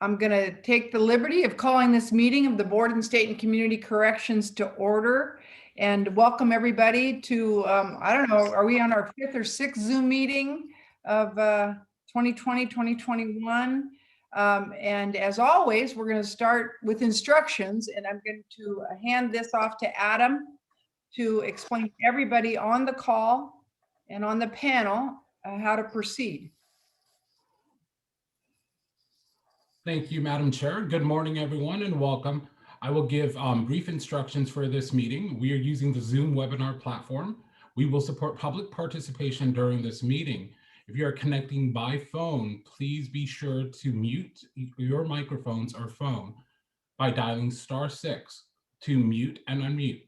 I'm going to take the liberty of calling this meeting of the Board and State and Community Corrections to order and welcome everybody to, I don't know, are we on our 5th or 6th Zoom meeting of 2020, 2021? And as always, we're going to start with instructions, and I'm going to hand this off to Adam to explain to everybody on the call and on the panel how to proceed. Thank you, Madam Chair. Good morning, everyone, and welcome. I will give brief instructions for this meeting. We are using the Zoom webinar platform. We will support public participation during this meeting. If you are connecting by phone, please be sure to mute your microphones or phone by dialing *6 to mute and unmute.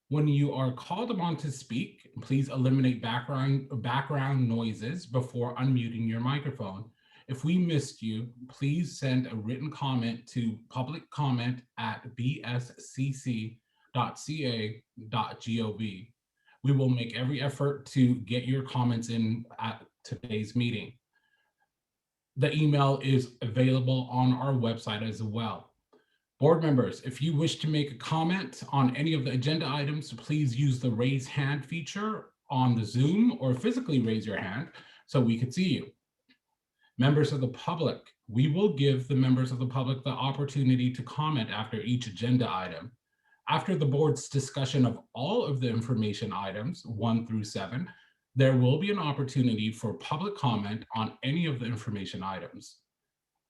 When you are called upon to speak, please eliminate background noises before unmuting your microphone. If we missed you, please send a written comment to publiccomment@bscc.ca.gov. We will make every effort to get your comments in at today's meeting. The email is available on our website as well. Board members, if you wish to make a comment on any of the agenda items, please use the raise hand feature on the Zoom or physically raise your hand so we could see you. Members of the public, we will give the members of the public the opportunity to comment after each agenda item. After the board's discussion of all of the information items 1 through 7, there will be an opportunity for public comment on any of the information items.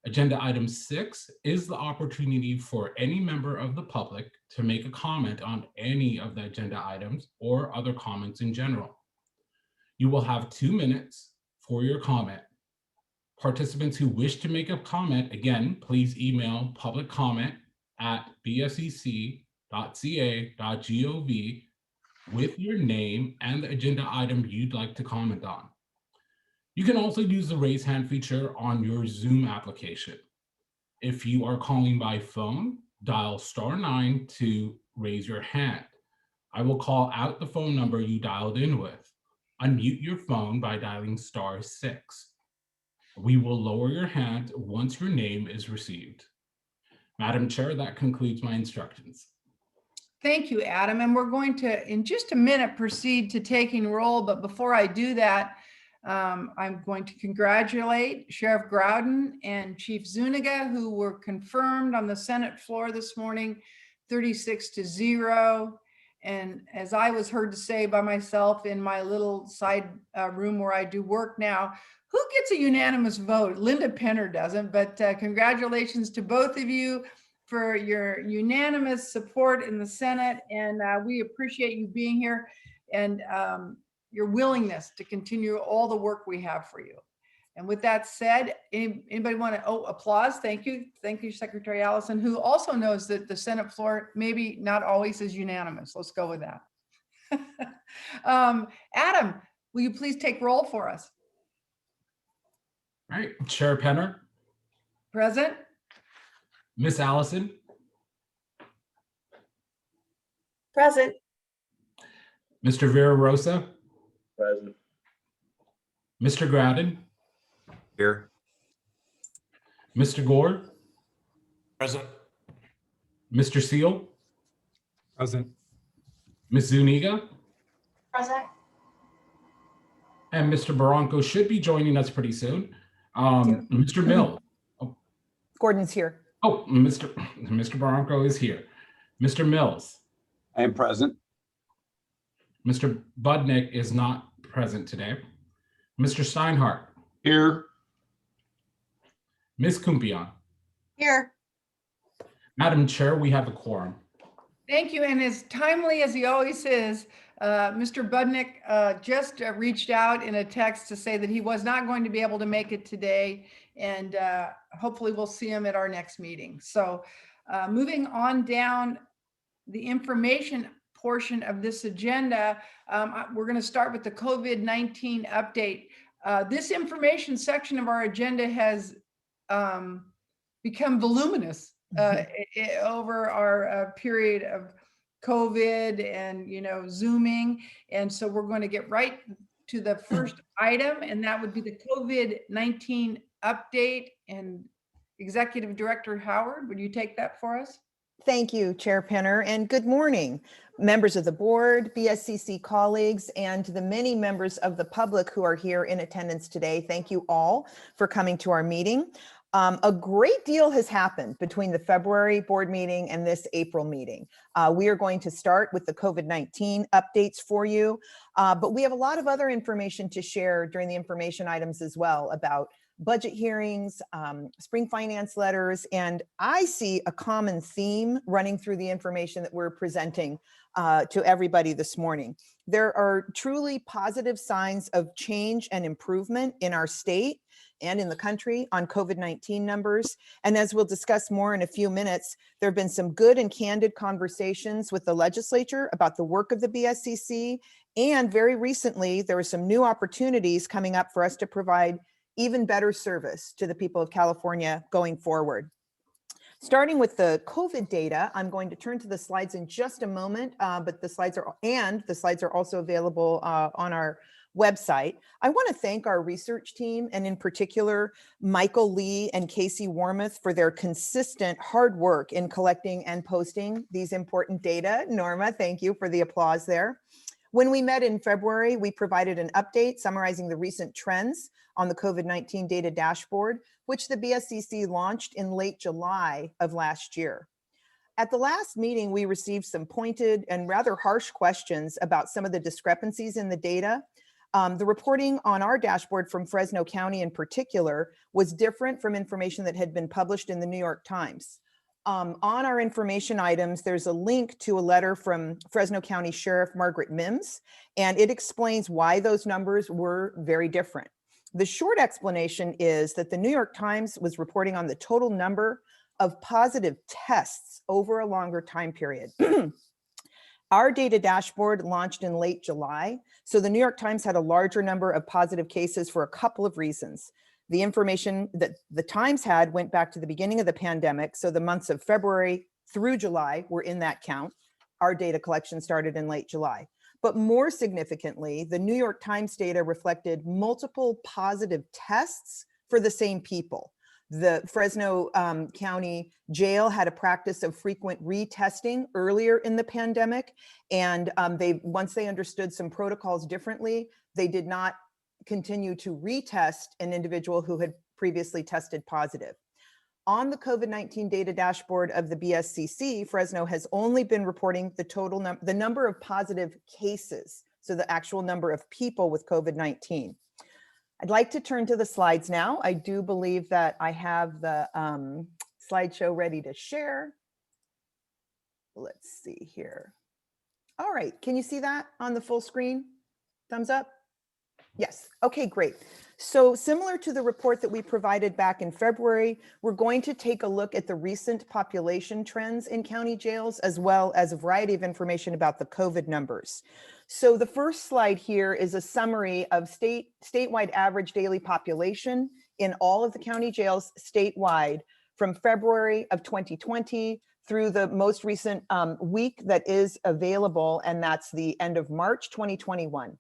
Agenda item 6 is the opportunity for any member of the public to make a comment on any of the agenda items or other comments in general. You will have 2 minutes for your comment. Participants who wish to make a comment, again, please email publiccomment@bscc.ca.gov with your name and the agenda item you'd like to comment on. You can also use the raise hand feature on your Zoom application. If you are calling by phone, dial *9 to raise your hand. I will call out the phone number you dialed in with. Unmute your phone by dialing *6. We will lower your hand once your name is received. Madam Chair, that concludes my instructions. Thank you, Adam. And we're going to, in just a minute, proceed to taking roll. But before I do that, I'm going to congratulate Sheriff Groudon and Chief Zuniga, who were confirmed on the Senate floor this morning, 36-0. And as I was heard to say by myself in my little side room where I do work now, who gets a unanimous vote? Linda Penner doesn't, but congratulations to both of you for your unanimous support in the Senate. And we appreciate you being here and your willingness to continue all the work we have for you. And with that said, anybody want to, applause? Thank you. Thank you, Secretary Allison, who also knows that the Senate floor maybe not always is unanimous. Let's go with that. Adam, will you please take roll for us? All right, Chair Penner. Present. Miss Allison. Present. Mr. Vera Rosa. Present. Mr. Groudon. Here. Mr. Gore. Present. Mr. Seal. Present. Ms. Zuniga. Present. And Mr. Barranco should be joining us pretty soon. Mr. Mills. Gordon's here. Oh, Mr. Barranco is here. Mr. Mills. I am present. Mr. Budnick is not present today. Mr. Steinhardt. Here. Ms. Kumpion. Here. Madam Chair, we have a quorum. Thank you. And as timely as he always is, Mr. Budnick just reached out in a text to say that he was not going to be able to make it today. And hopefully we'll see him at our next meeting. So moving on down the information portion of this agenda, we're going to start with the COVID-19 update. This information section of our agenda has become voluminous over our period of COVID and, Zooming. And so we're going to get right to the first item, and that would be the COVID-19 update. And Executive Director Howard, would you take that for us? Thank you, Chair Penner, and good morning, members of the board, BSCC colleagues, and the many members of the public who are here in attendance today. Thank you all for coming to our meeting. A great deal has happened between the February board meeting and this April meeting. We are going to start with the COVID-19 updates for you, but we have a lot of other information to share during the information items as well about budget hearings, spring finance letters, and I see a common theme running through the information that we're presenting to everybody this morning. There are truly positive signs of change and improvement in our state and in the country on COVID-19 numbers. And as we'll discuss more in a few minutes, there have been some good and candid conversations with the legislature about the work of the BSCC. And very recently, there were some new opportunities coming up for us to provide even better service to the people of California going forward. Starting with the COVID data, I'm going to turn to the slides in just a moment, but the slides are also available on our website. I want to thank our research team, and in particular, Michael Lee and Casey Warmoth, for their consistent hard work in collecting and posting these important data. Norma, thank you for the applause there. When we met in February, we provided an update summarizing the recent trends on the COVID-19 data dashboard, which the BSCC launched in late July of last year. At the last meeting, we received some pointed and rather harsh questions about some of the discrepancies in the data. The reporting on our dashboard from Fresno County in particular was different from information that had been published in the New York Times. On our information items, there's a link to a letter from Fresno County Sheriff Margaret Mims, and it explains why those numbers were very different. The short explanation is that the New York Times was reporting on the total number of positive tests over a longer time period. Our data dashboard launched in late July, so the New York Times had a larger number of positive cases for a couple of reasons. The information that the Times had went back to the beginning of the pandemic, so the months of February through July were in that count. Our data collection started in late July. But more significantly, the New York Times data reflected multiple positive tests for the same people. The Fresno County Jail had a practice of frequent retesting earlier in the pandemic, and once they understood some protocols differently, they did not continue to retest an individual who had previously tested positive. On the COVID-19 data dashboard of the BSCC, Fresno has only been reporting the number of positive cases, so the actual number of people with COVID-19. I'd like to turn to the slides now. I do believe that I have the slideshow ready to share. Let's see here. All right, can you see that on the full screen? Thumbs up? Yes, okay, great. So similar to the report that we provided back in February, we're going to take a look at the recent population trends in county jails, as well as a variety of information about the COVID numbers. So the first slide here is a summary of statewide average daily population in all of the county jails statewide from February of 2020 through the most recent week that is available, and that's the end of March 2021.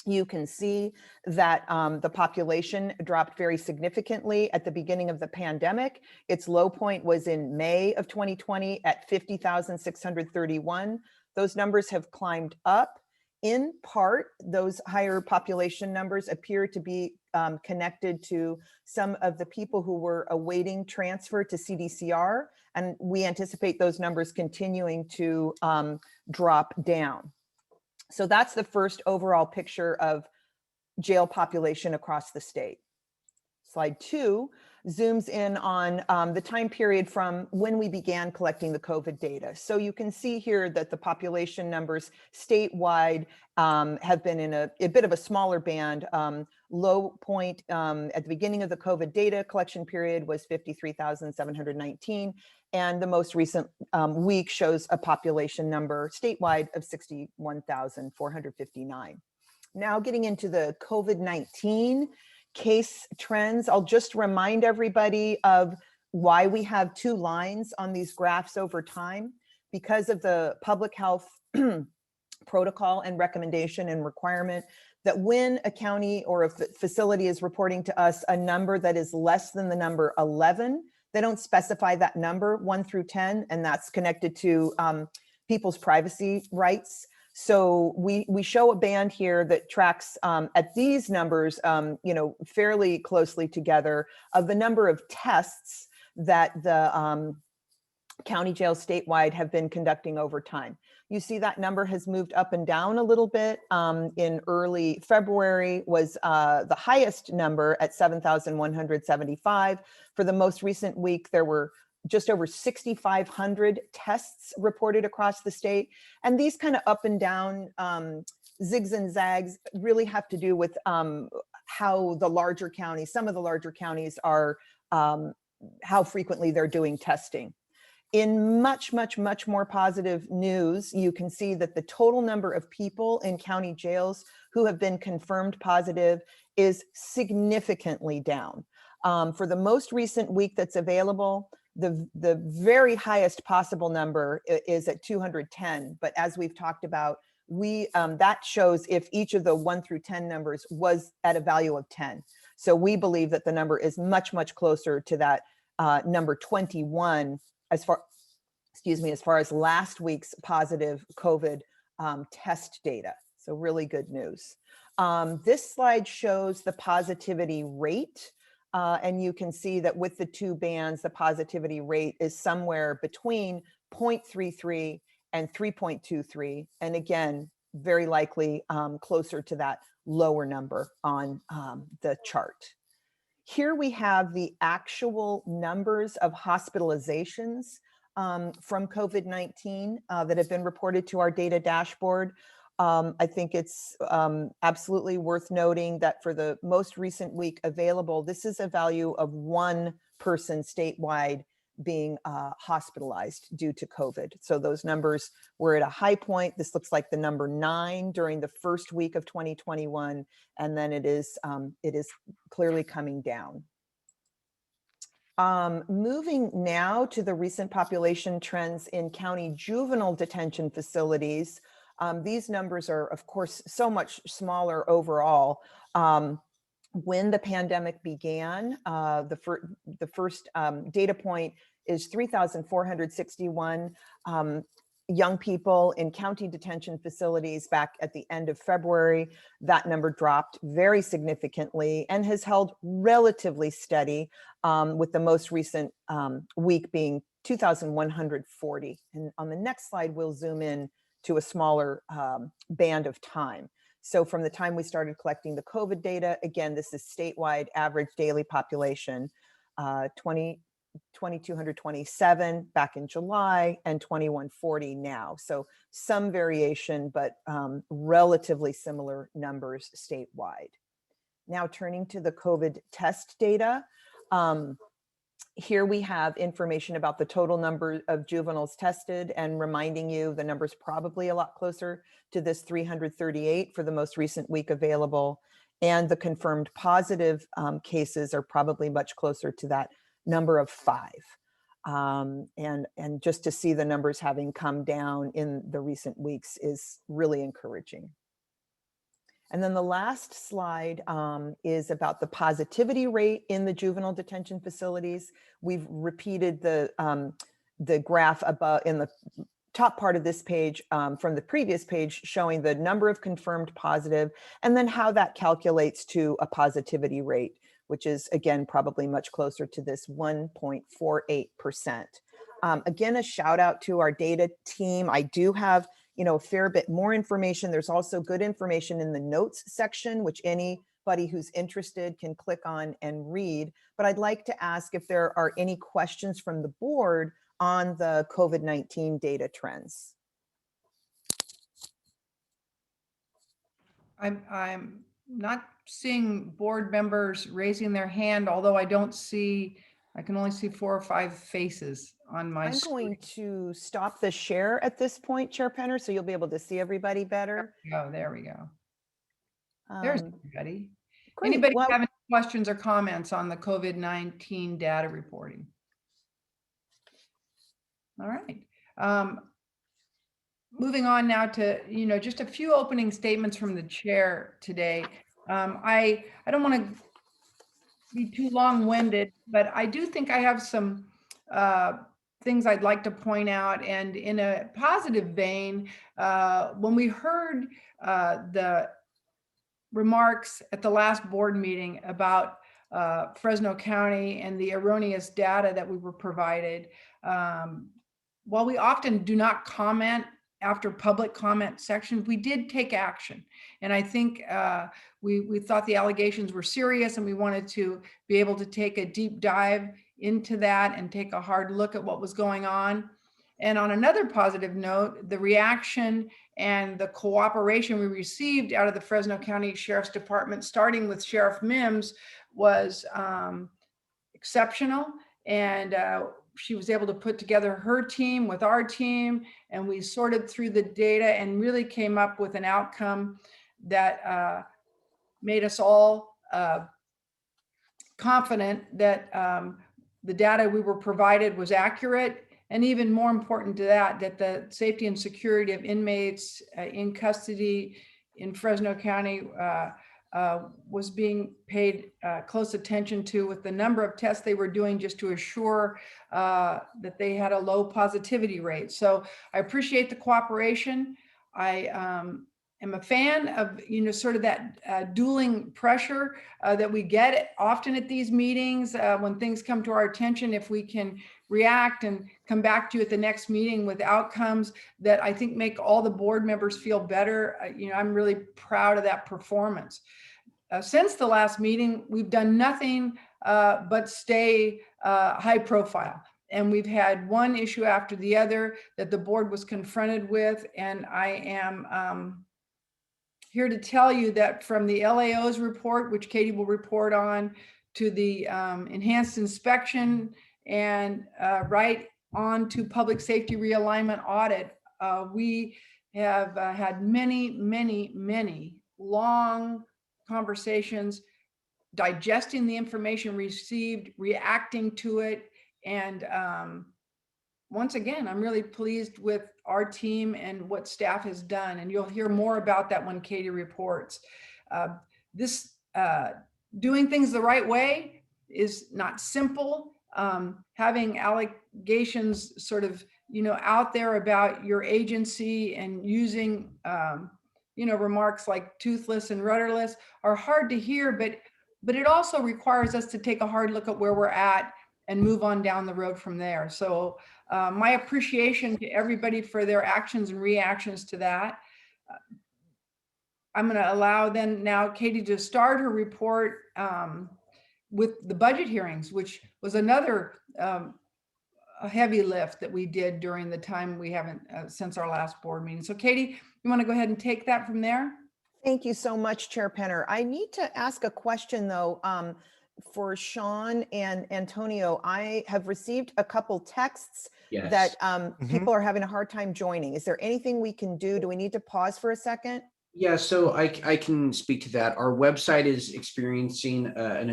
You can see that the population dropped very significantly at the beginning of the pandemic. Its low point was in May of 2020 at 50,631. Those numbers have climbed up. In part, those higher population numbers appear to be connected to some of the people who were awaiting transfer to CDCR, and we anticipate those numbers continuing to drop down. So that's the first overall picture of jail population across the state. Slide 2 zooms in on the time period from when we began collecting the COVID data. So you can see here that the population numbers statewide have been in a bit of a smaller band. Low point at the beginning of the COVID data collection period was 53,719. And the most recent week shows a population number statewide of 61,459. Now getting into the COVID-19 case trends, I'll just remind everybody of why we have two lines on these graphs over time. Because of the public health protocol and recommendation and requirement that when a county or a facility is reporting to us a number that is less than the number 11, They don't specify that number 1 through 10, and that's connected to people's privacy rights. So we show a band here that tracks at these numbers, fairly closely together of the number of tests that the county jails statewide have been conducting over time. You see that number has moved up and down a little bit. In early February was the highest number at 7,175. For the most recent week, there were just over 6,500 tests reported across the state. And these kind of up and down zigs and zags really have to do with how the larger counties, some of the larger counties are, how frequently they're doing testing. In much, much, much more positive news, you can see that the total number of people in county jails who have been confirmed positive is significantly down. For the most recent week that's available, the very highest possible number is at 210. But as we've talked about, that shows if each of the 1 through 10 numbers was at a value of 10. So we believe that the number is much, much closer to that number 21 as far as last week's positive COVID test data. So really good news. This slide shows the positivity rate. And you can see that with the two bands, the positivity rate is somewhere between 0.33 and 3.23. And again, very likely closer to that lower number on the chart. Here we have the actual numbers of hospitalizations from COVID-19 that have been reported to our data dashboard. I think it's absolutely worth noting that for the most recent week available, this is a value of 1 person statewide being hospitalized due to COVID. So those numbers were at a high point. This looks like the number 9 during the first week of 2021, and then it is clearly coming down. Moving now to the recent population trends in county juvenile detention facilities. These numbers are, of course, so much smaller overall. When the pandemic began, the first data point is 3,461 young people in county detention facilities back at the end of February. That number dropped very significantly and has held relatively steady, with the most recent week being 2,140. And on the next slide, we'll zoom in to a smaller band of time. So from the time we started collecting the COVID data, again, this is statewide average daily population, 2,227 back in July and 2,140 now. So some variation, but relatively similar numbers statewide. Now turning to the COVID test data. Here we have information about the total number of juveniles tested, and reminding you the number's probably a lot closer to this 338 for the most recent week available. And the confirmed positive cases are probably much closer to that number of 5. And just to see the numbers having come down in the recent weeks is really encouraging. And then the last slide is about the positivity rate in the juvenile detention facilities. We've repeated the graph above in the top part of this page from the previous page, showing the number of confirmed positive and then how that calculates to a positivity rate, which is again probably much closer to this 1.48%. Again, a shout out to our data team. I do have a fair bit more information. There's also good information in the notes section, which anybody who's interested can click on and read. But I'd like to ask if there are any questions from the board on the COVID-19 data trends. I'm not seeing board members raising their hand, although I can only see 4 or 5 faces on my screen. I'm going to stop the share at this point, Chair Penner, so you'll be able to see everybody better. Oh, there we go. There's everybody. Great. Anybody Well, have any questions or comments on the COVID-19 data reporting? All right. Moving on now to, just a few opening statements from the chair today. I don't want to be too long-winded, but I do think I have some things I'd like to point out. And in a positive vein, when we heard the remarks at the last board meeting about Fresno County and the erroneous data that we were provided, while we often do not comment after public comment sections, we did take action. And I think we thought the allegations were serious, and we wanted to be able to take a deep dive into that and take a hard look at what was going on. And on another positive note, the reaction and the cooperation we received out of the Fresno County Sheriff's Department, starting with Sheriff Mims, was exceptional. And she was able to put together her team with our team, and we sorted through the data and really came up with an outcome that made us all confident that the data we were provided was accurate. And even more important to that, that the safety and security of inmates in custody in Fresno County was being paid close attention to, with the number of tests they were doing just to assure that they had a low positivity rate. So I appreciate the cooperation. I am a fan of, sort of that dueling pressure that we get often at these meetings when things come to our attention. If we can react and come back to you at the next meeting with outcomes that I think make all the board members feel better, I'm really proud of that performance. Since the last meeting, we've done nothing but stay high profile. And we've had one issue after the other that the board was confronted with. And I am here to tell you that from the LAO's report, which Katie will report on, to the enhanced inspection, and right on to public safety realignment audit, we have had many, many, many long conversations, digesting the information received, reacting to it. And once again, I'm really pleased with our team and what staff has done. And you'll hear more about that when Katie reports. Doing things the right way is not simple. Having allegations sort of, out there about your agency and using, remarks like toothless and rudderless are hard to hear, but it also requires us to take a hard look at where we're at and move on down the road from there. So my appreciation to everybody for their actions and reactions to that. I'm going to allow then now Katie to start her report with the budget hearings, which was another a heavy lift that we did during the time we haven't since our last board meeting. So Katie, you want to go ahead and take that from there? Thank you so much, Chair Penner. I need to ask a question though, for Sean and Antonio. I have received a couple texts that people are having a hard time joining. Is there anything we can do? Do we need to pause for a second? Yeah, so I can speak to that. Our website is experiencing an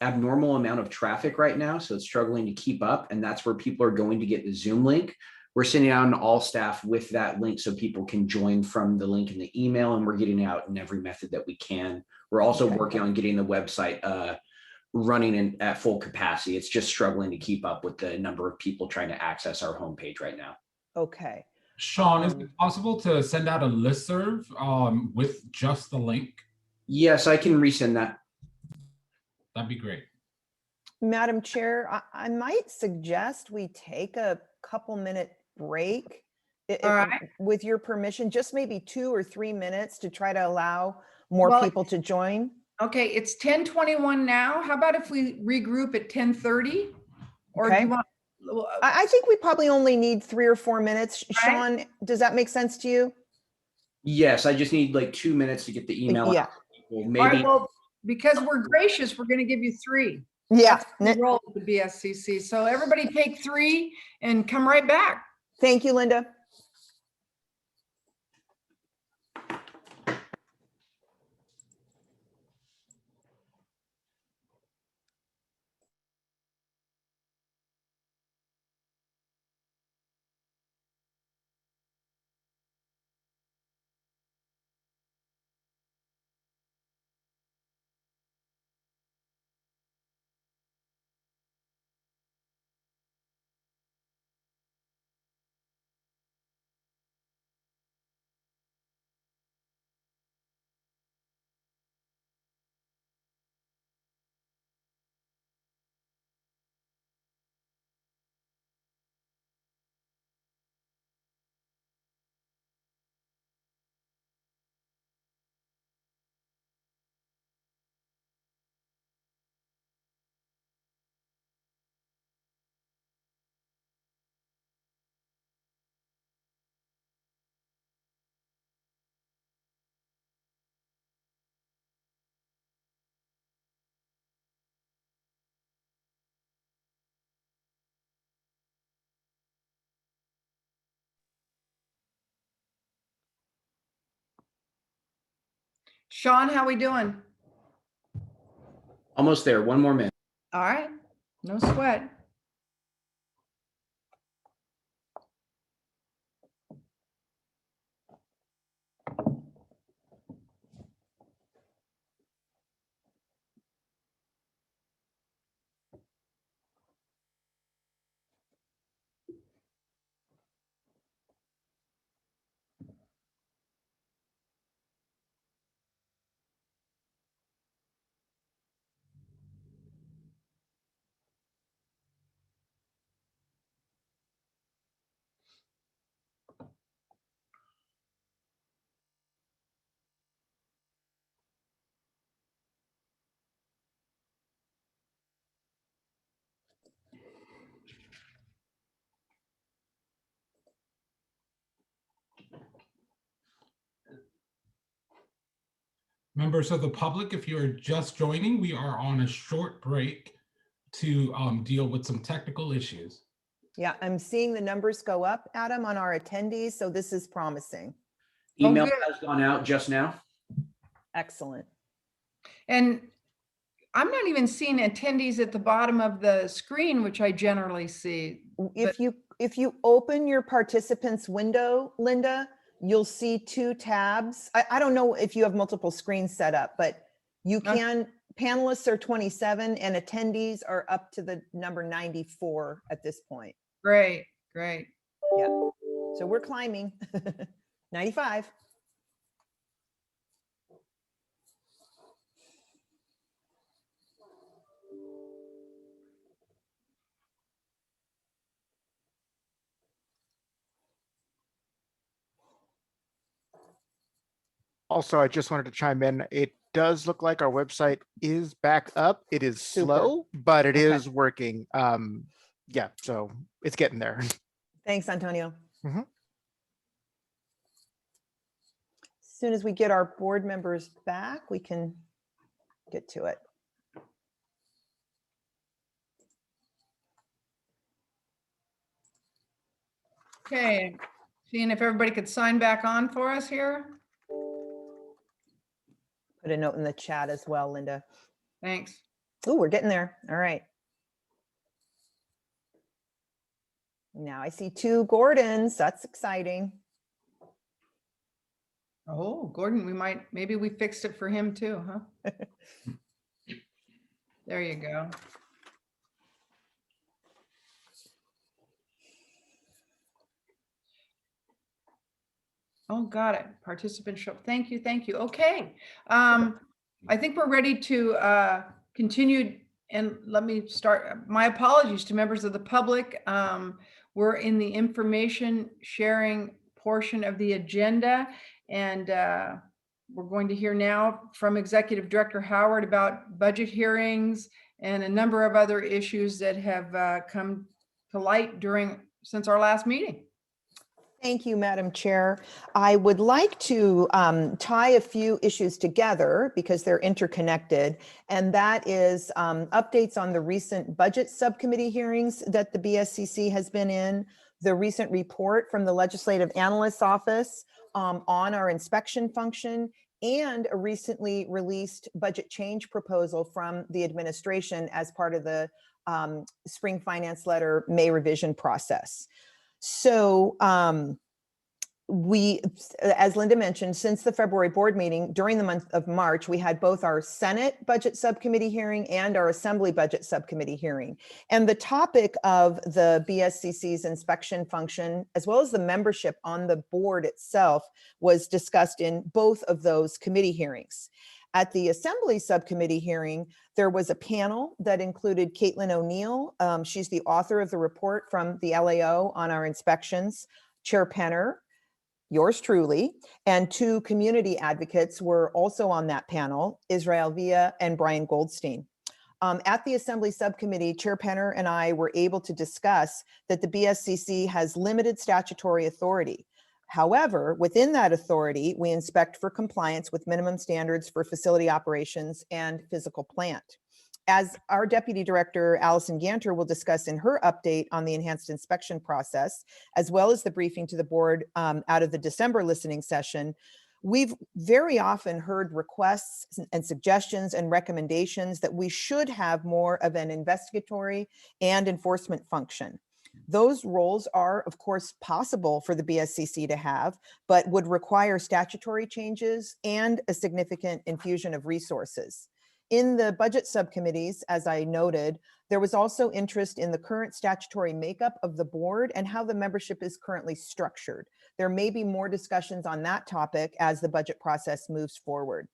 abnormal amount of traffic right now, so it's struggling to keep up, and that's where people are going to get the Zoom link. We're sending out an all staff with that link so people can join from the link in the email, and we're getting out in every method that we can. We're also working on getting the website running at full capacity. It's just struggling to keep up with the number of people trying to access our homepage right now. Okay. Sean, is it possible to send out a listserv with just the link? Yes, I can resend that. That'd be great. Madam Chair, I might suggest we take a couple-minute break. All right. With your permission, just maybe 2 or 3 minutes to try to allow more people to join. Okay, it's 10:21 now. How about if we regroup at 10:30? Or do you want? I think we probably only need 3 or 4 minutes. Right. Sean, does that make sense to you? Yes, I just need like 2 minutes to get the email Yeah. out. Well, All maybe. right, well, because we're gracious, we're going to give you 3. Yeah. That's how we roll with the BSCC. So everybody take 3 and come right back. Thank you, Linda. Sean, how we doing? Almost there. One more minute. All right, no sweat. Members of the public, if you're just joining, we are on a short break to deal with some technical issues. Yeah, I'm seeing the numbers go up, Adam, on our attendees, so this is promising. Oh, Email good. has gone out just now. Excellent. And I'm not even seeing attendees at the bottom of the screen, which I generally see. If you open your participants window, Linda, you'll see two tabs. I don't know if you have multiple screens set up, but you Okay. can, panelists are 27 and attendees are up to the number 94 at this point. Great, great. Yeah, so we're climbing. 95. Also, I just wanted to chime in. It does look like our website is back up. It is Super. slow, but it Okay. is working. Yeah, so it's getting there. Thanks, Antonio. Mhm. As soon as we get our board members back, we can get to it. Okay, seeing if everybody could sign back on for us here. Put a note in the chat as well, Linda. Thanks. Oh, we're getting there. All right. Now I see two Gordons. That's exciting. Oh, Gordon, maybe we fixed it for him too, huh? There you go. Oh, got it. Participant show. Thank you, thank you. Okay. I think we're ready to continue, and let me start. My apologies to members of the public. We're in the information sharing portion of the agenda, and we're going to hear now from Executive Director Howard about budget hearings and a number of other issues that have come to light since our last meeting. Thank you, Madam Chair. I would like to tie a few issues together because they're interconnected, and that is updates on the recent budget subcommittee hearings that the BSCC has been in, the recent report from the Legislative Analyst's Office on our inspection function, and a recently released budget change proposal from the administration as part of the spring finance letter May revision process. So we, as Linda mentioned, since the February board meeting, during the month of March, we had both our Senate budget subcommittee hearing and our Assembly budget subcommittee hearing. And the topic of the BSCC's inspection function, as well as the membership on the board itself, was discussed in both of those committee hearings. At the Assembly subcommittee hearing, there was a panel that included Caitlin O'Neill. She's the author of the report from the LAO on our inspections. Chair Penner, yours truly, and two community advocates were also on that panel, Israel Villa and Brian Goldstein. At the Assembly subcommittee, Chair Penner and I were able to discuss that the BSCC has limited statutory authority. However, within that authority, we inspect for compliance with minimum standards for facility operations and physical plant. As our Deputy Director, Allison Ganter, will discuss in her update on the enhanced inspection process, as well as the briefing to the board out of the December listening session, We've very often heard requests and suggestions and recommendations that we should have more of an investigatory and enforcement function. Those roles are, of course, possible for the BSCC to have, but would require statutory changes and a significant infusion of resources. In the budget subcommittees, as I noted, there was also interest in the current statutory makeup of the board and how the membership is currently structured. There may be more discussions on that topic as the budget process moves forward.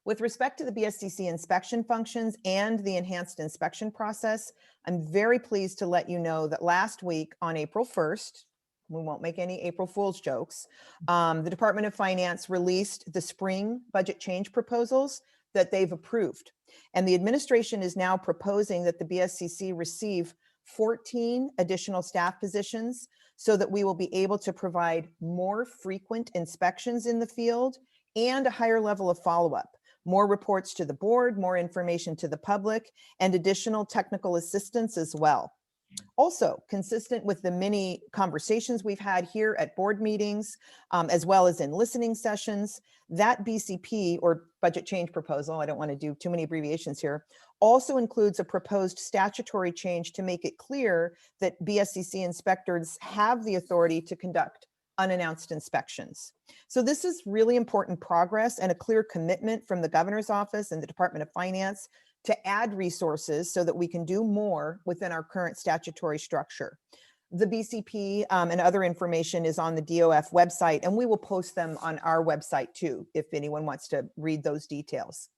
With respect to the BSCC inspection functions and the enhanced inspection process, I'm very pleased to let you know that last week on April 1st, we won't make any April Fool's jokes, the Department of Finance released the spring budget change proposals that they've approved. And the administration is now proposing that the BSCC receive 14 additional staff positions so that we will be able to provide more frequent inspections in the field and a higher level of follow-up, more reports to the board, more information to the public, and additional technical assistance as well. Also, consistent with the many conversations we've had here at board meetings, as well as in listening sessions, that BCP, or budget change proposal, I don't want to do too many abbreviations here, also includes a proposed statutory change to make it clear that BSCC inspectors have the authority to conduct unannounced inspections. So this is really important progress and a clear commitment from the governor's office and the Department of Finance to add resources so that we can do more within our current statutory structure. The BCP and other information is on the DOF website, and we will post them on our website too, if anyone wants to read those details.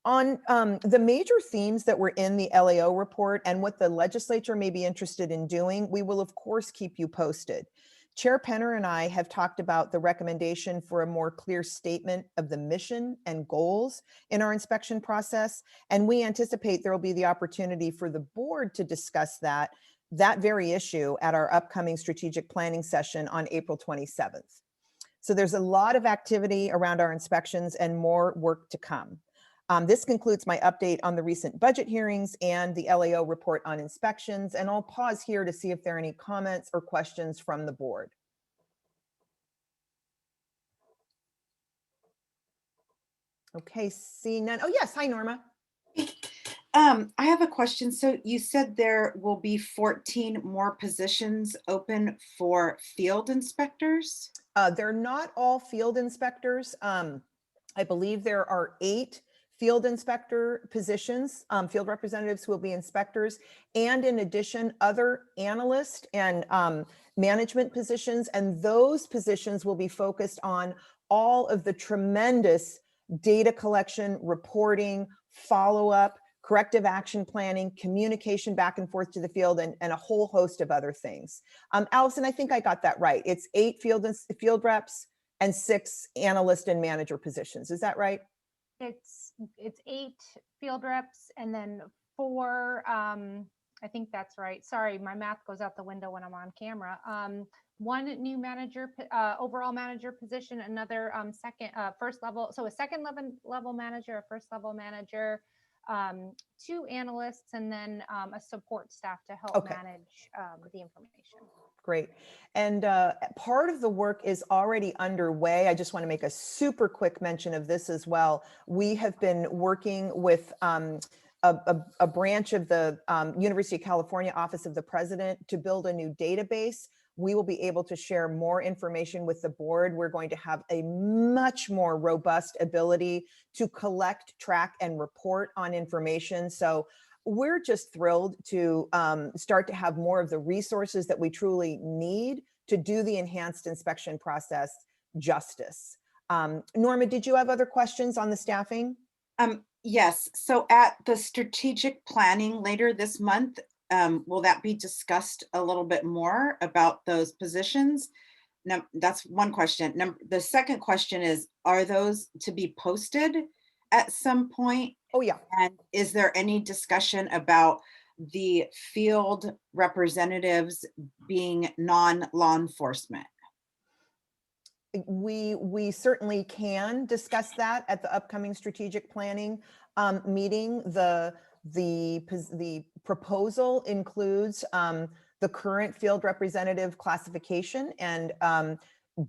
On the major themes that were in the LAO report and what the legislature may be interested in doing, we will of course keep you posted. Chair Penner and I have talked about the recommendation for a more clear statement of the mission and goals in our inspection process, and we anticipate there will be the opportunity for the board to discuss that very issue at our upcoming strategic planning session on April 27th. So there's a lot of activity around our inspections and more work to come. This concludes my update on the recent budget hearings and the LAO report on inspections, and I'll pause here to see if there are any comments or questions from the board. Okay, seeing none. Oh yes, hi Norma. I have a question. So you said there will be 14 more positions open for field inspectors? They're not all field inspectors. I believe there are 8 field inspector positions, field representatives who will be inspectors, and in addition, other analyst and management positions. And those positions will be focused on all of the tremendous data collection, reporting, follow-up, corrective action planning, communication back and forth to the field, and a whole host of other things. Allison, I think I got that right. It's 8 field reps and 6 analyst and manager positions. Is that right? It's 8 field reps and then 4, I think that's right. Sorry, my math goes out the window when I'm on camera. 1 new manager, overall manager position, another first level, so a second level manager, a first level manager, 2 analysts, and then a support staff to help manage the information. Great. And part of the work is already underway. I just want to make a super quick mention of this as well. We have been working with a branch of the University of California Office of the President to build a new database. We will be able to share more information with the board. We're going to have a much more robust ability to collect, track, and report on information. So we're just thrilled to start to have more of the resources that we truly need to do the enhanced inspection process justice. Norma, did you have other questions on the staffing? Yes. So at the strategic planning later this month, will that be discussed a little bit more about those positions? Now, that's one question. The second question is, are those to be posted at some point? Oh, yeah. And is there any discussion about the field representatives being non-law enforcement? We certainly can discuss that at the upcoming strategic planning meeting. The proposal includes the current field representative classification, and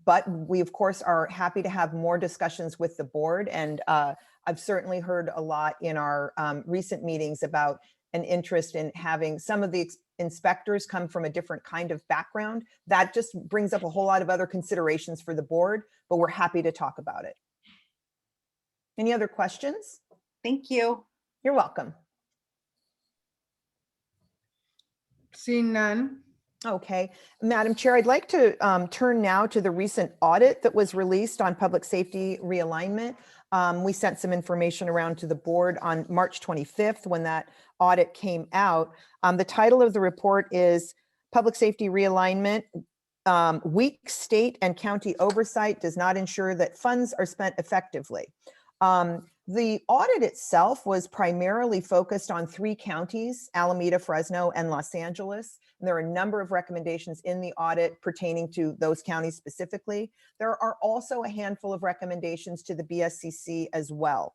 but we of course are happy to have more discussions with the board. And I've certainly heard a lot in our recent meetings about an interest in having some of the inspectors come from a different kind of background. That just brings up a whole lot of other considerations for the board, but we're happy to talk about it. Any other questions? Thank you. You're welcome. Seeing none. Okay, Madam Chair, I'd like to turn now to the recent audit that was released on public safety realignment. We sent some information around to the board on March 25th when that audit came out. The title of the report is Public Safety Realignment, Weak State and County Oversight Does Not Ensure That Funds Are Spent Effectively. The audit itself was primarily focused on 3 counties, Alameda, Fresno, and Los Angeles. And there are a number of recommendations in the audit pertaining to those counties specifically. There are also a handful of recommendations to the BSCC as well.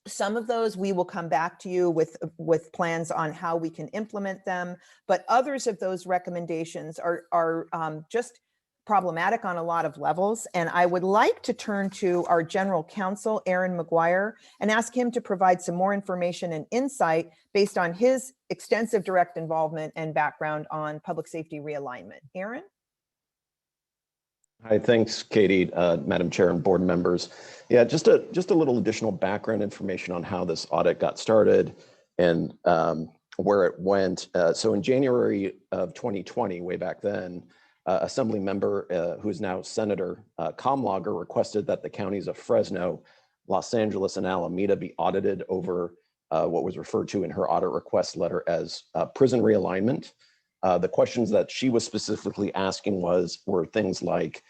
Some of those we will come back to you with plans on how we can implement them, but others of those recommendations are just problematic on a lot of levels. And I would like to turn to our general counsel, Aaron McGuire, and ask him to provide some more information and insight based on his extensive direct involvement and background on public safety realignment. Aaron? Hi, thanks, Katie, Madam Chair and board members. Yeah, just a little additional background information on how this audit got started and where it went. So in January of 2020, way back then, Assembly member who is now Senator Comlager requested that the counties of Fresno, Los Angeles, and Alameda be audited over what was referred to in her audit request letter as prison realignment. The questions that she was specifically asking were things like,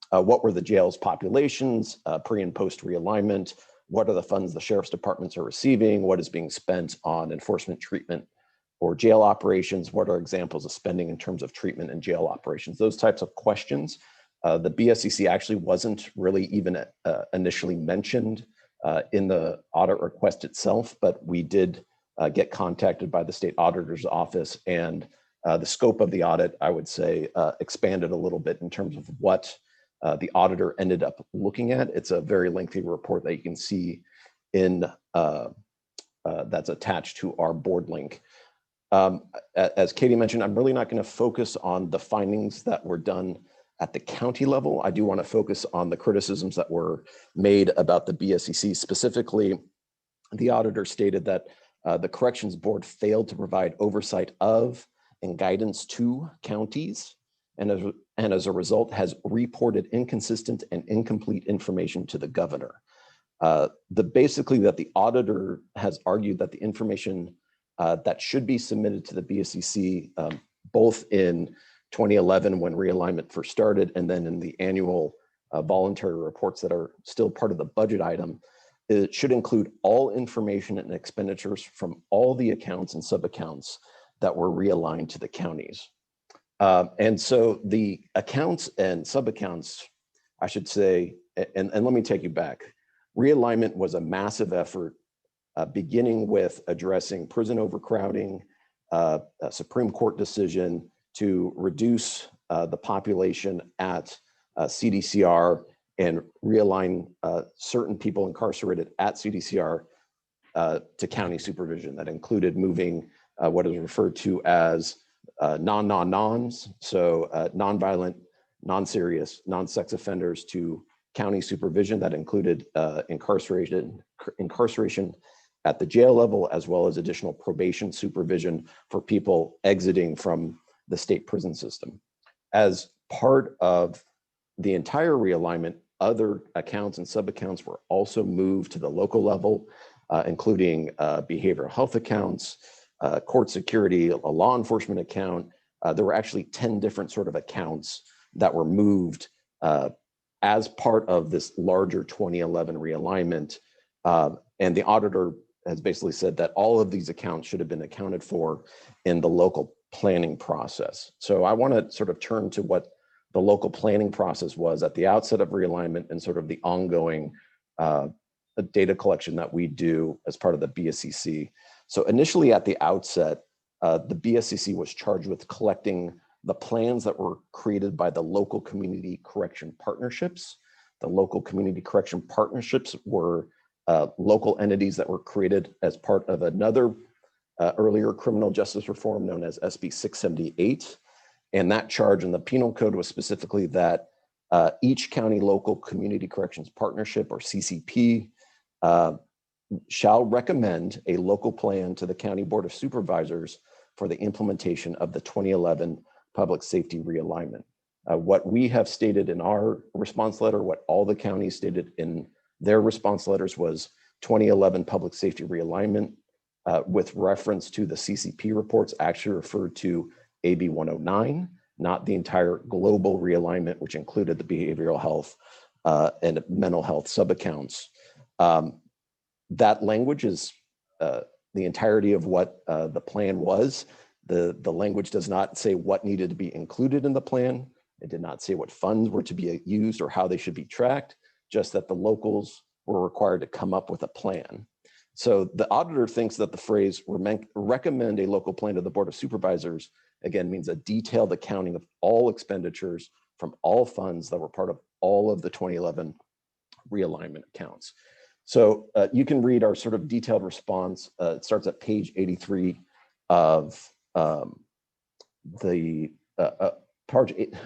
what were the jails populations, pre and post realignment? What are the funds the sheriff's departments are receiving? What is being spent on enforcement treatment or jail operations? What are examples of spending in terms of treatment and jail operations? Those types of questions. The BSCC actually wasn't really even initially mentioned in the audit request itself, but we did get contacted by the state auditor's office, and the scope of the audit, I would say, expanded a little bit in terms of what the auditor ended up looking at. It's a very lengthy report that you can see in that's attached to our board link. As Katie mentioned, I'm really not going to focus on the findings that were done at the county level. I do want to focus on the criticisms that were made about the BSCC. Specifically, the auditor stated that the Corrections Board failed to provide oversight of and guidance to counties, and as a result has reported inconsistent and incomplete information to the governor. Basically that the auditor has argued that the information that should be submitted to the BSCC, both in 2011 when realignment first started, and then in the annual voluntary reports that are still part of the budget item, it should include all information and expenditures from all the accounts and sub-accounts that were realigned to the counties. And so the accounts and sub-accounts, I should say, and let me take you back. Realignment was a massive effort beginning with addressing prison overcrowding, a Supreme Court decision to reduce the population at CDCR and realign certain people incarcerated at CDCR to county supervision. That included moving what is referred to as non-non-nons, so non-violent, non-serious, non-sex offenders to county supervision. That included incarceration at the jail level, as well as additional probation supervision for people exiting from the state prison system. As part of the entire realignment, other accounts and sub-accounts were also moved to the local level, including behavioral health accounts, court security, a law enforcement account. There were actually 10 different sort of accounts that were moved as part of this larger 2011 realignment. And the auditor has basically said that all of these accounts should have been accounted for in the local planning process. So I want to sort of turn to what the local planning process was at the outset of realignment and sort of the ongoing data collection that we do as part of the BSCC. So initially at the outset, the BSCC was charged with collecting the plans that were created by the local community correction partnerships. The local community correction partnerships were local entities that were created as part of another earlier criminal justice reform known as SB 678. And that charge in the penal code was specifically that each county local community corrections partnership, or CCP, shall recommend a local plan to the County Board of Supervisors for the implementation of the 2011 public safety realignment. What we have stated in our response letter, what all the counties stated in their response letters, was 2011 public safety realignment with reference to the CCP reports actually referred to AB 109, not the entire global realignment, which included the behavioral health and mental health subaccounts. That language is the entirety of what the plan was. The language does not say what needed to be included in the plan. It did not say what funds were to be used or how they should be tracked, just that the locals were required to come up with a plan. So the auditor thinks that the phrase recommend a local plan to the Board of Supervisors, again, means a detailed accounting of all expenditures from all funds that were part of all of the 2011 realignment accounts. So you can read our sort of detailed response. It starts at page 83 of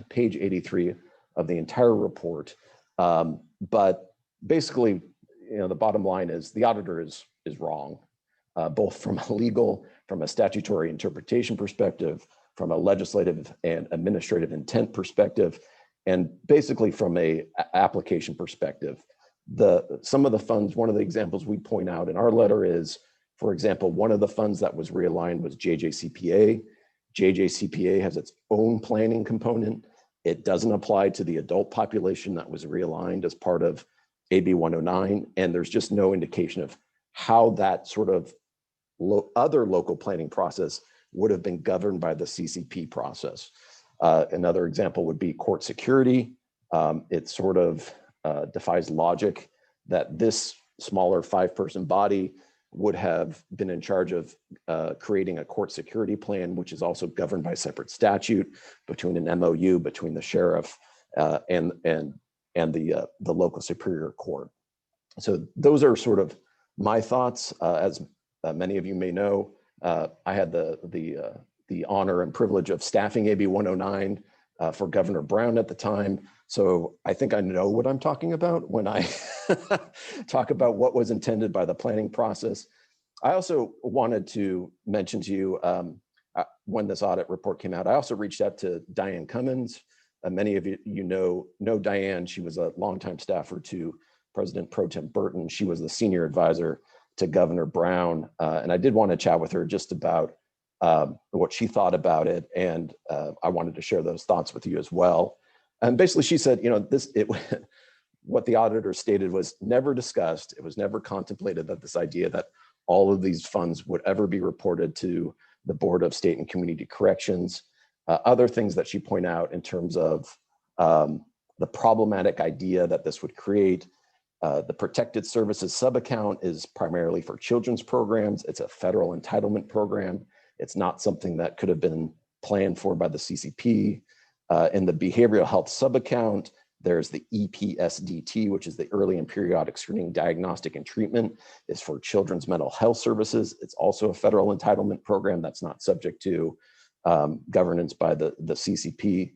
page 83 of the entire report. But basically, the bottom line is the auditor is wrong, both from a legal, from a statutory interpretation perspective, from a legislative and administrative intent perspective, and basically from a application perspective. Some of the funds, one of the examples we point out in our letter is, for example, one of the funds that was realigned was JJCPA. JJCPA has its own planning component. It doesn't apply to the adult population that was realigned as part of AB 109, and there's just no indication of how that sort of other local planning process would have been governed by the CCP process. Another example would be court security. It sort of defies logic that this smaller 5-person body would have been in charge of creating a court security plan, which is also governed by separate statute between an MOU between the sheriff and the local superior court. So those are sort of my thoughts. As many of you may know, I had the honor and privilege of staffing AB 109 for Governor Brown at the time. So I think I know what I'm talking about when I talk about what was intended by the planning process. I also wanted to mention to you, when this audit report came out, I also reached out to Diane Cummins. Many of you know Diane. She was a longtime staffer to President Pro Tem Burton. She was the senior advisor to Governor Brown. And I did want to chat with her just about what she thought about it. And I wanted to share those thoughts with you as well. And basically she said, what the auditor stated was never discussed. It was never contemplated that this idea that all of these funds would ever be reported to the Board of State and Community Corrections. Other things that she pointed out in terms of the problematic idea that this would create. The Protected Services Subaccount is primarily for children's programs. It's a federal entitlement program. It's not something that could have been planned for by the CCP. In the Behavioral Health Subaccount, there's the EPSDT, which is the Early and Periodic Screening, Diagnostic, and Treatment, is for children's mental health services. It's also a federal entitlement program that's not subject to governance by the CCP.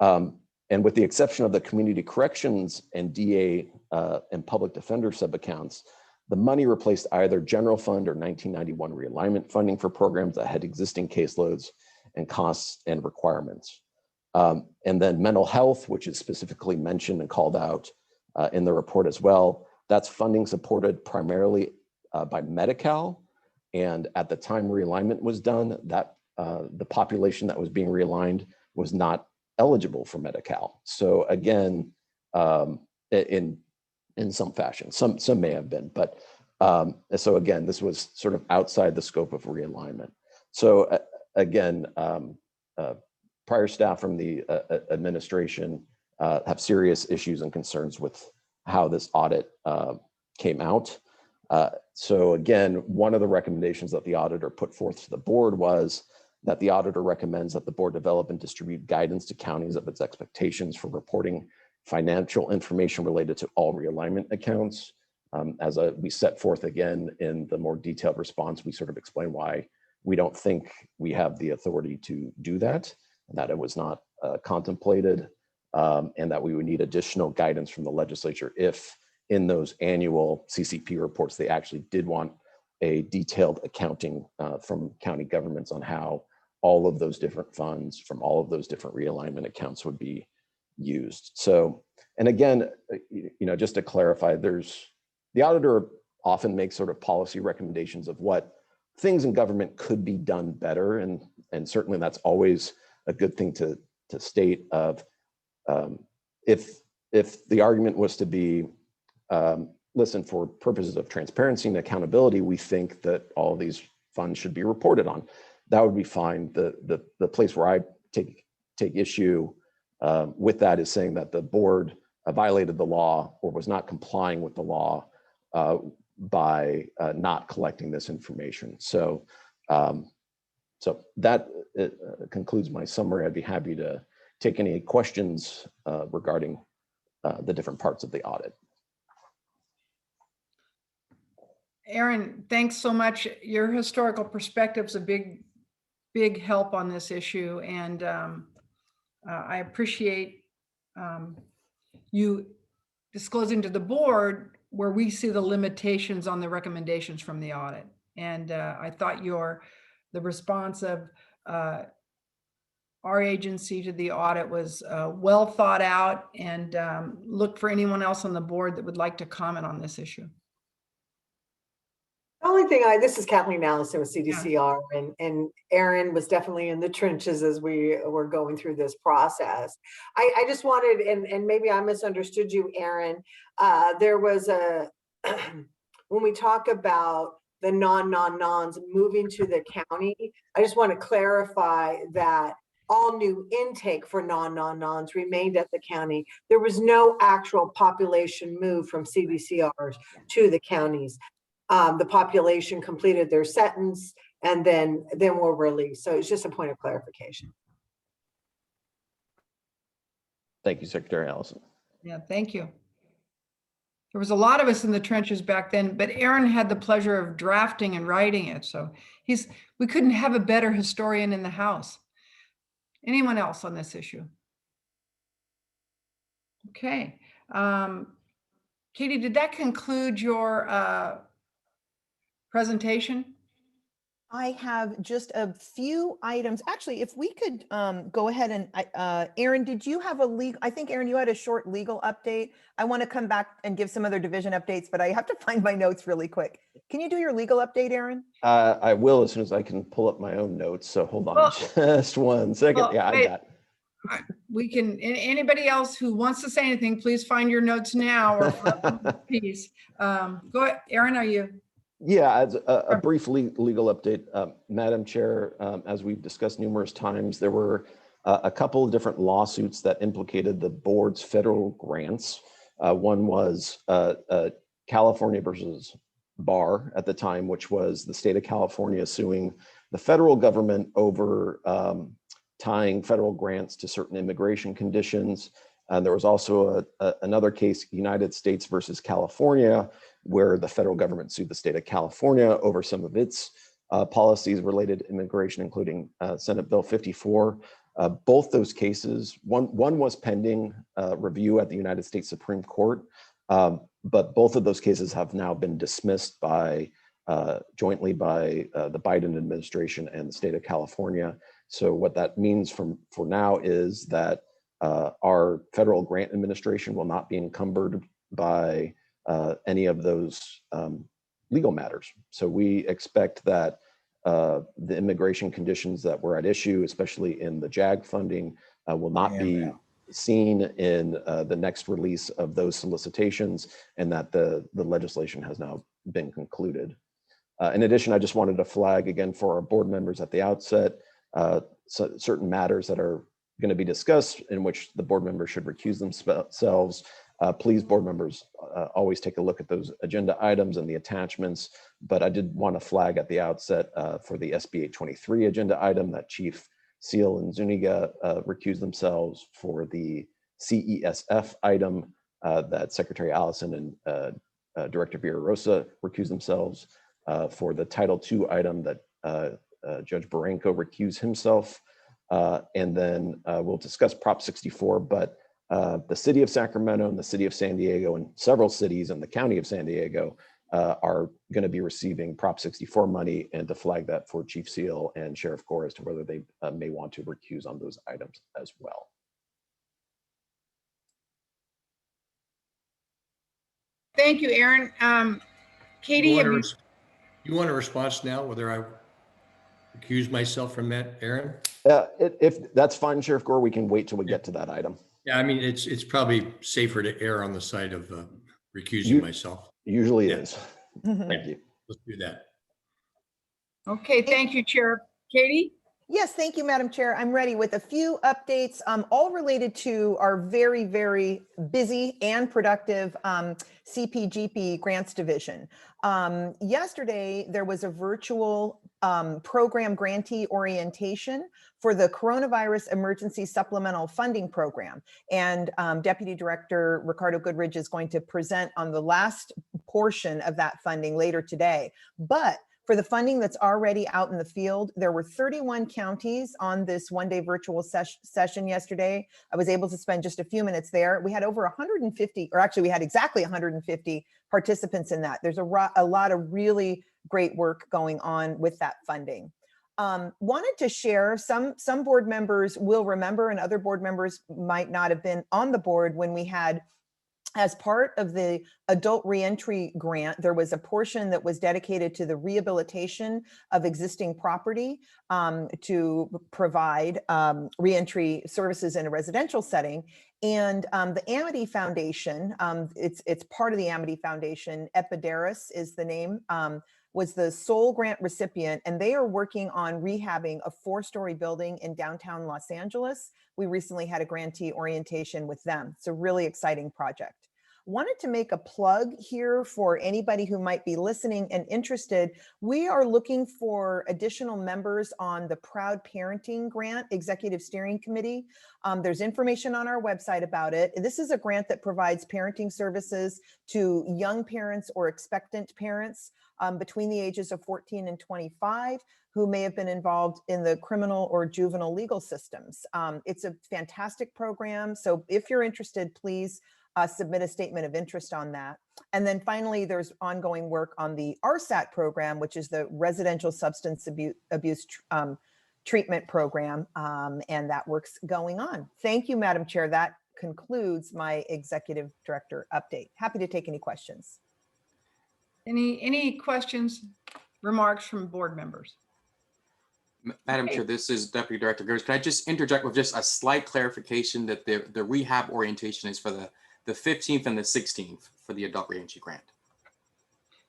And with the exception of the Community Corrections and DA and Public Defender subaccounts, the money replaced either general fund or 1991 realignment funding for programs that had existing caseloads and costs and requirements. And then mental health, which is specifically mentioned and called out in the report as well, that's funding supported primarily by Medi-Cal. And at the time realignment was done, that the population that was being realigned was not eligible for Medi-Cal. So again, in some fashion, some may have been, but so again, this was sort of outside the scope of realignment. So again, prior staff from the administration have serious issues and concerns with how this audit came out. So again, one of the recommendations that the auditor put forth to the board was that the auditor recommends that the board develop and distribute guidance to counties of its expectations for reporting financial information related to all realignment accounts. As we set forth again in the more detailed response, we sort of explain why we don't think we have the authority to do that, that it was not contemplated, and that we would need additional guidance from the legislature if in those annual CCP reports, they actually did want a detailed accounting from county governments on how all of those different funds from all of those different realignment accounts would be used. So, and again, just to clarify, the auditor often makes sort of policy recommendations of what things in government could be done better. And certainly that's always a good thing to state of if the argument was to be, listen, for purposes of transparency and accountability, we think that all of these funds should be reported on. That would be fine. The place where I take issue with that is saying that the board violated the law or was not complying with the law by not collecting this information. So, so that concludes my summary. I'd be happy to take any questions regarding the different parts of the audit. Aaron, thanks so much. Your historical perspective is a big help on this issue. And I appreciate you disclosing to the board where we see the limitations on the recommendations from the audit. And I thought the response of our agency to the audit was well thought out, and look for anyone else on the board that would like to comment on this issue. The only thing this is Kathleen Allison with CDCR, and Aaron was definitely in the trenches as we were going through this process. I just wanted, and maybe I misunderstood you, Aaron, there was when we talk about the non-nons moving to the county, I just want to clarify that all new intake for non-nons remained at the county. There was no actual population move from CDCRs to the counties. The population completed their sentence and then were released. So it's just a point of clarification. Thank you, Secretary Allison. Yeah, thank you. There was a lot of us in the trenches back then, but Aaron had the pleasure of drafting and writing it. So we couldn't have a better historian in the house. Anyone else on this issue? Okay. Katie, did that conclude your presentation? I have just a few items. Actually, if we could go ahead and, Aaron, did you have I think, Aaron, you had a short legal update. I want to come back and give some other division updates, but I have to find my notes really quick. Can you do your legal update, Aaron? I will as soon as I can pull up my own notes. So hold on just 1 second. Well, yeah, I got it. We can, anybody else who wants to say anything, please find your notes now or please. Go ahead, Aaron, are you? Yeah, as a brief legal update, Madam Chair, as we've discussed numerous times, there were a couple of different lawsuits that implicated the board's federal grants. One was California versus Barr at the time, which was the state of California suing the federal government over tying federal grants to certain immigration conditions. There was also another case, United States versus California, where the federal government sued the state of California over some of its policies related to immigration, including Senate Bill 54. Both those cases, one was pending review at the United States Supreme Court, but both of those cases have now been dismissed jointly by the Biden administration and the state of California. So what that means for now is that our federal grant administration will not be encumbered by any of those legal matters. So we expect that the immigration conditions that were at issue, especially in the JAG funding, will not be seen in the next release of those solicitations, and that the legislation has now been concluded. In addition, I just wanted to flag again for our board members at the outset, certain matters that are going to be discussed in which the board members should recuse themselves. Please, board members, always take a look at those agenda items and the attachments. But I did want to flag at the outset for the SB 823 agenda item that Chief Seal and Zuniga recused themselves, for the CESF item that Secretary Allison and Director Vera Rosa recused themselves, for the Title II item that Judge Barranco recused himself. And then we'll discuss Prop 64, but the city of Sacramento and the city of San Diego and several cities in the county of San Diego are going to be receiving Prop 64 money, and to flag that for Chief Seal and Sheriff Gore as to whether they may want to recuse on those items as well. Thank you, Aaron. Katie, You have want you, a response now, whether I recuse myself from that, Aaron? If that's fine, Sheriff Gore, we can wait till we get to that item. Yeah, I mean, it's probably safer to err on the side of recusing myself. Usually Yeah. is. Thank you. Let's do that. okay, thank you, Chair. Katie? Yes, thank you, Madam Chair. I'm ready with a few updates, all related to our very, very busy and productive CPGP Grants Division. Yesterday, there was a virtual program grantee orientation for the Coronavirus Emergency Supplemental Funding Program. And Deputy Director Ricardo Goodridge is going to present on the last portion of that funding later today. But for the funding that's already out in the field, there were 31 counties on this one-day virtual session yesterday. I was able to spend just a few minutes there. We had over 150, or actually we had exactly 150 participants in that. There's a lot of really great work going on with that funding. Wanted to share, some board members will remember, and other board members might not have been on the board when we had, as part of the adult reentry grant, there was a portion that was dedicated to the rehabilitation of existing property to provide reentry services in a residential setting. And the Amity Foundation, it's part of the Amity Foundation, Epidaris is the name, was the sole grant recipient, and they are working on rehabbing a 4-story building in downtown Los Angeles. We recently had a grantee orientation with them. It's a really exciting project. Wanted to make a plug here for anybody who might be listening and interested. We are looking for additional members on the Proud Parenting Grant Executive Steering Committee. There's information on our website about it. This is a grant that provides parenting services to young parents or expectant parents between the ages of 14 and 25 who may have been involved in the criminal or juvenile legal systems. It's a fantastic program. So if you're interested, please submit a statement of interest on that. And then finally, there's ongoing work on the RSAT program, which is the Residential Substance Abuse Treatment Program, and that work's going on. Thank you, Madam Chair. That concludes my Executive Director update. Happy to take any questions. Any questions, remarks from board members? Madam Chair, this is Deputy Director Gertz. Can I just interject with just a slight clarification that the rehab orientation is for the 15th and the 16th for the adult reentry grant?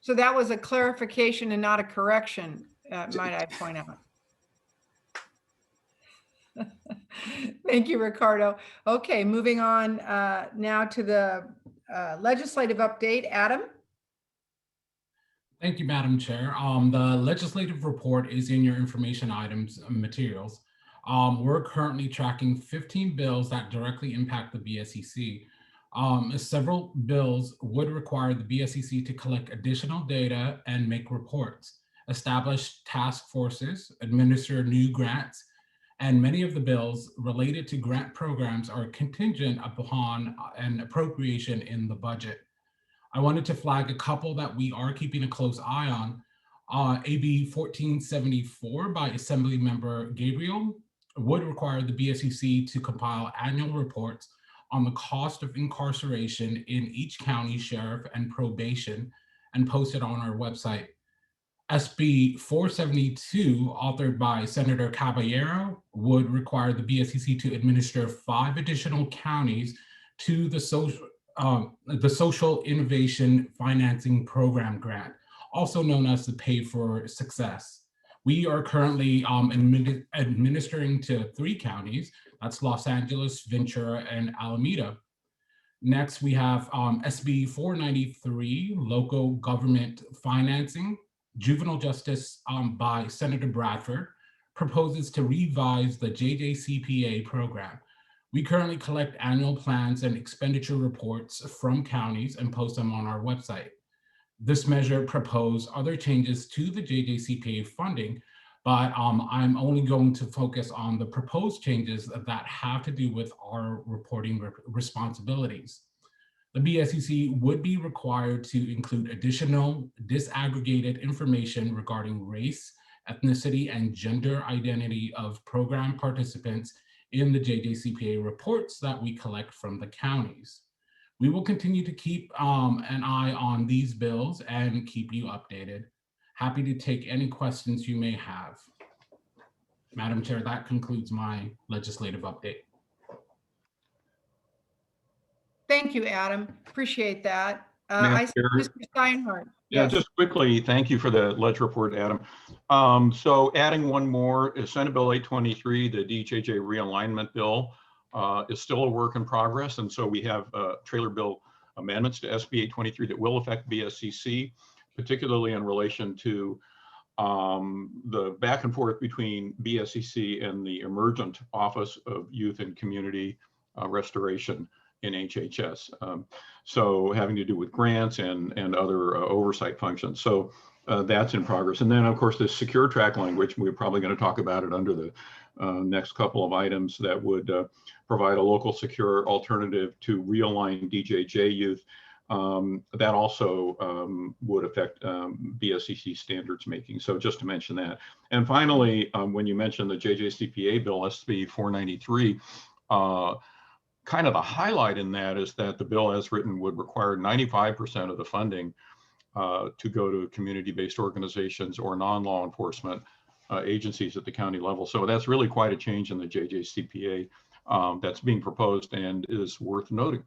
So that was a clarification and not a correction, might I point out. Thank you, Ricardo. Okay, moving on now to the legislative update. Adam? Thank you, Madam Chair. The legislative report is in your information items and materials. We're currently tracking 15 bills that directly impact the BSCC. Several bills would require the BSCC to collect additional data and make reports, establish task forces, administer new grants, and many of the bills related to grant programs are contingent upon an appropriation in the budget. I wanted to flag a couple that we are keeping a close eye on. AB 1474 by Assembly Member Gabriel would require the BSCC to compile annual reports on the cost of incarceration in each county, sheriff, and probation, and post it on our website. SB 472, authored by Senator Caballero, would require the BSCC to administer 5 additional counties to the Social Innovation Financing Program grant, also known as the Pay for Success. We are currently administering to 3 counties, that's Los Angeles, Ventura, and Alameda. Next, we have SB 493, local government financing. Juvenile justice by Senator Bradford proposes to revise the JJCPA program. We currently collect annual plans and expenditure reports from counties and post them on our website. This measure proposed other changes to the JJCPA funding, but I'm only going to focus on the proposed changes that have to do with our reporting responsibilities. The BSCC would be required to include additional disaggregated information regarding race, ethnicity, and gender identity of program participants in the JJCPA reports that we collect from the counties. We will continue to keep an eye on these bills and keep you updated. Happy to take any questions you may have. Madam Chair, that concludes my legislative update. Thank you, Adam. Appreciate that. Madam I see Chair. Mr. Steinhardt. Yeah, Yes. just quickly, thank you for the ledge report, Adam. So adding one more, is Senate Bill 823, the DHHA realignment bill, is still a work in progress. And so we have trailer bill amendments to SB 823 that will affect BSCC, particularly in relation to the back and forth between BSCC and the emergent Office of Youth and Community Restoration in HHS. So having to do with grants and other oversight functions. So that's in progress. And then of course, this secure track language, we're probably going to talk about it under the next couple of items that would provide a local secure alternative to realign DJJ youth. That also would affect BSCC standards making. So just to mention that. And finally, when you mentioned the JJCPA bill, SB 493, kind of the highlight in that is that the bill as written would require 95% of the funding to go to community-based organizations or non-law enforcement agencies at the county level. So that's really quite a change in the JJCPA that's being proposed and is worth noting.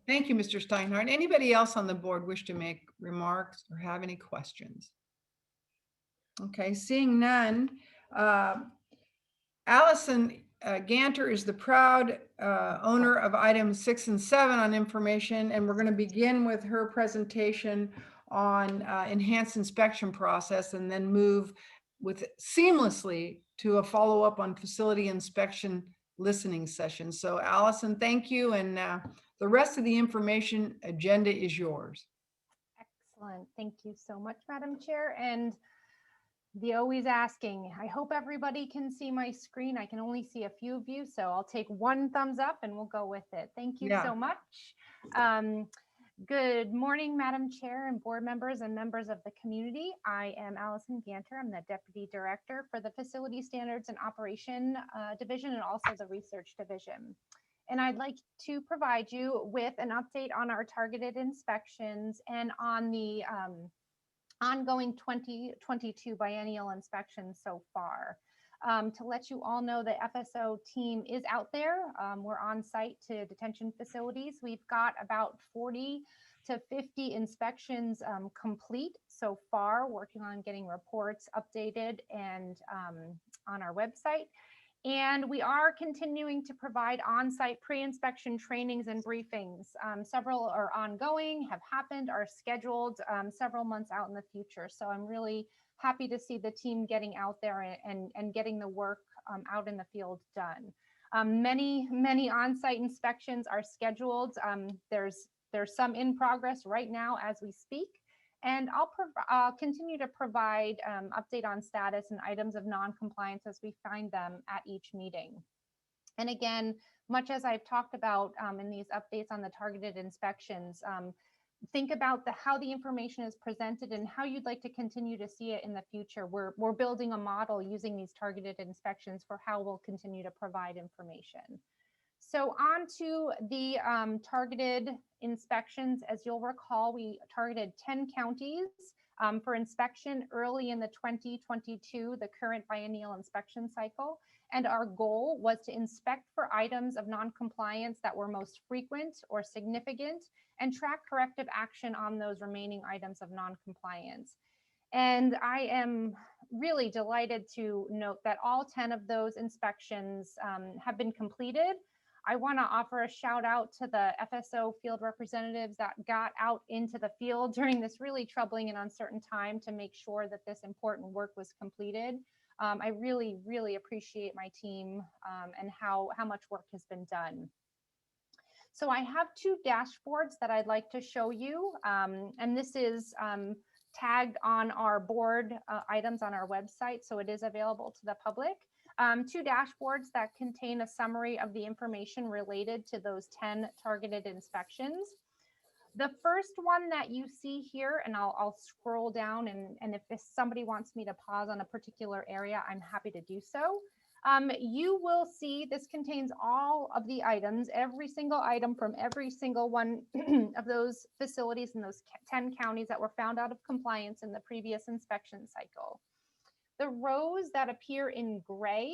Thank you, Mr. Steinhardt. Anybody else on the board wish to make remarks or have any questions? Okay, seeing none. Allison Ganter is the proud owner of items 6 and 7 on information, and we're going to begin with her presentation on enhanced inspection process and then move with seamlessly to a follow-up on facility inspection listening session. So Allison, thank you. And the rest of the information agenda is yours. Excellent. Thank you so much, Madam Chair. And the always asking, I hope everybody can see my screen. I can only see a few of you, so I'll take one thumbs up and we'll go with it. Thank you so much. Good morning, Madam Chair and board members and members of the community. I am Allison Ganter. I'm the Deputy Director for the Facility Standards and Operation Division and also the Research Division. And I'd like to provide you with an update on our targeted inspections and on the ongoing 2022 biennial inspections so far. To let you all know, the FSO team is out there. We're on site to detention facilities. We've got about 40 to 50 inspections complete so far, working on getting reports updated and on our website. And we are continuing to provide on-site pre-inspection trainings and briefings. Several are ongoing, have happened, are scheduled several months out in the future. So I'm really happy to see the team getting out there and getting the work out in the field done. Many on-site inspections are scheduled. There's some in progress right now as we speak. And I'll continue to provide update on status and items of non-compliance as we find them at each meeting. And again, much as I've talked about in these updates on the targeted inspections, think about how the information is presented and how you'd like to continue to see it in the future. We're building a model using these targeted inspections for how we'll continue to provide information. So on to the targeted inspections. As you'll recall, we targeted 10 counties for inspection early in the 2022, the current biennial inspection cycle. And our goal was to inspect for items of non-compliance that were most frequent or significant and track corrective action on those remaining items of non-compliance. And I am really delighted to note that all 10 of those inspections have been completed. I want to offer a shout out to the FSO field representatives that got out into the field during this really troubling and uncertain time to make sure that this important work was completed. I really, really appreciate my team and how much work has been done. So I have two dashboards that I'd like to show you, and this is tagged on our board items on our website, so it is available to the public. Two dashboards that contain a summary of the information related to those 10 targeted inspections. The first one that you see here, and I'll scroll down, and if somebody wants me to pause on a particular area, I'm happy to do so. You will see this contains all of the items, every single item from every single one of those facilities in those 10 counties that were found out of compliance in the previous inspection cycle. The rows that appear in gray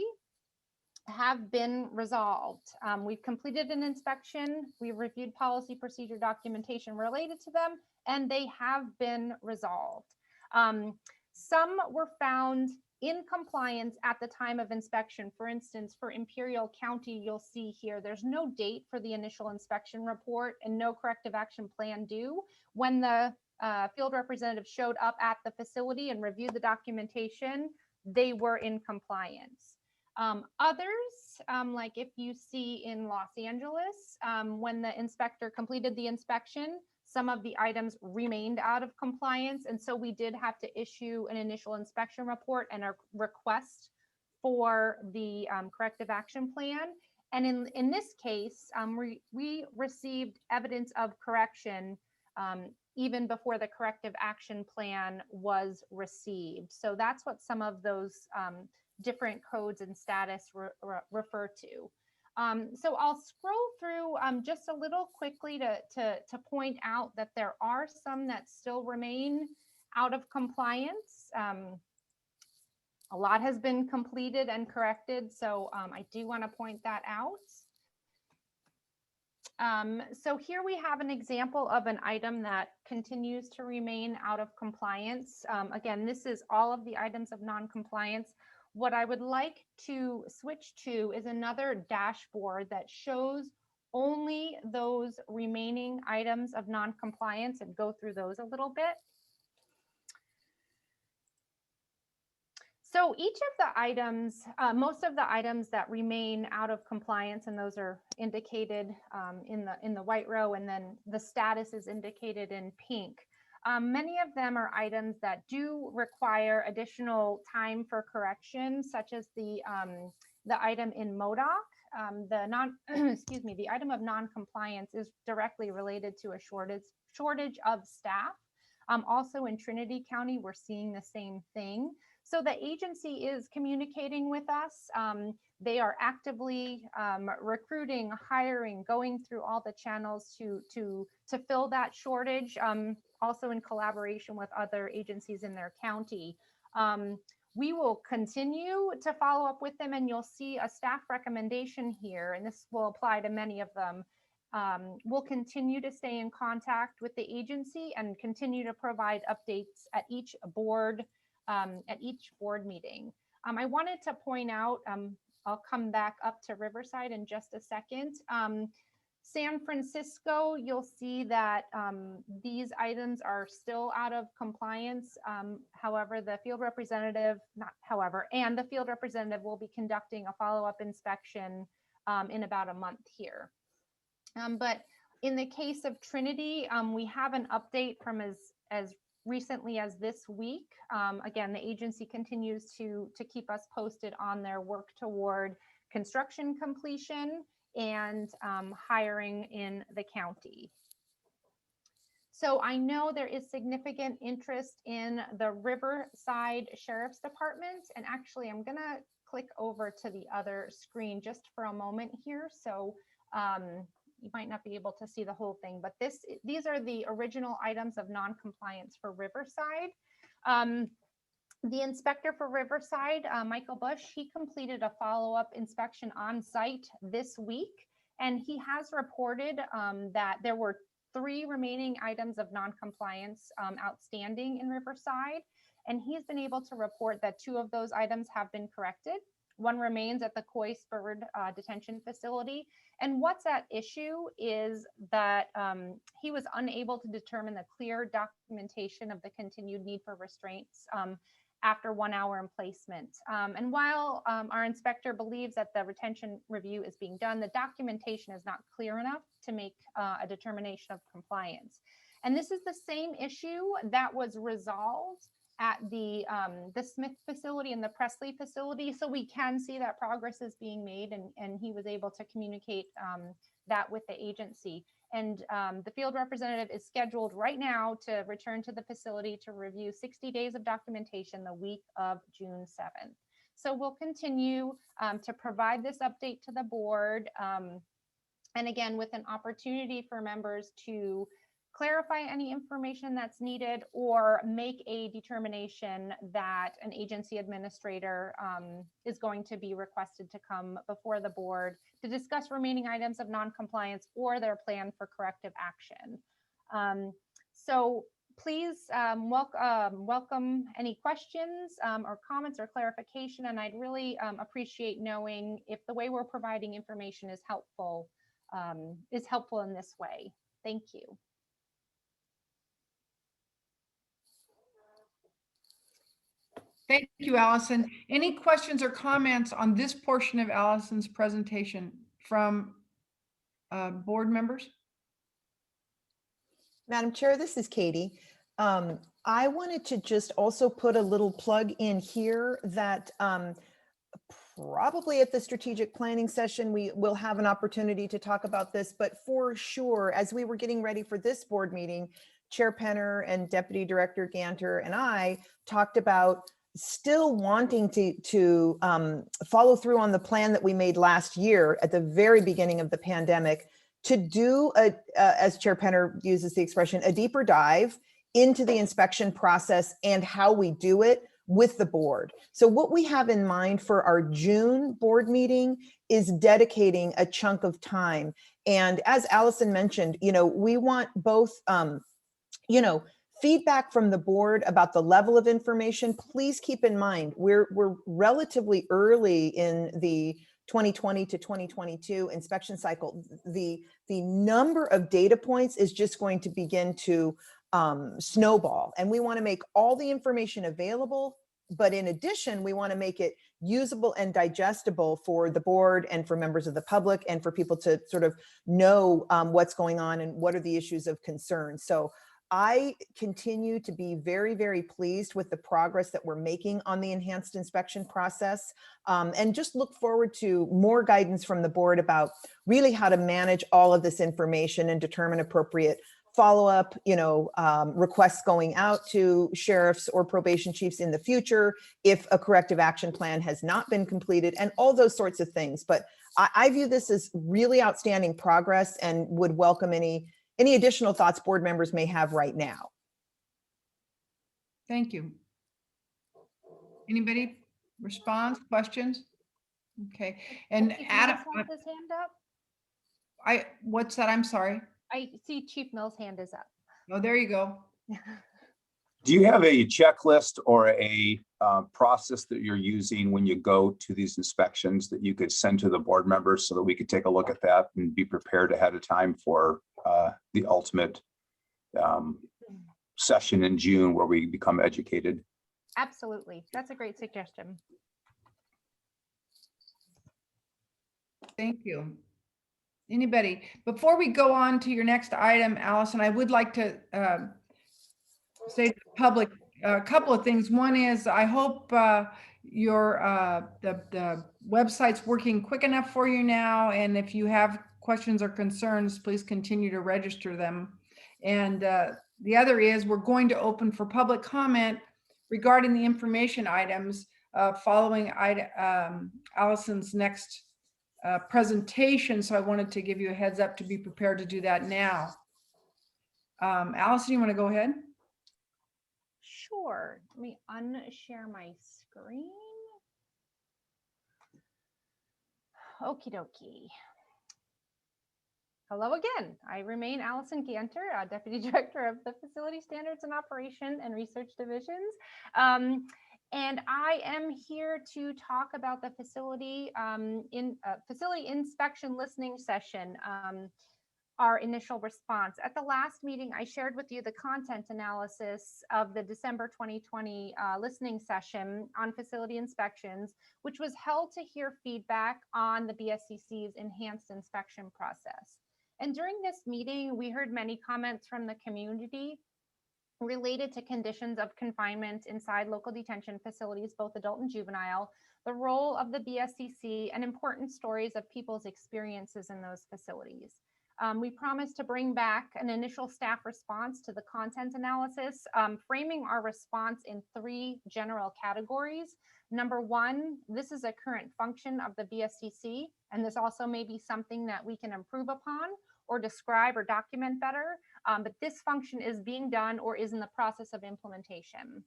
have been resolved. We've completed an inspection, we've reviewed policy procedure documentation related to them, and they have been resolved. Some were found in compliance at the time of inspection. For instance, for Imperial County, you'll see here, there's no date for the initial inspection report and no corrective action plan due. When the field representative showed up at the facility and reviewed the documentation, they were in compliance. Others, like if you see in Los Angeles, when the inspector completed the inspection, some of the items remained out of compliance. And so we did have to issue an initial inspection report and a request for the corrective action plan. And in this case, we received evidence of correction even before the corrective action plan was received. So that's what some of those different codes and status refer to. So I'll scroll through just a little quickly to point out that there are some that still remain out of compliance. A lot has been completed and corrected, so I do want to point that out. So here we have an example of an item that continues to remain out of compliance. Again, this is all of the items of non-compliance. What I would like to switch to is another dashboard that shows only those remaining items of non-compliance and go through those a little bit. So each of the items, most of the items that remain out of compliance, and those are indicated in the white row, and then the status is indicated in pink. Many of them are items that do require additional time for correction, such as the item in MODOC. The item of non-compliance is directly related to a shortage of staff. Also in Trinity County, we're seeing the same thing. So the agency is communicating with us. They are actively recruiting, hiring, going through all the channels to fill that shortage, also in collaboration with other agencies in their county. We will continue to follow up with them, and you'll see a staff recommendation here, and this will apply to many of them. We'll continue to stay in contact with the agency and continue to provide updates at each board meeting. I wanted to point out, I'll come back up to Riverside in just a second. San Francisco, you'll see that these items are still out of compliance. However, the field representative, and the field representative will be conducting a follow-up inspection in about a month here. But in the case of Trinity, we have an update from as recently as this week. Again, the agency continues to keep us posted on their work toward construction completion and hiring in the county. So I know there is significant interest in the Riverside Sheriff's Department, and actually I'm gonna click over to the other screen just for a moment here. So you might not be able to see the whole thing, but these are the original items of non-compliance for Riverside. The inspector for Riverside, Michael Bush, he completed a follow-up inspection on site this week, and he has reported that there were 3 remaining items of non-compliance outstanding in Riverside, and he's been able to report that 2 of those items have been corrected. One remains at the Coy Spurred Detention Facility. And what's at issue is that he was unable to determine the clear documentation of the continued need for restraints after 1 hour in placement. And while our inspector believes that the retention review is being done, the documentation is not clear enough to make a determination of compliance. And this is the same issue that was resolved at the Smith facility and the Presley facility. So we can see that progress is being made, and he was able to communicate that with the agency. And the field representative is scheduled right now to return to the facility to review 60 days of documentation the week of June 7th. So we'll continue to provide this update to the board. And again, with an opportunity for members to clarify any information that's needed or make a determination that an agency administrator is going to be requested to come before the board to discuss remaining items of non-compliance or their plan for corrective action. So please welcome any questions or comments or clarification, and I'd really appreciate knowing if the way we're providing information is helpful in this way. Thank you. Thank you, Allison. Any questions or comments on this portion of Allison's presentation from board members? Madam Chair, this is Katie. I wanted to just also put a little plug in here that probably at the strategic planning session, we will have an opportunity to talk about this, but for sure, as we were getting ready for this board meeting, Chair Penner and Deputy Director Ganter and I talked about still wanting to follow through on the plan that we made last year at the very beginning of the pandemic to do, as Chair Penner uses the expression, a deeper dive into the inspection process and how we do it with the board. So what we have in mind for our June board meeting is dedicating a chunk of time. And as Allison mentioned, we want both, feedback from the board about the level of information. Please keep in mind, we're relatively early in the 2020 to 2022 inspection cycle. The number of data points is just going to begin to snowball, and we want to make all the information available, but in addition, we want to make it usable and digestible for the board and for members of the public and for people to sort of know what's going on and what are the issues of concern. So I continue to be very, very pleased with the progress that we're making on the enhanced inspection process, and just look forward to more guidance from the board about really how to manage all of this information and determine appropriate follow-up, requests going out to sheriffs or probation chiefs in the future if a corrective action plan has not been completed, and all those sorts of things. But I view this as really outstanding progress and would welcome any additional thoughts board members may have right now. Thank you. Anybody? Response, questions? Okay, and Chief Adam, Mills has his hand up. what's that? I'm sorry. I see Chief Mills' hand is up. Oh, there you go. Do you have a checklist or a process that you're using when you go to these inspections that you could send to the board members so that we could take a look at that and be prepared ahead of time for the ultimate session in June where we become educated? Absolutely. That's a great suggestion. Thank you. Anybody? Before we go on to your next item, Allison, I would like to say to the public a couple of things. One is I hope the website's working quick enough for you now, and if you have questions or concerns, please continue to register them. And the other is we're going to open for public comment regarding the information items following Allison's next presentation. So I wanted to give you a heads up to be prepared to do that now. Allison, you want to go ahead? Sure. Let me unshare my screen. Okie dokie. Hello again. I remain Allison Ganter, Deputy Director of the Facility Standards and Operation and Research Divisions. And I am here to talk about the facility facility inspection listening session, our initial response. At the last meeting, I shared with you the content analysis of the December 2020 listening session on facility inspections, which was held to hear feedback on the BSCC's enhanced inspection process. And during this meeting, we heard many comments from the community related to conditions of confinement inside local detention facilities, both adult and juvenile, the role of the BSCC, and important stories of people's experiences in those facilities. We promised to bring back an initial staff response to the content analysis, framing our response in 3 general categories. Number 1, this is a current function of the BSCC, and this also may be something that we can improve upon or describe or document better, but this function is being done or is in the process of implementation.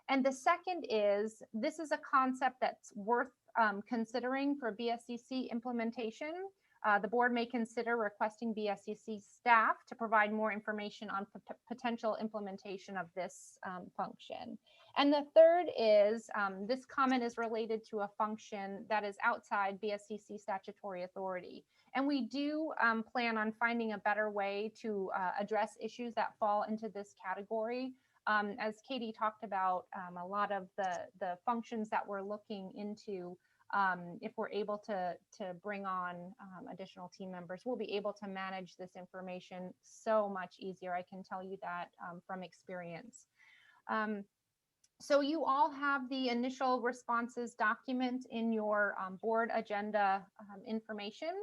And the second is, this is a concept that's worth considering for BSCC implementation. The board may consider requesting BSCC staff to provide more information on potential implementation of this function. And the third is, this comment is related to a function that is outside BSCC statutory authority. And we do plan on finding a better way to address issues that fall into this category. As Katie talked about, a lot of the functions that we're looking into, if we're able to bring on additional team members, we'll be able to manage this information so much easier. I can tell you that from experience. So you all have the initial responses document in your board agenda information.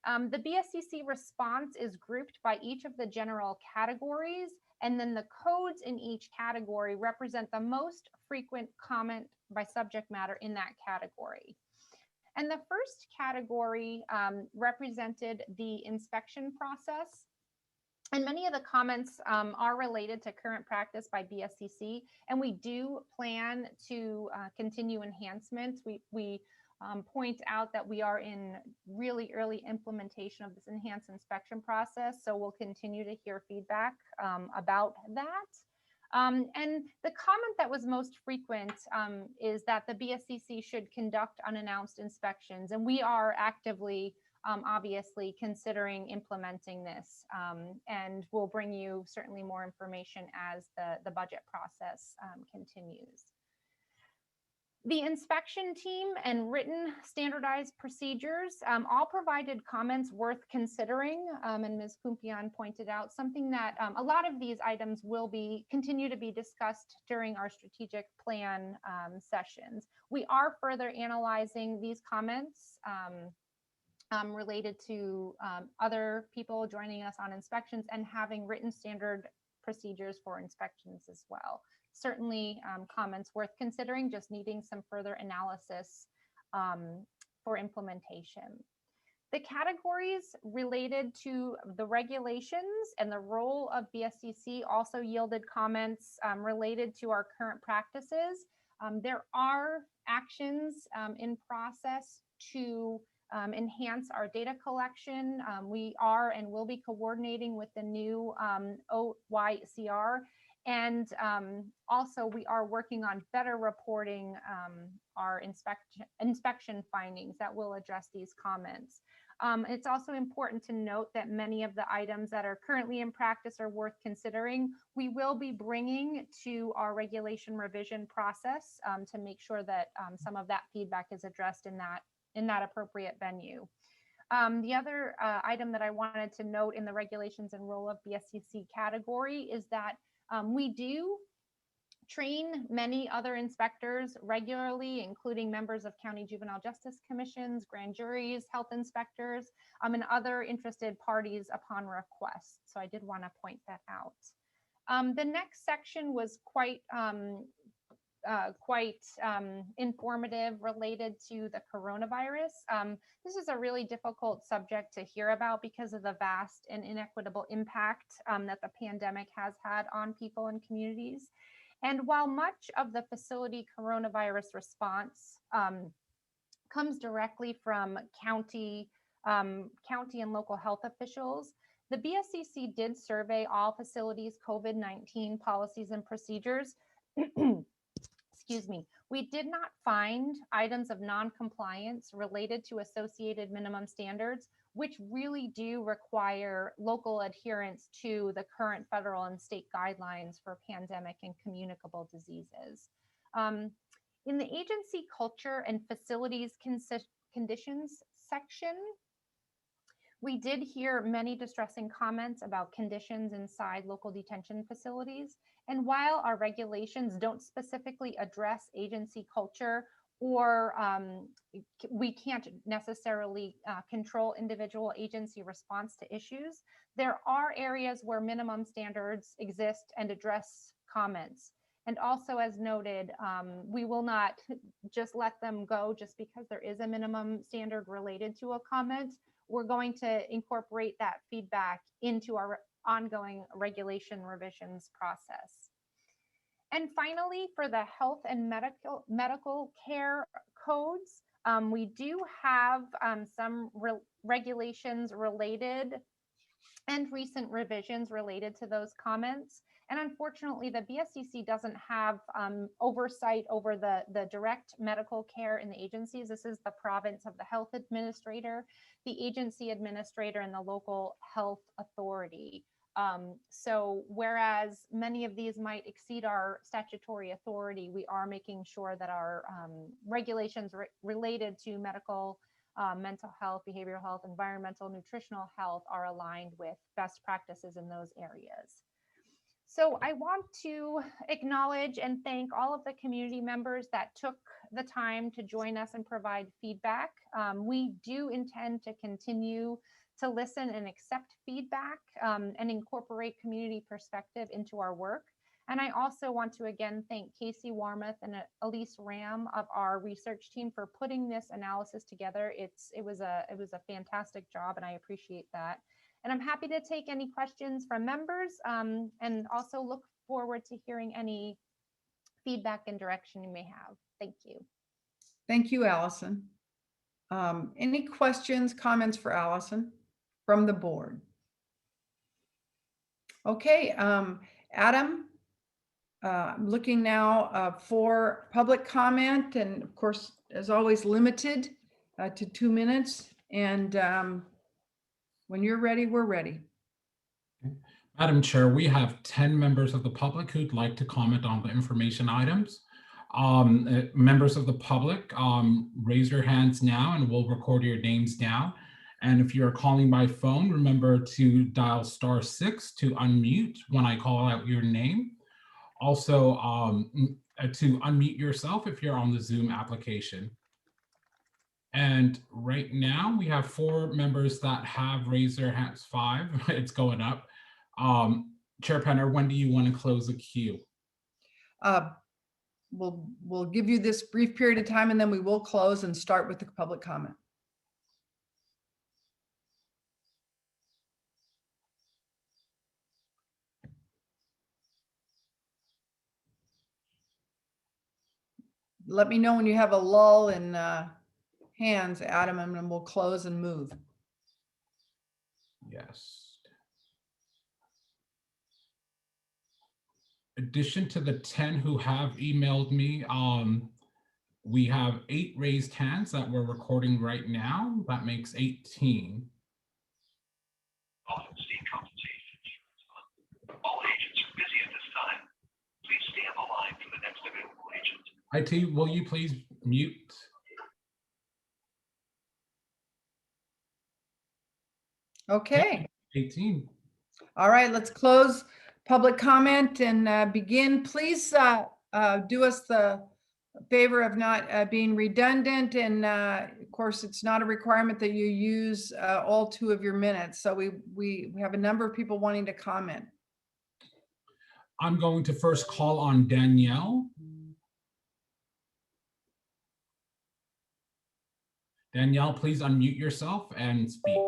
The BSCC response is grouped by each of the general categories, and then the codes in each category represent the most frequent comment by subject matter in that category. And the first category represented the inspection process. And many of the comments are related to current practice by BSCC, and we do plan to continue enhancements. We point out that we are in really early implementation of this enhanced inspection process, so we'll continue to hear feedback about that. And the comment that was most frequent is that the BSCC should conduct unannounced inspections, and we are actively obviously considering implementing this, and we'll bring you certainly more information as the budget process continues. The inspection team and written standardized procedures all provided comments worth considering, and Ms. Kumpian pointed out something that a lot of these items will continue to be discussed during our strategic plan sessions. We are further analyzing these comments related to other people joining us on inspections and having written standard procedures for inspections as well. Certainly comments worth considering, just needing some further analysis for implementation. The categories related to the regulations and the role of BSCC also yielded comments related to our current practices. There are actions in process to enhance our data collection. We are and will be coordinating with the new OYCR. And also we are working on better reporting our inspection findings that will address these comments. It's also important to note that many of the items that are currently in practice are worth considering. We will be bringing to our regulation revision process to make sure that some of that feedback is addressed in that appropriate venue. The other item that I wanted to note in the regulations and role of BSCC category is that we do train many other inspectors regularly, including members of county juvenile justice commissions, grand juries, health inspectors, and other interested parties upon request. So I did want to point that out. The next section was quite informative, related to the coronavirus. This is a really difficult subject to hear about because of the vast and inequitable impact that the pandemic has had on people and communities. And while much of the facility coronavirus response comes directly from county and local health officials, the BSCC did survey all facilities' COVID-19 policies and procedures excuse me, we did not find items of non-compliance related to associated minimum standards, which really do require local adherence to the current federal and state guidelines for pandemic and communicable diseases. In the agency culture and facilities conditions section, we did hear many distressing comments about conditions inside local detention facilities. And while our regulations don't specifically address agency culture, or we can't necessarily control individual agency response to issues, there are areas where minimum standards exist and address comments. And also, as noted, we will not just let them go just because there is a minimum standard related to a comment. We're going to incorporate that feedback into our ongoing regulation revisions process. And finally, for the health and medical care codes, we do have some regulations related and recent revisions related to those comments. And unfortunately, the BSCC doesn't have oversight over the direct medical care in the agencies. This is the province of the health administrator, the agency administrator, and the local health authority. So whereas many of these might exceed our statutory authority, we are making sure that our regulations related to medical, mental health, behavioral health, environmental, nutritional health are aligned with best practices in those areas. So I want to acknowledge and thank all of the community members that took the time to join us and provide feedback. We do intend to continue to listen and accept feedback and incorporate community perspective into our work. And I also want to again thank Casey Warmoth and Elise Ram of our research team for putting this analysis together. It was a fantastic job, and I appreciate that. And I'm happy to take any questions from members and also look forward to hearing any feedback and direction you may have. Thank you. Thank you, Allison. Any questions, comments for Allison from the board? Okay, Adam, I'm looking now for public comment, and of course, as always, limited to 2 minutes. And when you're ready, we're ready. Madam Chair, we have 10 members of the public who'd like to comment on the information items. Members of the public, raise your hands now and we'll record your names now. And if you're calling by phone, remember to dial *6 to unmute when I call out your name. Also, to unmute yourself if you're on the Zoom application. And right now we have 4 members that have raised their hands, 5, it's going up. Chair Penner, when do you want to close the queue? We'll give you this brief period of time and then we will close and start with the public comment. Let me know when you have a lull in hands, Adam, and then we'll close and move. Yes. Addition to the 10 who have emailed me, we have 8 raised hands that we're recording right now. That makes 18. All agents are busy at this time. Please stay on the line for the next available agent. IT, will you please mute? Okay. 18. All right, let's close public comment and begin. Please do us the favor of not being redundant. And of course, it's not a requirement that you use all 2 of your minutes. So we have a number of people wanting to comment. I'm going to first call on Danielle. Danielle, please unmute yourself and speak.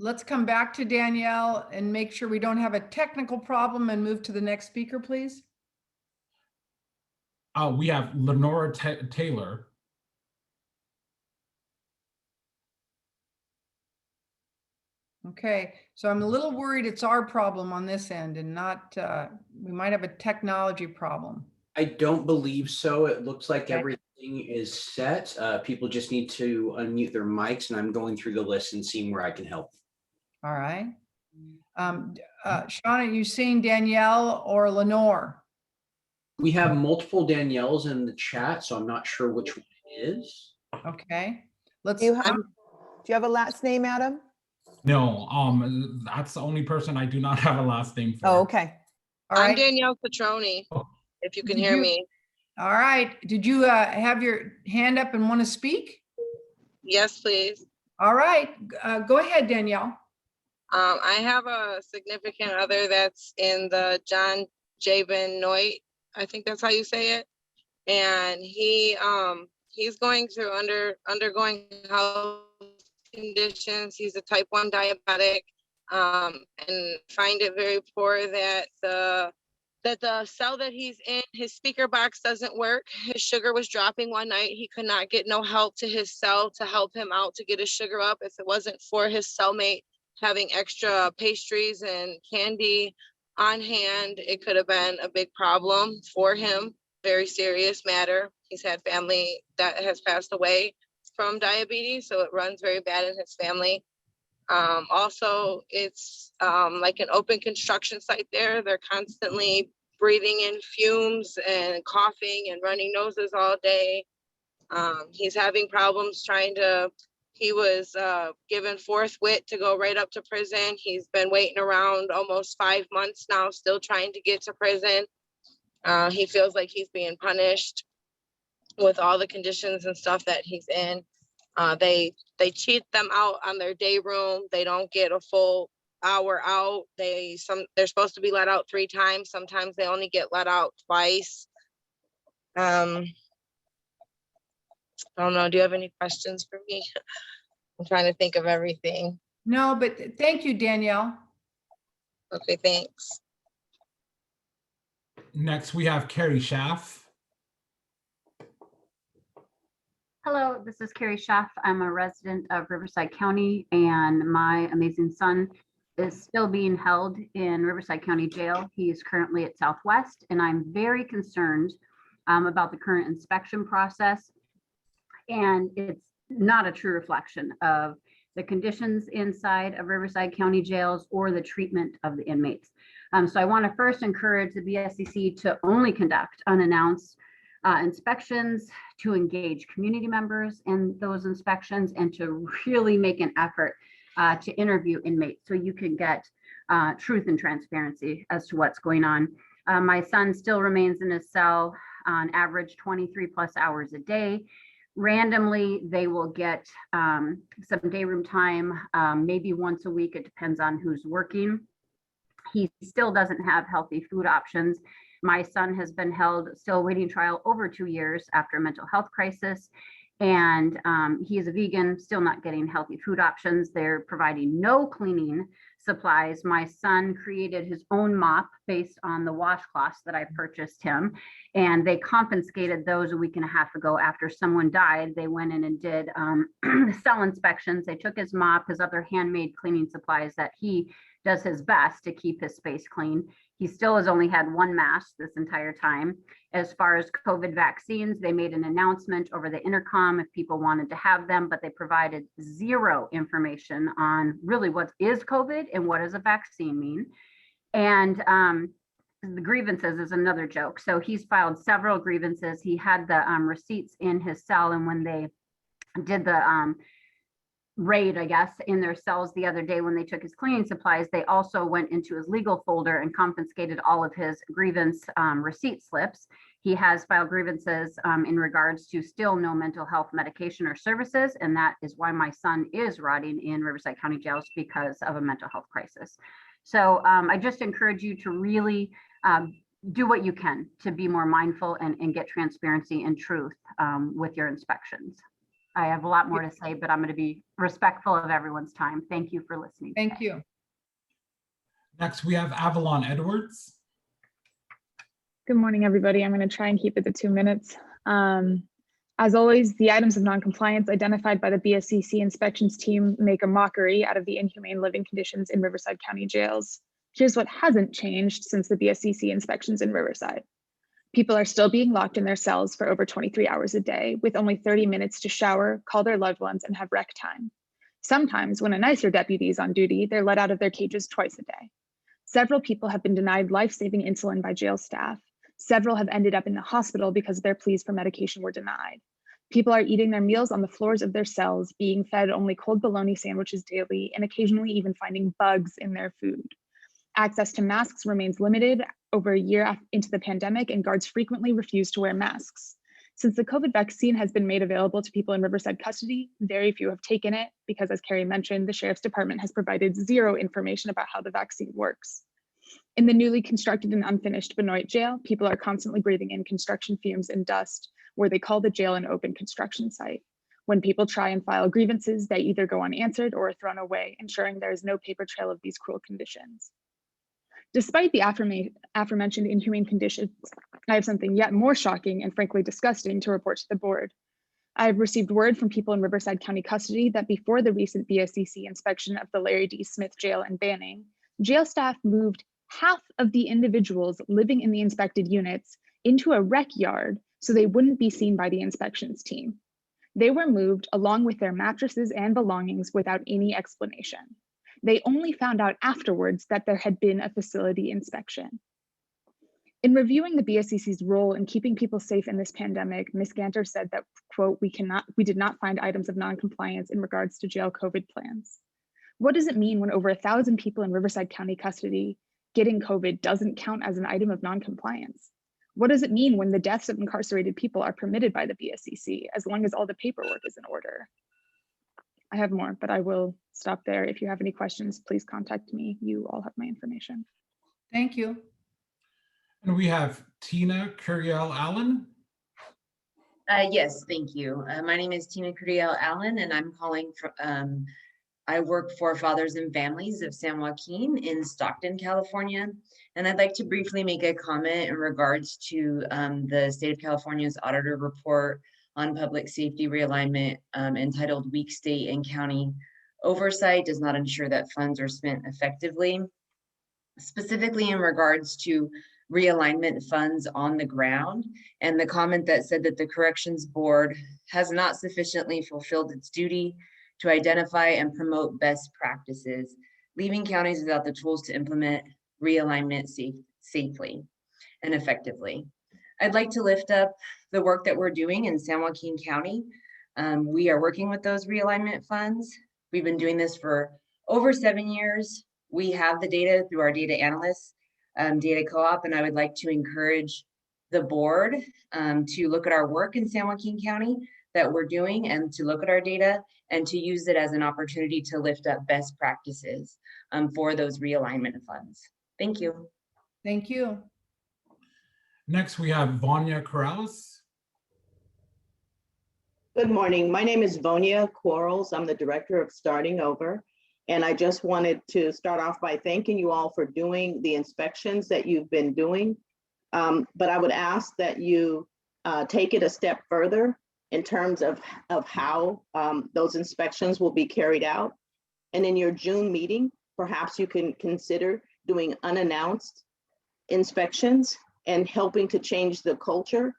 Let's come back to Danielle and make sure we don't have a technical problem and move to the next speaker, please. We have Lenora Taylor. Okay, so I'm a little worried it's our problem on this end and not, we might have a technology problem. I don't believe so. It looks like Okay. everything is set. People just need to unmute their mics, and I'm going through the list and seeing where I can help. All right. Sean, are you seeing Danielle or Lenore? We have multiple Danielles in the chat, so I'm not sure which one it is. Okay, let's. Do you have a last name, Adam? No, that's the only person I do not have a last name for. Oh, okay. All I'm right. Danielle Petroni, if you can hear me. All right. Did you have your hand up and want to speak? Yes, please. All right. Go ahead, Danielle. I have a significant other that's in the John Jabin Noit, I think that's how you say it. And he's going through undergoing health conditions. He's a type 1 diabetic, and find it very poor that the cell that he's in, his speaker box doesn't work. His sugar was dropping one night. He could not get no help to his cell to help him out to get his sugar up. If it wasn't for his cellmate having extra pastries and candy on hand, it could have been a big problem for him. Very serious matter. He's had family that has passed away from diabetes, so it runs very bad in his family. Also, it's like an open construction site there. They're constantly breathing in fumes and coughing and running noses all day. He's having problems he was given forthwith to go right up to prison. He's been waiting around almost 5 months now, still trying to get to prison. He feels like he's being punished with all the conditions and stuff that he's in. They cheat them out on their day room. They don't get a full hour out. They're supposed to be let out 3 times. Sometimes they only get let out twice. I don't know. Do you have any questions for me? I'm trying to think of everything. No, but thank you, Danielle. Okay, thanks. Next, we have Carrie Schaff. Hello, this is Carrie Schaff. I'm a resident of Riverside County, and my amazing son is still being held in Riverside County Jail. He is currently at Southwest, and I'm very concerned about the current inspection process. And it's not a true reflection of the conditions inside of Riverside County jails or the treatment of the inmates. So I want to first encourage the BSCC to only conduct unannounced inspections, to engage community members in those inspections, and to really make an effort to interview inmates so you can get truth and transparency as to what's going on. My son still remains in his cell on average 23 plus hours a day. Randomly, they will get some day room time, maybe once a week. It depends on who's working. He still doesn't have healthy food options. My son has been held, still awaiting trial, over 2 years after a mental health crisis. And he is a vegan, still not getting healthy food options. They're providing no cleaning supplies. My son created his own mop based on the washcloths that I purchased him. And they confiscated those a week and a half ago after someone died. They went in and did cell inspections. They took his mop, his other handmade cleaning supplies that he does his best to keep his space clean. He still has only had 1 mask this entire time. As far as COVID vaccines, they made an announcement over the intercom if people wanted to have them, but they provided 0 information on really what is COVID and what does a vaccine mean. And the grievances is another joke. So he's filed several grievances. He had the receipts in his cell, and when they did the raid, I guess, in their cells the other day when they took his cleaning supplies, they also went into his legal folder and confiscated all of his grievance receipt slips. He has filed grievances in regards to still no mental health medication or services, and that is why my son is rotting in Riverside County jails, because of a mental health crisis. So I just encourage you to really do what you can to be more mindful and get transparency and truth with your inspections. I have a lot more to say, but I'm going to be respectful of everyone's time. Thank you for listening. Thank you. Next, we have Avalon Edwards. Good morning, everybody. I'm going to try and keep it to 2 minutes. As always, the items of noncompliance identified by the BSCC inspections team make a mockery out of the inhumane living conditions in Riverside County jails. Here's what hasn't changed since the BSCC inspections in Riverside. People are still being locked in their cells for over 23 hours a day with only 30 minutes to shower, call their loved ones, and have rec time. Sometimes, when a nicer deputy is on duty, they're let out of their cages twice a day. Several people have been denied life-saving insulin by jail staff. Several have ended up in the hospital because their pleas for medication were denied. People are eating their meals on the floors of their cells, being fed only cold bologna sandwiches daily, and occasionally even finding bugs in their food. Access to masks remains limited over a year into the pandemic, and guards frequently refuse to wear masks. Since the COVID vaccine has been made available to people in Riverside custody, very few have taken it because, as Carrie mentioned, the Sheriff's Department has provided zero information about how the vaccine works. In the newly constructed and unfinished Benoit jail, people are constantly breathing in construction fumes and dust, where they call the jail an open construction site. When people try and file grievances, they either go unanswered or are thrown away, ensuring there is no paper trail of these cruel conditions. Despite the aforementioned inhumane conditions, I have something yet more shocking and frankly disgusting to report to the board. I have received word from people in Riverside County custody that before the recent BSCC inspection of the Larry D. Smith jail in Banning, jail staff moved half of the individuals living in the inspected units into a rec yard so they wouldn't be seen by the inspections team. They were moved along with their mattresses and belongings without any explanation. They only found out afterwards that there had been a facility inspection. In reviewing the BSCC's role in keeping people safe in this pandemic, Ms. Ganter said that, quote, we did not find items of noncompliance in regards to jail COVID plans. What does it mean when over 1,000 people in Riverside County custody getting COVID doesn't count as an item of noncompliance? What does it mean when the deaths of incarcerated people are permitted by the BSCC as long as all the paperwork is in order? I have more, but I will stop there. If you have any questions, please contact me. You all have my information. Thank you. And we have Tina Curiel-Allen. Yes, thank you. My name is Tina Curiel-Allen, and I'm calling from, I work for Fathers and Families of San Joaquin in Stockton, California. And I'd like to briefly make a comment in regards to the state of California's auditor report on public safety realignment entitled Weak State and County Oversight Does Not Ensure That Funds Are Spent Effectively. Specifically in regards to realignment funds on the ground, and the comment that said that the Corrections Board has not sufficiently fulfilled its duty to identify and promote best practices, leaving counties without the tools to implement realignment safely and effectively. I'd like to lift up the work that we're doing in San Joaquin County. We are working with those realignment funds. We've been doing this for over 7 years. We have the data through our data analysts, data co-op, and I would like to encourage the board to look at our work in San Joaquin County that we're doing and to look at our data and to use it as an opportunity to lift up best practices for those realignment funds. Thank you. Thank you. Next, we have Vanya Corrales. Good morning. My name is Vonia Quarles. I'm the director of Starting Over. And I just wanted to start off by thanking you all for doing the inspections that you've been doing. But I would ask that you take it a step further in terms of how those inspections will be carried out. And in your June meeting, perhaps you can consider doing unannounced inspections and helping to change the culture.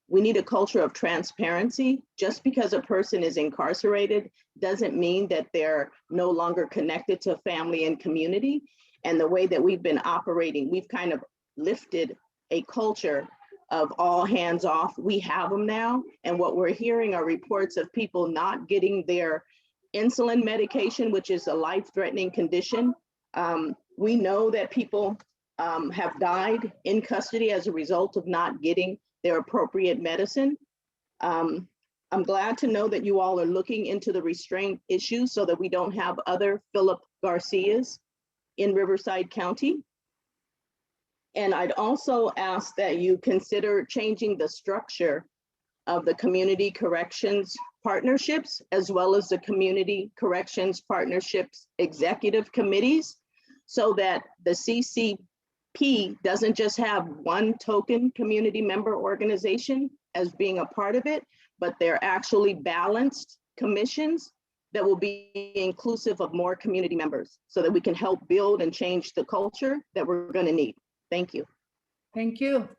We need a culture of transparency. Just because a person is incarcerated doesn't mean that they're no longer connected to family and community. And the way that we've been operating, we've kind of lifted a culture of all hands off. We have them now. And what we're hearing are reports of people not getting their insulin medication, which is a life-threatening condition. We know that people have died in custody as a result of not getting their appropriate medicine. I'm glad to know that you all are looking into the restraint issues so that we don't have other Philip Garcias in Riverside County. And I'd also ask that you consider changing the structure of the community corrections partnerships, as well as the community corrections partnerships executive committees, so that the CCP doesn't just have one token community member organization, as being a part of it, but they're actually balanced commissions that will be inclusive of more community members so that we can help build and change the culture that we're going to need. Thank you. Thank you.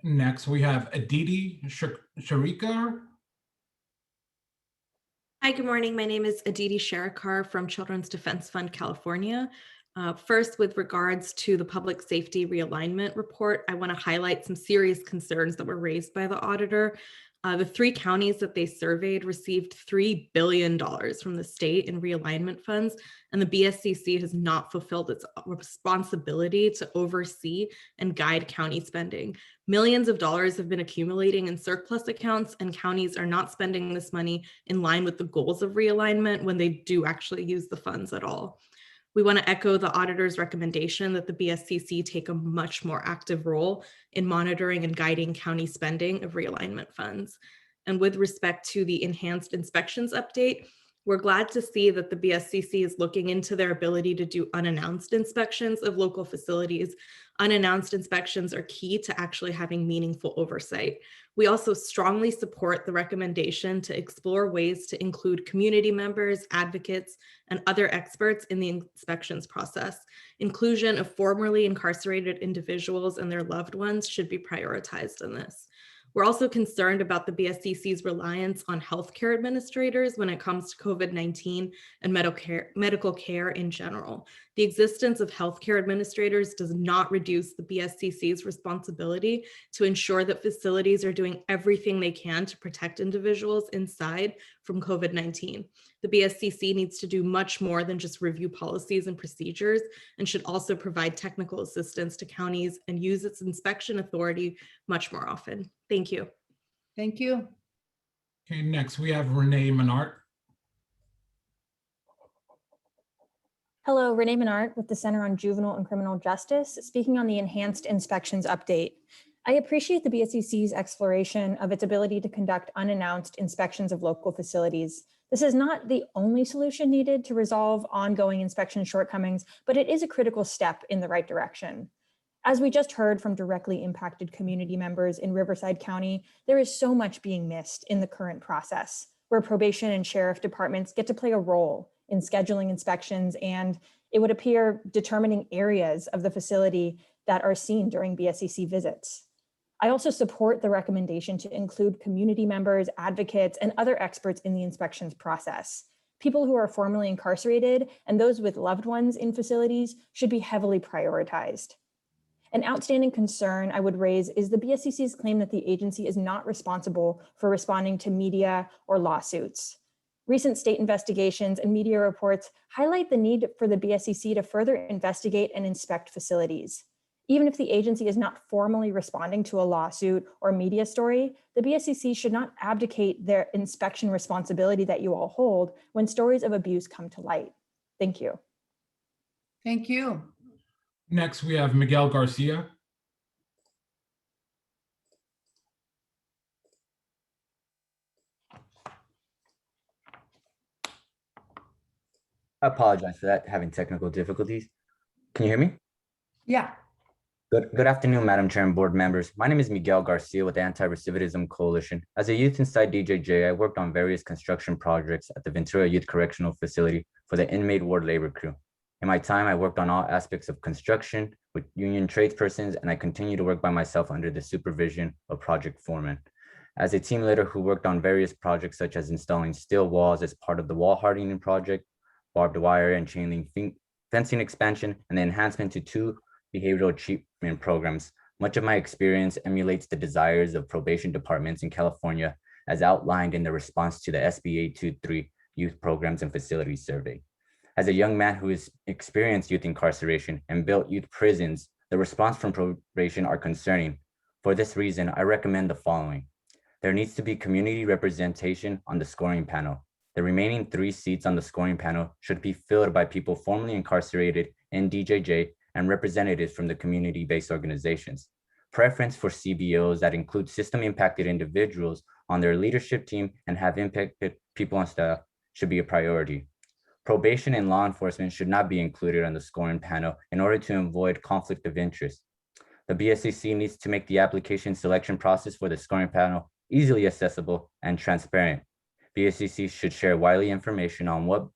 Next, we have Aditi Sharikar. Hi, good morning. My name is Aditi Sharikar from Children's Defense Fund, California. First, with regards to the public safety realignment report, I want to highlight some serious concerns that were raised by the auditor. The 3 counties that they surveyed received $3 billion from the state in realignment funds, and the BSCC has not fulfilled its responsibility to oversee and guide county spending. Millions of dollars have been accumulating in surplus accounts, and counties are not spending this money in line with the goals of realignment when they do actually use the funds at all. We want to echo the auditor's recommendation that the BSCC take a much more active role in monitoring and guiding county spending of realignment funds. And with respect to the enhanced inspections update, we're glad to see that the BSCC is looking into their ability to do unannounced inspections of local facilities. Unannounced inspections are key to actually having meaningful oversight. We also strongly support the recommendation to explore ways to include community members, advocates, and other experts in the inspections process. Inclusion of formerly incarcerated individuals and their loved ones should be prioritized in this. We're also concerned about the BSCC's reliance on healthcare administrators when it comes to COVID-19 and medical care in general. The existence of healthcare administrators does not reduce the BSCC's responsibility to ensure that facilities are doing everything they can to protect individuals inside from COVID-19. The BSCC needs to do much more than just review policies and procedures, and should also provide technical assistance to counties and use its inspection authority much more often. Thank you. Thank you. Okay, next we have Renee Menard. Hello, Renee Menard with the Center on Juvenile and Criminal Justice, speaking on the enhanced inspections update. I appreciate the BSCC's exploration of its ability to conduct unannounced inspections of local facilities. This is not the only solution needed to resolve ongoing inspection shortcomings, but it is a critical step in the right direction. As we just heard from directly impacted community members in Riverside County, there is so much being missed in the current process, where probation and sheriff departments get to play a role in scheduling inspections and, it would appear, determining areas of the facility that are seen during BSCC visits. I also support the recommendation to include community members, advocates, and other experts in the inspections process. People who are formerly incarcerated and those with loved ones in facilities should be heavily prioritized. An outstanding concern I would raise is the BSCC's claim that the agency is not responsible for responding to media or lawsuits. Recent state investigations and media reports highlight the need for the BSCC to further investigate and inspect facilities. Even if the agency is not formally responding to a lawsuit or media story, the BSCC should not abdicate their inspection responsibility that you all hold when stories of abuse come to light. Thank you. Thank you. Next, we have Miguel Garcia. I apologize for that, having technical difficulties. Can you hear me? Yeah. Good afternoon, Madam Chair and board members. My name is Miguel Garcia with the Anti-Recidivism Coalition. As a youth inside DJJ, I worked on various construction projects at the Ventura Youth Correctional Facility for the inmate ward labor crew. In my time, I worked on all aspects of construction with union tradespersons, and I continue to work by myself under the supervision of project foremen. As a team leader who worked on various projects such as installing steel walls as part of the wall hardening project, barbed wire and chain link fencing expansion, and the enhancement to 2 behavioral treatment programs, much of my experience emulates the desires of probation departments in California as outlined in the response to the SB 823 Youth Programs and Facilities Survey. As a young man who has experienced youth incarceration and built youth prisons, the response from probation are concerning. For this reason, I recommend the following. There needs to be community representation on the scoring panel. The remaining 3 seats on the scoring panel should be filled by people formerly incarcerated in DJJ and representatives from the community-based organizations. Preference for CBOs that include system-impacted individuals on their leadership team and have impacted people on staff should be a priority. Probation and law enforcement should not be included on the scoring panel in order to avoid conflict of interest. The BSCC needs to make the application selection process for the scoring panel easily accessible and transparent. BSCC should share widely information on what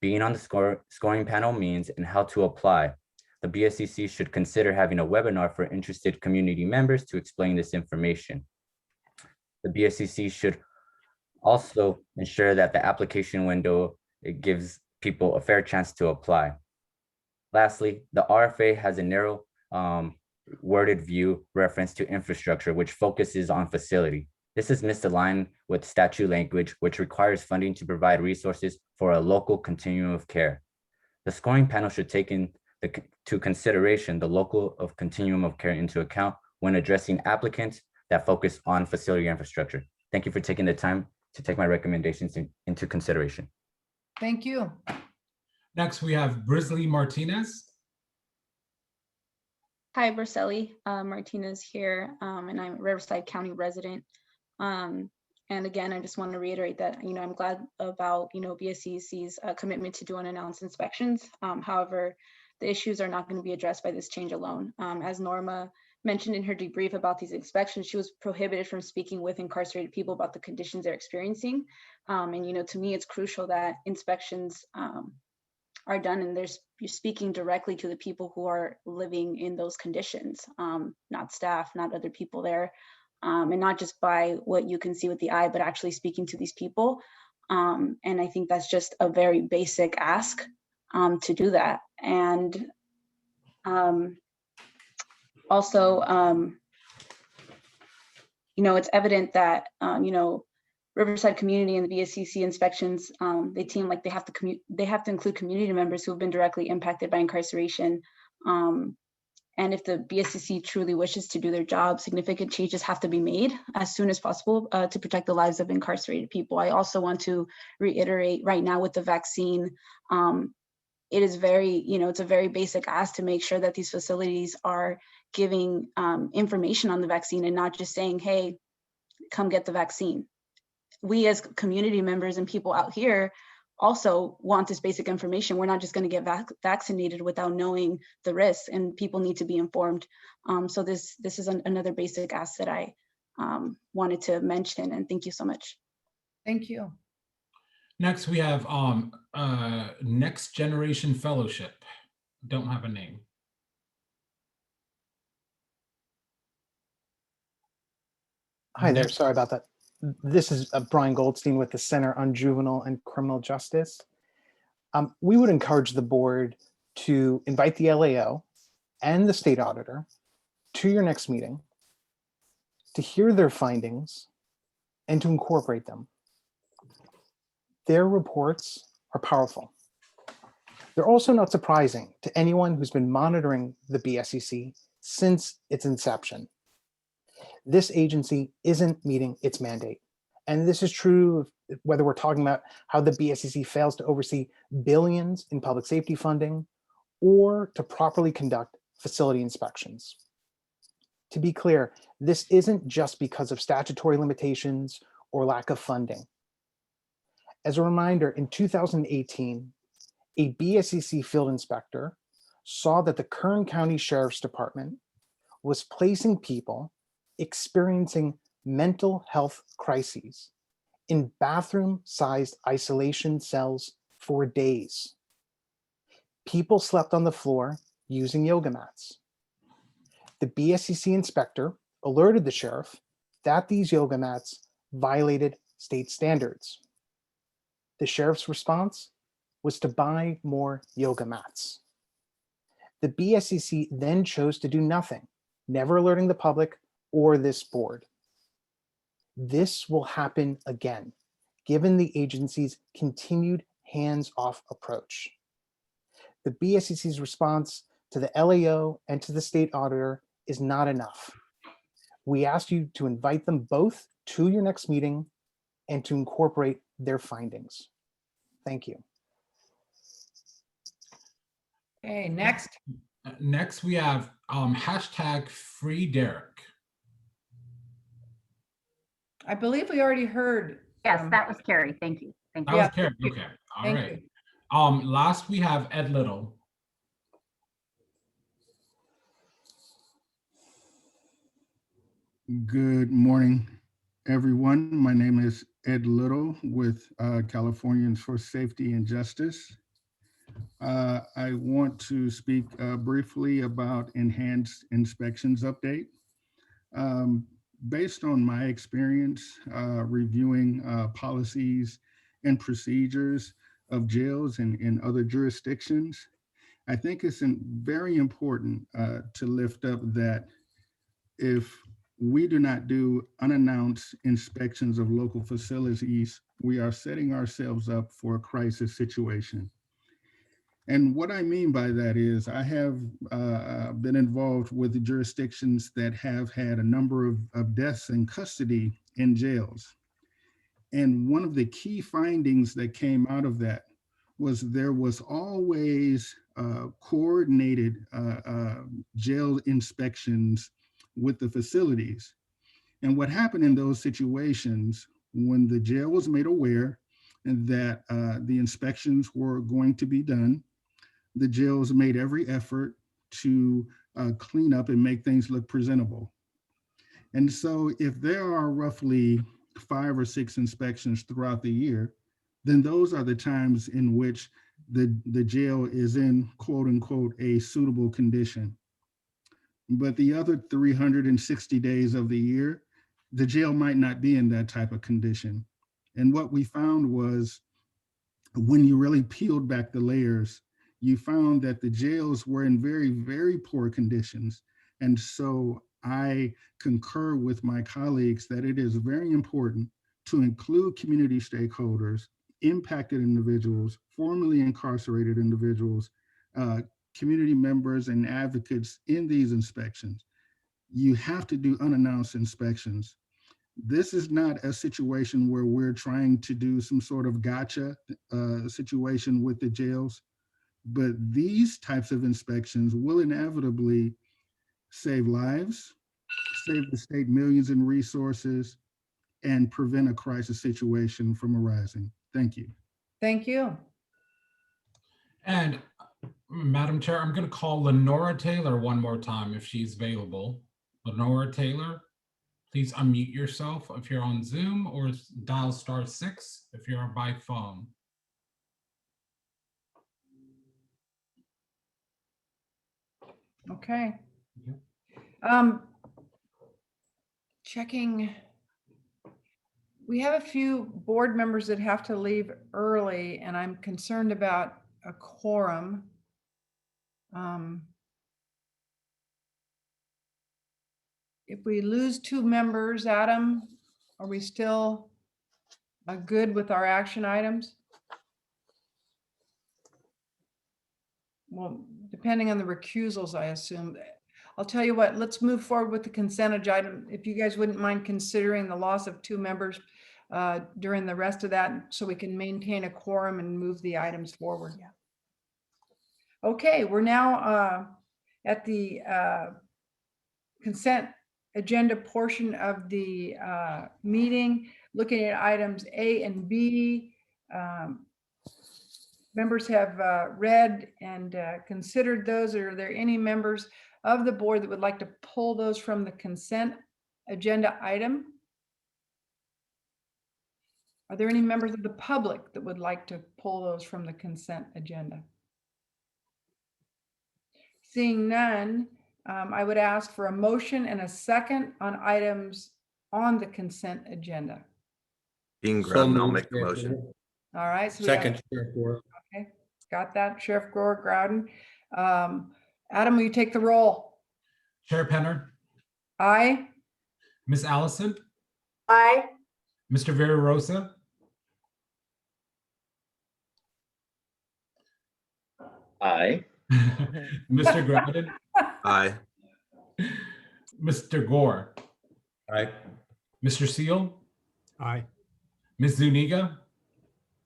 being on the scoring panel means and how to apply. The BSCC should consider having a webinar for interested community members to explain this information. The BSCC should also ensure that the application window, it gives people a fair chance to apply. Lastly, the RFA has a narrow worded view reference to infrastructure, which focuses on facility. This is misaligned with statute language, which requires funding to provide resources for a local continuum of care. The scoring panel should take into consideration the local of continuum of care into account when addressing applicants that focus on facility infrastructure. Thank you for taking the time to take my recommendations into consideration. Thank you. Next, we have Brisley Martinez. Hi, Briselli Martinez here, and I'm a Riverside County resident. And again, I just want to reiterate that, I'm glad about, BSCC's commitment to do unannounced inspections. However, the issues are not going to be addressed by this change alone. As Norma mentioned in her debrief about these inspections, she was prohibited from speaking with incarcerated people about the conditions they're experiencing. And, to me, it's crucial that inspections are done and you're speaking directly to the people who are living in those conditions, not staff, not other people there. And not just by what you can see with the eye, but actually speaking to these people. And I think that's just a very basic ask to do that. And also, it's evident that, Riverside community and the BSCC inspections, they seem like they have to include community members who have been directly impacted by incarceration. And if the BSCC truly wishes to do their job, significant changes have to be made as soon as possible to protect the lives of incarcerated people. I also want to reiterate right now with the vaccine, it is it's a very basic ask to make sure that these facilities are giving information on the vaccine and not just saying, hey, come get the vaccine. We as community members and people out here also want this basic information. We're not just going to get vaccinated without knowing the risks, and people need to be informed. So this is another basic ask that I wanted to mention, and thank you so much. Thank you. Next, we have Next Generation Fellowship. Don't have a name. Hi there, sorry about that. This is Brian Goldstein with the Center on Juvenile and Criminal Justice. We would encourage the board to invite the LAO and the state auditor to your next meeting to hear their findings and to incorporate them. Their reports are powerful. They're also not surprising to anyone who's been monitoring the BSCC since its inception. This agency isn't meeting its mandate. And this is true whether we're talking about how the BSCC fails to oversee billions in public safety funding or to properly conduct facility inspections. To be clear, this isn't just because of statutory limitations or lack of funding. As a reminder, in 2018, a BSCC field inspector saw that the Kern County Sheriff's Department was placing people experiencing mental health crises in bathroom-sized isolation cells for days. People slept on the floor using yoga mats. The BSCC inspector alerted the sheriff that these yoga mats violated state standards. The sheriff's response was to buy more yoga mats. The BSCC then chose to do nothing, never alerting the public or this board. This will happen again, given the agency's continued hands-off approach. The BSCC's response to the LAO and to the state auditor is not enough. We ask you to invite them both to your next meeting and to incorporate their findings. Thank you. Okay, next. Next, we have #FreeDerek. I believe we already heard. Yes, that was Carrie. Thank you. Thank you. That was Carrie. Okay. All Thank right. you. Last, we have Ed Little. Good morning, everyone. My name is Ed Little with Californians for Safety and Justice. I want to speak briefly about enhanced inspections update. Based on my experience reviewing policies and procedures of jails in other jurisdictions, I think it's very important to lift up that if we do not do unannounced inspections of local facilities, we are setting ourselves up for a crisis situation. And what I mean by that is I have been involved with jurisdictions that have had a number of deaths in custody in jails. And one of the key findings that came out of that was there was always coordinated jail inspections with the facilities. And what happened in those situations, when the jail was made aware that the inspections were going to be done, the jails made every effort to clean up and make things look presentable. And so if there are roughly 5 or 6 inspections throughout the year, then those are the times in which the jail is in, quote unquote, a suitable condition. But the other 360 days of the year, the jail might not be in that type of condition. And what we found was when you really peeled back the layers, you found that the jails were in very, very poor conditions. And so I concur with my colleagues that it is very important to include community stakeholders, impacted individuals, formerly incarcerated individuals, community members and advocates in these inspections. You have to do unannounced inspections. This is not a situation where we're trying to do some sort of gotcha situation with the jails, but these types of inspections will inevitably save lives, save the state millions in resources, and prevent a crisis situation from arising. Thank you. Thank you. And Madam Chair, I'm going to call Lenora Taylor one more time if she's available. Lenora Taylor, please unmute yourself if you're on Zoom, or dial *6 if you're by phone. Okay. Checking. We have a few board members that have to leave early, and I'm concerned about a quorum. If we lose 2 members, Adam, are we still good with our action items? Well, depending on the recusals, I assume. I'll tell you what, let's move forward with the consent agenda. If you guys wouldn't mind considering the loss of 2 members during the rest of that, so we can maintain a quorum and move the items forward. Yeah. Okay, we're now at the consent agenda portion of the meeting, looking at items A and B. Members have read and considered those. Are there any members of the board that would like to pull those from the consent agenda item? Are there any members of the public that would like to pull those from the consent agenda? Seeing none, I would ask for a motion and a second on items on the consent agenda. Dean So Groudon, I'll moved, make the Sheriff motion. Gore. All right. So we have- Second, Sheriff Gore. Okay, got that. Sheriff Gore, Groudon. Adam, will you take the roll? Chair Penner, Aye. Miss Allison, Aye. Mr. Vera Rosa, Aye. Mr. Groudon, Aye. Mr. Gore, Aye. Mr. Seal, Aye. Ms. Zuniga,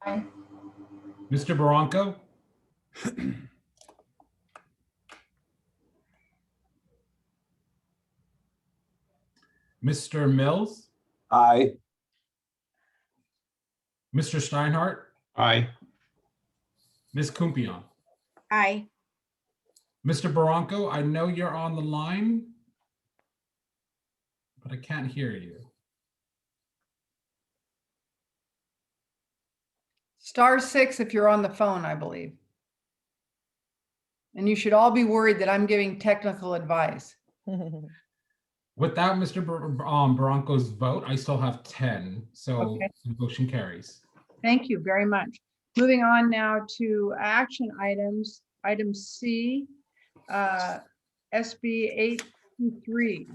Aye. Mr. Barranco, Mr. Mills, Aye. Mr. Steinhardt, Aye. Ms. Kumpion. Aye. Mr. Barranco, I know you're on the line, but I can't hear you. *6 if you're on the phone, I believe. And you should all be worried that I'm giving technical advice. Without Mr. Bronco's vote, I still have 10, so Okay. the motion carries. Thank you very much. Moving on now to action items. Item C, SB 823.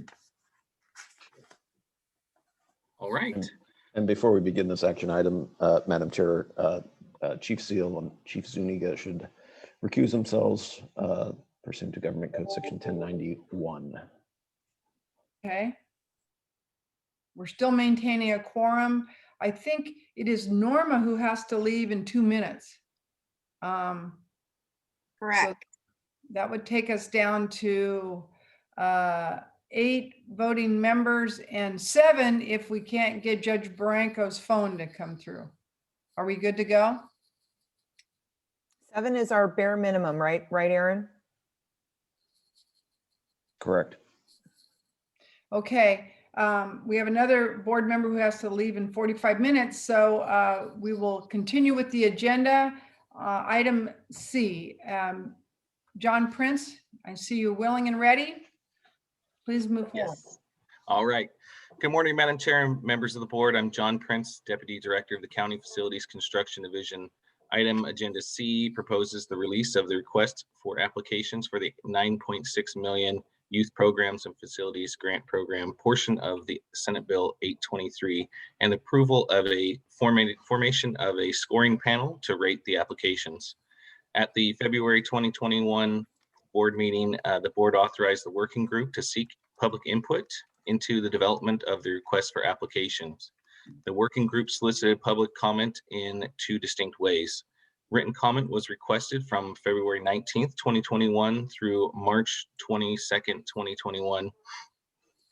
All right. And before we begin this action item, Madam Chair, Chief Seal and Chief Zuniga should recuse themselves pursuant to Government Code Section 1091. Okay. We're still maintaining a quorum. I think it is Norma who has to leave in 2 minutes. Correct. So that would take us down to 8 voting members and 7 if we can't get Judge Branco's phone to come through. Are we good to go? 7 is our bare minimum, right? Right, Aaron? Correct. Okay. We have another board member who has to leave in 45 minutes. So we will continue with the agenda. Item C, John Prince, I see you willing and ready. Please move forward. All right. Good morning, Madam Chair and members of the board. I'm John Prince, Deputy Director of the County Facilities Construction Division. Item Agenda C proposes the release of the request for applications for the 9.6 million Youth Programs and Facilities Grant Program portion of the Senate Bill 823 and approval of a formation of a scoring panel to rate the applications. At the February 2021 board meeting, the board authorized the working group to seek public input into the development of the request for applications. The working group solicited public comment in 2 distinct ways. Written comment was requested from February 19th, 2021 through March 22nd, 2021.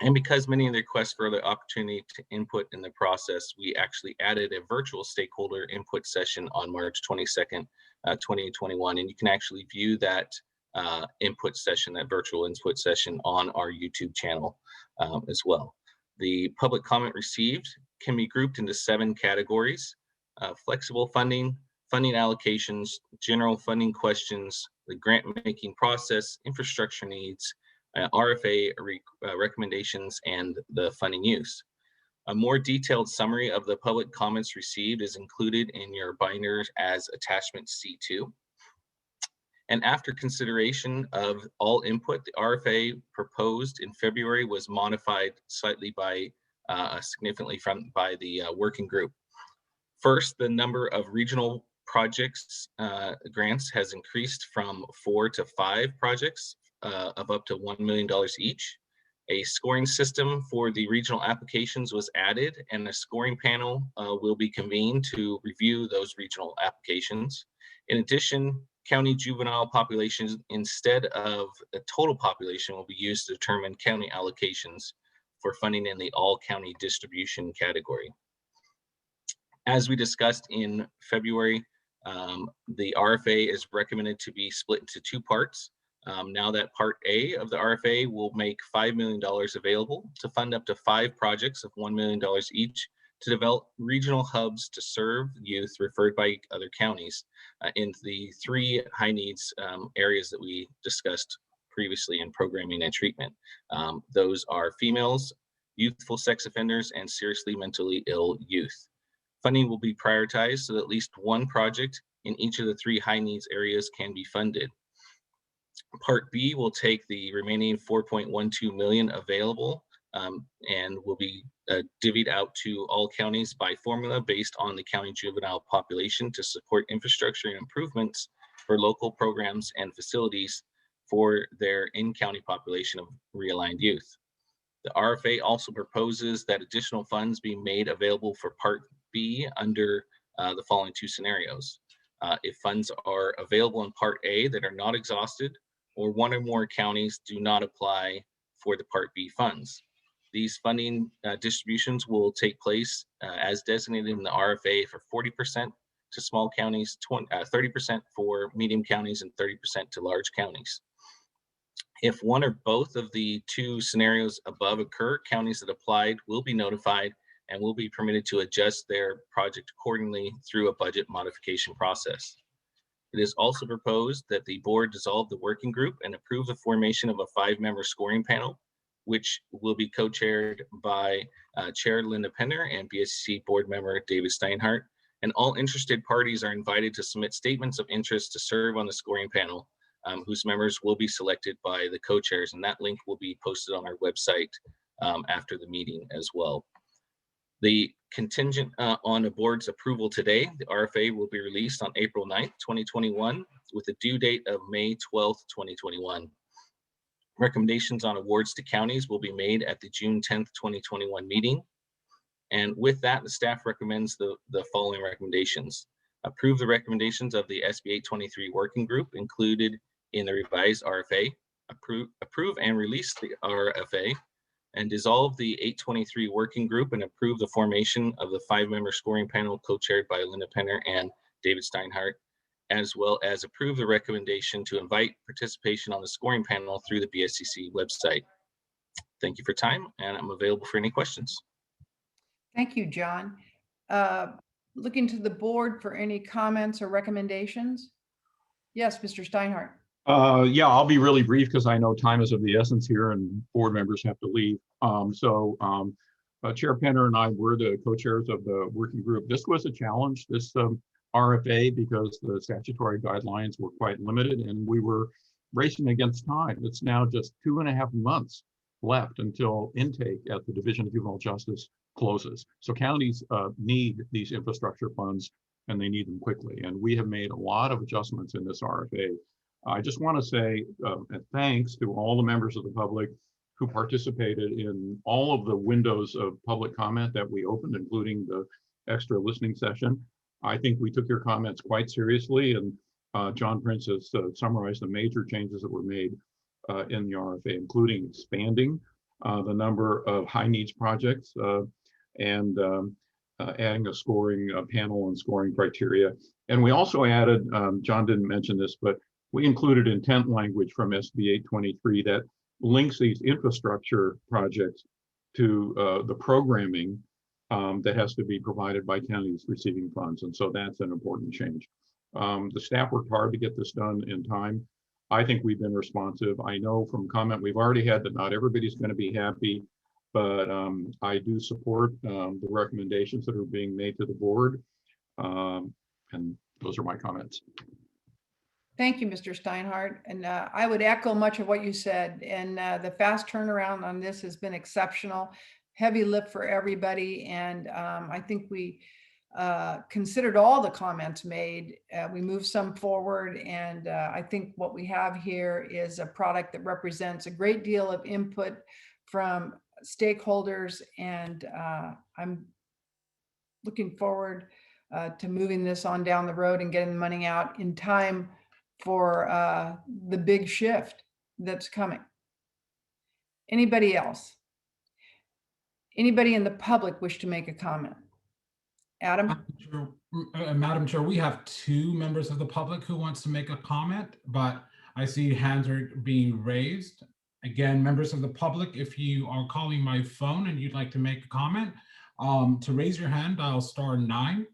And because many of the requests for the opportunity to input in the process, we actually added a virtual stakeholder input session on March 22nd, 2021. And you can actually view that input session, that virtual input session on our YouTube channel as well. The public comment received can be grouped into 7 categories: flexible funding, funding allocations, general funding questions, the grant making process, infrastructure needs, RFA recommendations, and the funding use. A more detailed summary of the public comments received is included in your binders as attachment C2. And after consideration of all input, the RFA proposed in February was modified slightly by significantly by the working group. First, the number of regional projects grants has increased from 4 to 5 projects of up to $1 million each. A scoring system for the regional applications was added, and a scoring panel will be convened to review those regional applications. In addition, county juvenile populations instead of a total population will be used to determine county allocations for funding in the all county distribution category. As we discussed in February, the RFA is recommended to be split into 2 parts. Now that Part A of the RFA will make $5 million available to fund up to 5 projects of $1 million each to develop regional hubs to serve youth referred by other counties in the 3 high needs areas that we discussed previously in programming and treatment. Those are females, youthful sex offenders, and seriously mentally ill youth. Funding will be prioritized so that at least 1 project in each of the 3 high needs areas can be funded. Part B will take the remaining 4.12 million available and will be divvied out to all counties by formula based on the county juvenile population to support infrastructure and improvements for local programs and facilities for their in-county population of realigned youth. The RFA also proposes that additional funds be made available for Part B under the following 2 scenarios. If funds are available in Part A that are not exhausted, or 1 or more counties do not apply for the Part B funds. These funding distributions will take place as designated in the RFA for 40% to small counties, 30% for medium counties, and 30% to large counties. If one or both of the two scenarios above occur, counties that applied will be notified and will be permitted to adjust their project accordingly through a budget modification process. It is also proposed that the board dissolve the working group and approve the formation of a 5-member scoring panel, which will be co-chaired by Chair Linda Penner and BSCC board member David Steinhardt. And all interested parties are invited to submit statements of interest to serve on the scoring panel, whose members will be selected by the co-chairs, and that link will be posted on our website after the meeting as well. The contingent on the board's approval today, the RFA will be released on April 9th, 2021, with a due date of May 12th, 2021. Recommendations on awards to counties will be made at the June 10th, 2021 meeting. And with that, the staff recommends the following recommendations. Approve the recommendations of the SB 823 working group included in the revised RFA, approve and release the RFA, and dissolve the 823 working group and approve the formation of the 5-member scoring panel co-chaired by Linda Penner and David Steinhardt, as well as approve the recommendation to invite participation on the scoring panel through the BSCC website. Thank you for your time, and I'm available for any questions. Thank you, John. Looking to the board for any comments or recommendations. Yes, Mr. Steinhardt. Yeah, I'll be really brief because I know time is of the essence here and board members have to leave. Chair Penner and I were the co-chairs of the working group. This was a challenge, this RFA, because the statutory guidelines were quite limited and we were racing against time. It's now just 2.5 months left until intake at the Division of Juvenile Justice closes. So counties need these infrastructure funds and they need them quickly. And we have made a lot of adjustments in this RFA. I just want to say thanks to all the members of the public who participated in all of the windows of public comment that we opened, including the extra listening session. I think we took your comments quite seriously, and John Prince has summarized the major changes that were made in the RFA, including expanding the number of high needs projects and adding a scoring panel and scoring criteria. And we also added, John didn't mention this, but we included intent language from SB 823 that links these infrastructure projects to the programming that has to be provided by counties receiving funds. And so that's an important change. The staff worked hard to get this done in time. I think we've been responsive. I know from comment we've already had that not everybody's going to be happy, but I do support the recommendations that are being made to the board. And those are my comments. Thank you, Mr. Steinhardt. And I would echo much of what you said. And the fast turnaround on this has been exceptional. Heavy lift for everybody. And I think we considered all the comments made. We moved some forward. And I think what we have here is a product that represents a great deal of input from stakeholders. And I'm looking forward to moving this on down the road and getting the money out in time for the big shift that's coming. Anybody else? Anybody in the public wish to make a comment? Adam? Madam Chair, we have 2 members of the public who wants to make a comment, but I see hands are being raised. Again, members of the public, if you are calling my phone and you'd like to make a comment, to raise your hand, dial *9.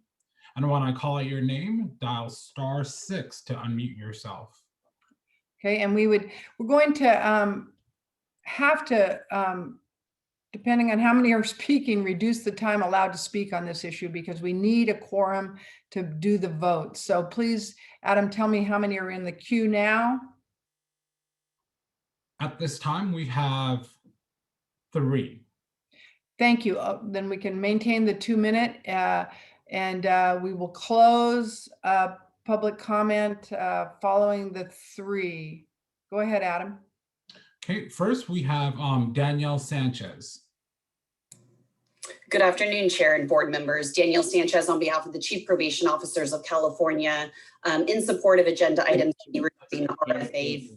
And when I call out your name, dial *6 to unmute yourself. Okay, and we're going to have to, depending on how many are speaking, reduce the time allowed to speak on this issue because we need a quorum to do the vote. So please, Adam, tell me how many are in the queue now. At this time, we have 3. Thank you. Then we can maintain the 2-minute and we will close public comment following the 3. Go ahead, Adam. Okay, first we have Danielle Sanchez. Good afternoon, Chair and board members. Danielle Sanchez on behalf of the Chief Probation Officers of California in support of agenda items regarding the RFA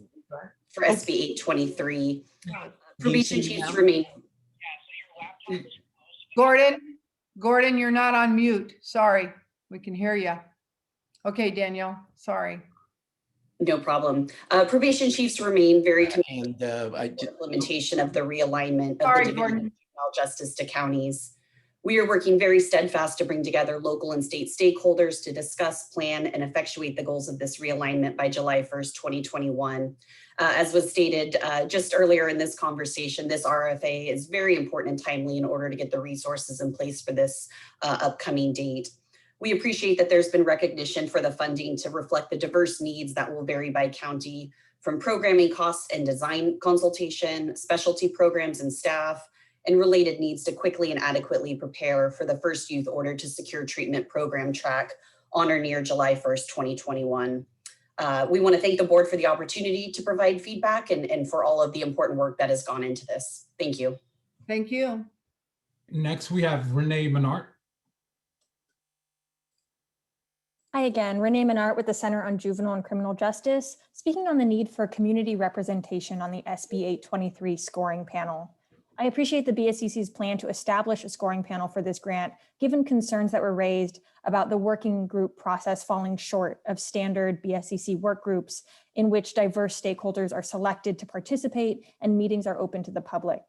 for SB 823. Probation chiefs remain. Gordon, you're not on mute. Sorry, we can hear you. Okay, Danielle, sorry. No problem. Probation chiefs remain very committed And I to the implementation of the realignment of Sorry, the Division Gordon. of Juvenile Justice to counties. We are working very steadfast to bring together local and state stakeholders to discuss, plan, and effectuate the goals of this realignment by July 1st, 2021. As was stated just earlier in this conversation, this RFA is very important and timely in order to get the resources in place for this upcoming date. We appreciate that there's been recognition for the funding to reflect the diverse needs that will vary by county, from programming costs and design consultation, specialty programs and staff, and related needs to quickly and adequately prepare for the first youth order to secure treatment program track on or near July 1st, 2021. We want to thank the board for the opportunity to provide feedback and for all of the important work that has gone into this. Thank you. Thank you. Next, we have Renee Menard. Hi again, Renee Menard with the Center on Juvenile and Criminal Justice, speaking on the need for community representation on the SB 823 scoring panel. I appreciate the BSCC's plan to establish a scoring panel for this grant, given concerns that were raised about the working group process falling short of standard BSCC work groups in which diverse stakeholders are selected to participate and meetings are open to the public.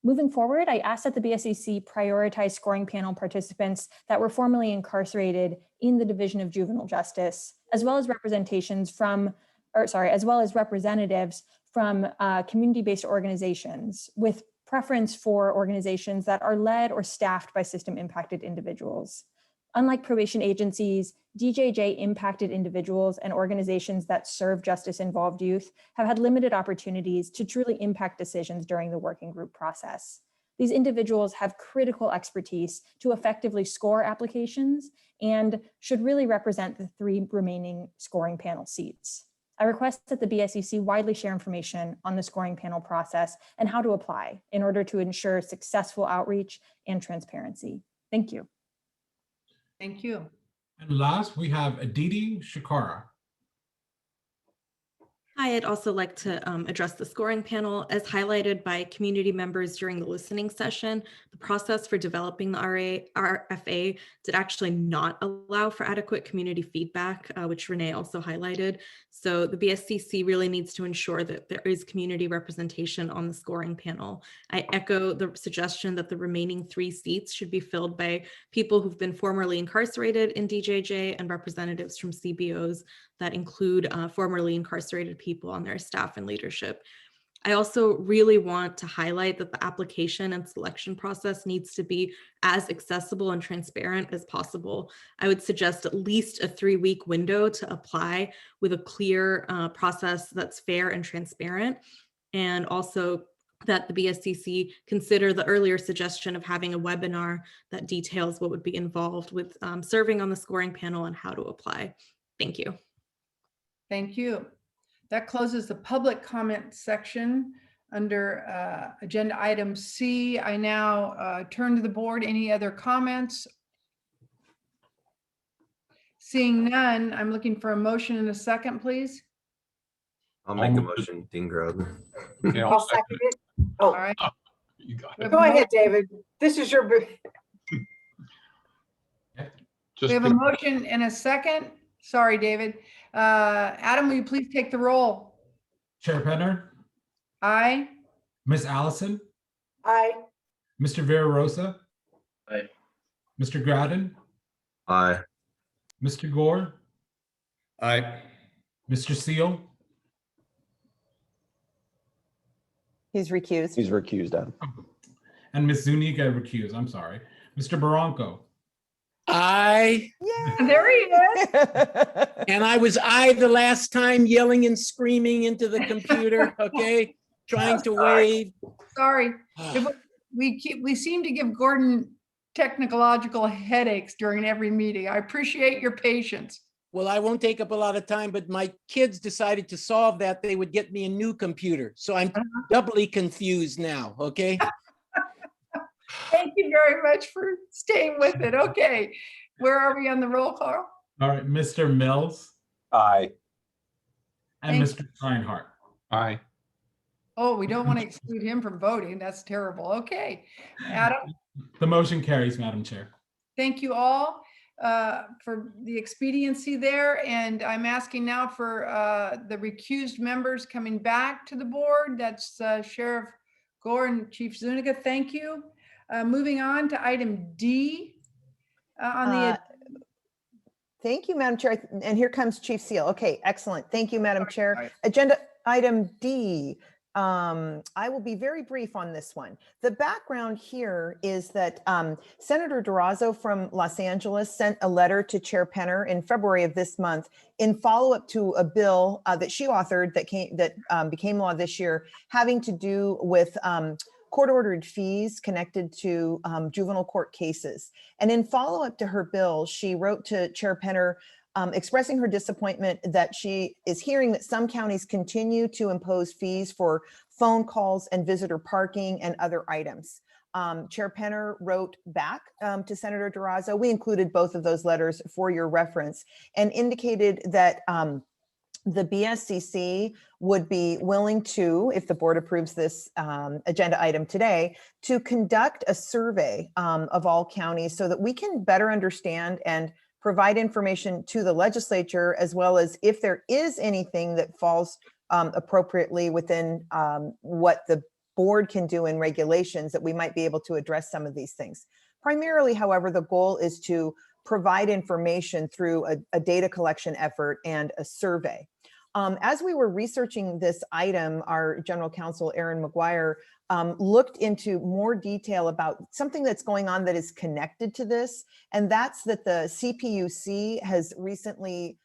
Moving forward, I asked that the BSCC prioritize scoring panel participants that were formerly incarcerated in the Division of Juvenile Justice, as well as representations from, as well as representatives from community-based organizations, with preference for organizations that are led or staffed by system-impacted individuals. Unlike probation agencies, DJJ impacted individuals and organizations that serve justice-involved youth have had limited opportunities to truly impact decisions during the working group process. These individuals have critical expertise to effectively score applications and should really represent the 3 remaining scoring panel seats. I request that the BSCC widely share information on the scoring panel process and how to apply in order to ensure successful outreach and transparency. Thank you. Thank you. And last, we have Aditi Shikara. Hi, I'd also like to address the scoring panel. As highlighted by community members during the listening session, the process for developing the RFA did actually not allow for adequate community feedback, which Renee also highlighted. So the BSCC really needs to ensure that there is community representation on the scoring panel. I echo the suggestion that the remaining 3 seats should be filled by people who've been formerly incarcerated in DJJ and representatives from CBOs that include formerly incarcerated people on their staff and leadership. I also really want to highlight that the application and selection process needs to be as accessible and transparent as possible. I would suggest at least a 3-week window to apply with a clear process that's fair and transparent, and also that the BSCC consider the earlier suggestion of having a webinar that details what would be involved with serving on the scoring panel and how to apply. Thank you. Thank you. That closes the public comment section under agenda item C. I now turn to the board. Any other comments? Seeing none, I'm looking for a motion in a second, please. I'll make a motion, Dean Groden. Yeah, I'll second it. All Oh, right. You got We it. have a go mo- ahead, David. This is your, We have a motion and a second. Sorry, David. Adam, will you please take the roll? Chair Penner, Aye. Miss Allison, aye. Mr. Vera Rosa, Aye. Mr. Groden, Aye. Mr. Gore, Aye. Mr. Seal, He's recused. He's recused, Adam. and Miss Zuniga recused. I'm sorry. Mr. Barranco. Aye. There he is. And I was the last time yelling and screaming into the computer, okay? Trying to wave. Sorry. We seem to give Gordon technological headaches during every meeting. I appreciate your patience. Well, I won't take up a lot of time, but my kids decided to solve that. They would get me a new computer. So I'm doubly confused now, okay? Thank you very much for staying with it. Okay. Where are we on the roll call? All right, Mr. Mills. Aye. And Thank Mr. Steinhardt. Aye. Oh, we don't want to exclude him from voting. That's terrible. Okay. Adam, The motion carries, Madam Chair. thank you all. for the expediency there. And I'm asking now for the recused members coming back to the board. That's Sheriff Gore and Chief Zuniga. Thank you. Moving on to item D on the Thank you, Madam Chair. And here comes Chief Seal. Okay, excellent. Thank you, Madam Chair. Agenda item D. I will be very brief on this one. The background here is that Senator Durazo from Los Angeles sent a letter to Chair Penner in February of this month in follow-up to a bill that she authored that became law this year, having to do with court-ordered fees connected to juvenile court cases. And in follow-up to her bill, she wrote to Chair Penner expressing her disappointment that she is hearing that some counties continue to impose fees for phone calls and visitor parking and other items. Chair Penner wrote back to Senator Durazo. We included both of those letters for your reference and indicated that the BSCC would be willing to, if the board approves this agenda item today, to conduct a survey of all counties so that we can better understand and provide information to the legislature, as well as if there is anything that falls appropriately within what the board can do in regulations, that we might be able to address some of these things. Primarily, however, the goal is to provide information through a data collection effort and a survey. As we were researching this item, our General Counsel, Erin McGuire, looked into more detail about something that's going on that is connected to this, and that's that the CPUC has recently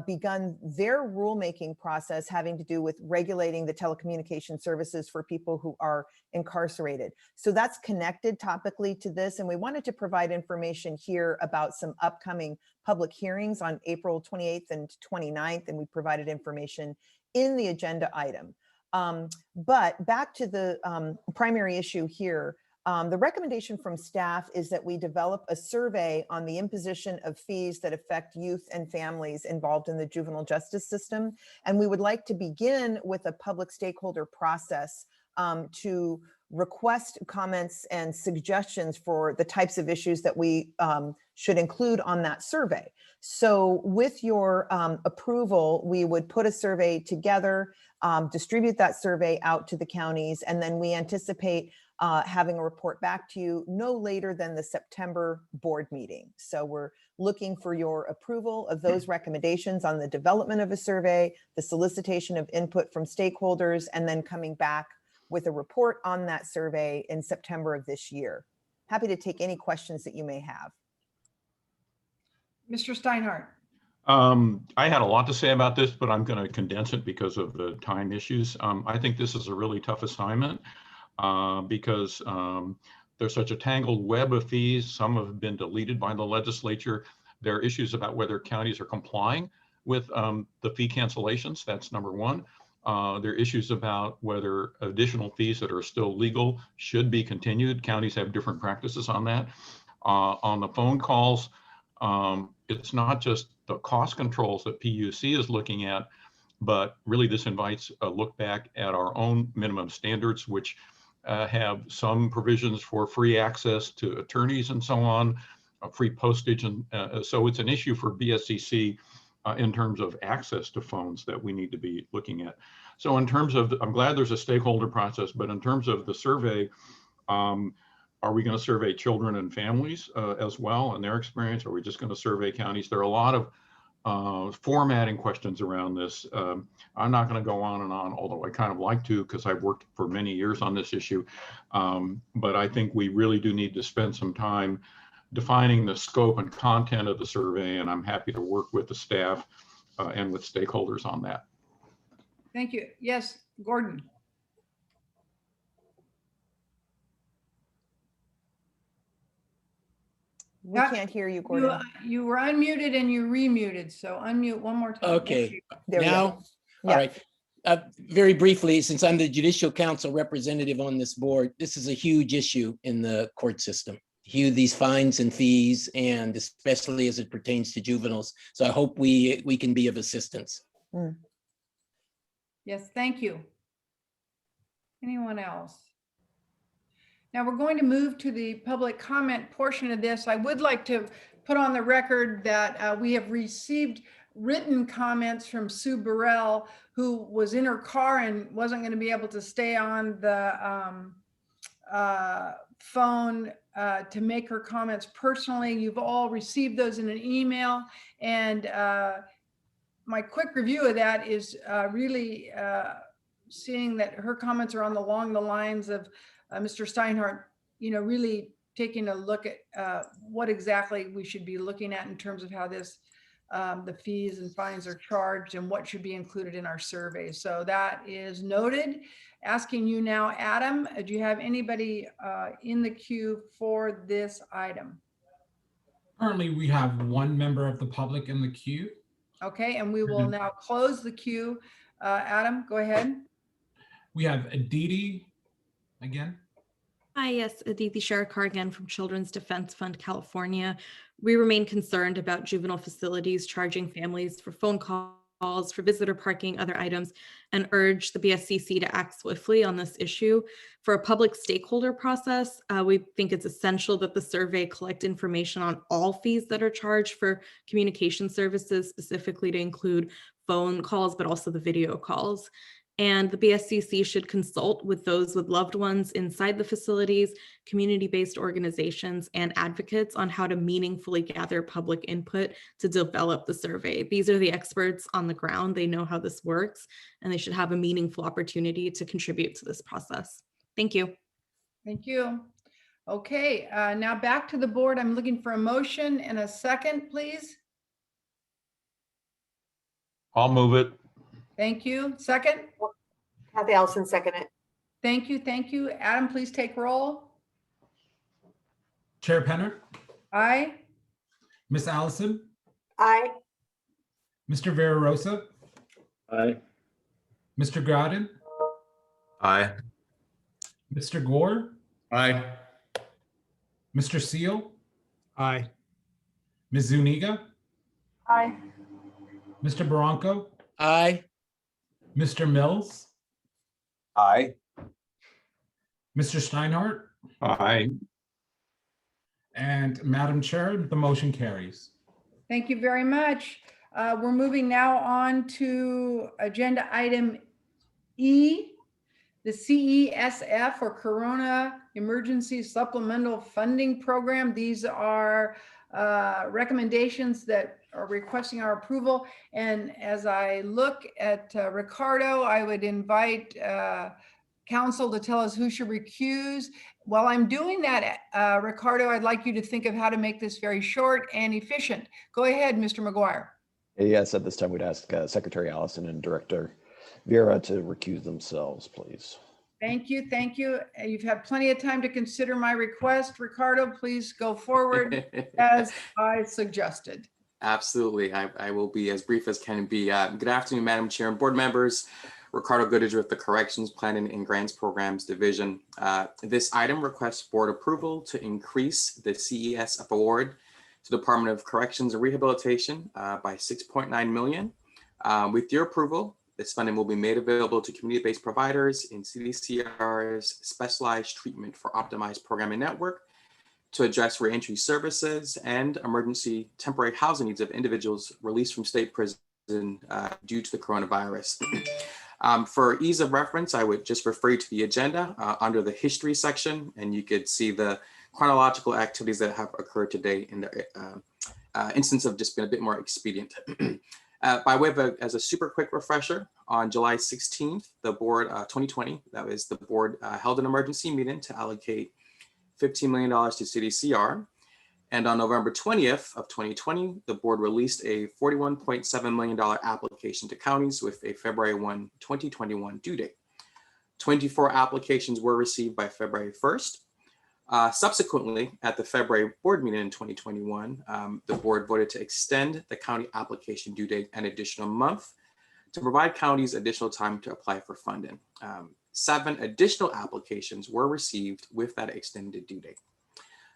begun their rulemaking process having to do with regulating the telecommunication services for people who are incarcerated. So that's connected topically to this, and we wanted to provide information here about some upcoming public hearings on April 28th and 29th, and we provided information in the agenda item. But back to the primary issue here, the recommendation from staff is that we develop a survey on the imposition of fees that affect youth and families involved in the juvenile justice system. And we would like to begin with a public stakeholder process to request comments and suggestions for the types of issues that we should include on that survey. So with your approval, we would put a survey together, distribute that survey out to the counties, and then we anticipate having a report back to you no later than the September board meeting. So we're looking for your approval of those recommendations on the development of a survey, the solicitation of input from stakeholders, and then coming back with a report on that survey in September of this year. Happy to take any questions that you may have. Mr. Steinhardt. I had a lot to say about this, but I'm going to condense it because of the time issues. I think this is a really tough assignment because there's such a tangled web of fees. Some have been deleted by the legislature. There are issues about whether counties are complying with the fee cancellations. That's number one. There are issues about whether additional fees that are still legal should be continued. Counties have different practices on that. On the phone calls, it's not just the cost controls that PUC is looking at, but really this invites a look back at our own minimum standards, which have some provisions for free access to attorneys and so on, free postage. And so it's an issue for BSCC in terms of access to phones that we need to be looking at. So in terms of, I'm glad there's a stakeholder process, but in terms of the survey, are we going to survey children and families as well and their experience? Are we just going to survey counties? There are a lot of formatting questions around this. I'm not going to go on and on, although I kind of like to because I've worked for many years on this issue. But I think we really do need to spend some time defining the scope and content of the survey, and I'm happy to work with the staff and with stakeholders on that. Thank you. Yes, Gordon. We can't hear you, Gordon. You were unmuted and you remuted, so unmute one more time. Okay, There we now, go. Yeah. all right. Very briefly, since I'm the Judicial Council representative on this board, this is a huge issue in the court system. These fines and fees, and especially as it pertains to juveniles. So I hope we can be of assistance. Mm. Yes, thank you. Anyone else? Now we're going to move to the public comment portion of this. I would like to put on the record that we have received written comments from Sue Burrell, who was in her car and wasn't going to be able to stay on the phone to make her comments personally. You've all received those in an email, and my quick review of that is really seeing that her comments are along the lines of Mr. Steinhardt, really taking a look at what exactly we should be looking at in terms of how this the fees and fines are charged and what should be included in our survey. So that is noted. Asking you now, Adam, do you have anybody in the queue for this item? Currently, we have one member of the public in the queue. Okay, and we will now close the queue. Adam, go ahead. We have Aditi again. Hi, yes, Aditi Sharakar again from Children's Defense Fund, California. We remain concerned about juvenile facilities charging families for phone calls, for visitor parking, other items, and urge the BSCC to act swiftly on this issue. For a public stakeholder process, we think it's essential that the survey collect information on all fees that are charged for communication services, specifically to include phone calls, but also the video calls. And the BSCC should consult with those with loved ones inside the facilities, community-based organizations, and advocates on how to meaningfully gather public input to develop the survey. These are the experts on the ground. They know how this works, and they should have a meaningful opportunity to contribute to this process. Thank you. Thank you. Okay, now back to the board. I'm looking for a motion and a second, please. I'll move it. Thank you. Second? Kathy Allison, second it. Thank you. Thank you. Adam, please take roll. Chair Penner, Aye. Miss Allison, Aye. Mr. Vera Rosa, Aye. Mr. Groudon, Aye. Mr. Gore, Aye. Mr. Seal, Aye. Ms. Zuniga, Aye. Mr. Barranco, Aye. Mr. Mills, Aye. Mr. Steinhardt, Aye. and Madam Chair, the motion carries. Thank you very much. We're moving now on to agenda item E, the CESF or Corona Emergency Supplemental Funding Program. These are recommendations that are requesting our approval. And as I look at Ricardo, I would invite council to tell us who should recuse. While I'm doing that, Ricardo, I'd like you to think of how to make this very short and efficient. Go ahead, Mr. McGuire. Yes, at this time, we'd ask Secretary Allison and Director Vera to recuse themselves, please. Thank you. Thank you. You've had plenty of time to consider my request. Ricardo, please go forward as I suggested. Absolutely. I will be as brief as can be. Good afternoon, Madam Chair and board members. Ricardo Goodridge with the Corrections Planning and Grants Programs Division. This item requests board approval to increase the CESF award to Department of Corrections and Rehabilitation by $6.9 million. With your approval, this funding will be made available to community-based providers in CDCR's Specialized Treatment for Optimized Programming Network to address reentry services and emergency temporary housing needs of individuals released from state prison due to the coronavirus. For ease of reference, I would just refer you to the agenda under the history section, and you could see the chronological activities that have occurred today in the instance of just being a bit more expedient. By way of as a super quick refresher, on July 16th, the board 2020, that was the board held an emergency meeting to allocate $15 million to CDCR. And on November 20th of 2020, the board released a $41.7 million application to counties with a February 1, 2021 due date. 24 applications were received by February 1st. Subsequently, at the February board meeting in 2021, the board voted to extend the county application due date an additional month to provide counties additional time to apply for funding. 7 additional applications were received with that extended due date.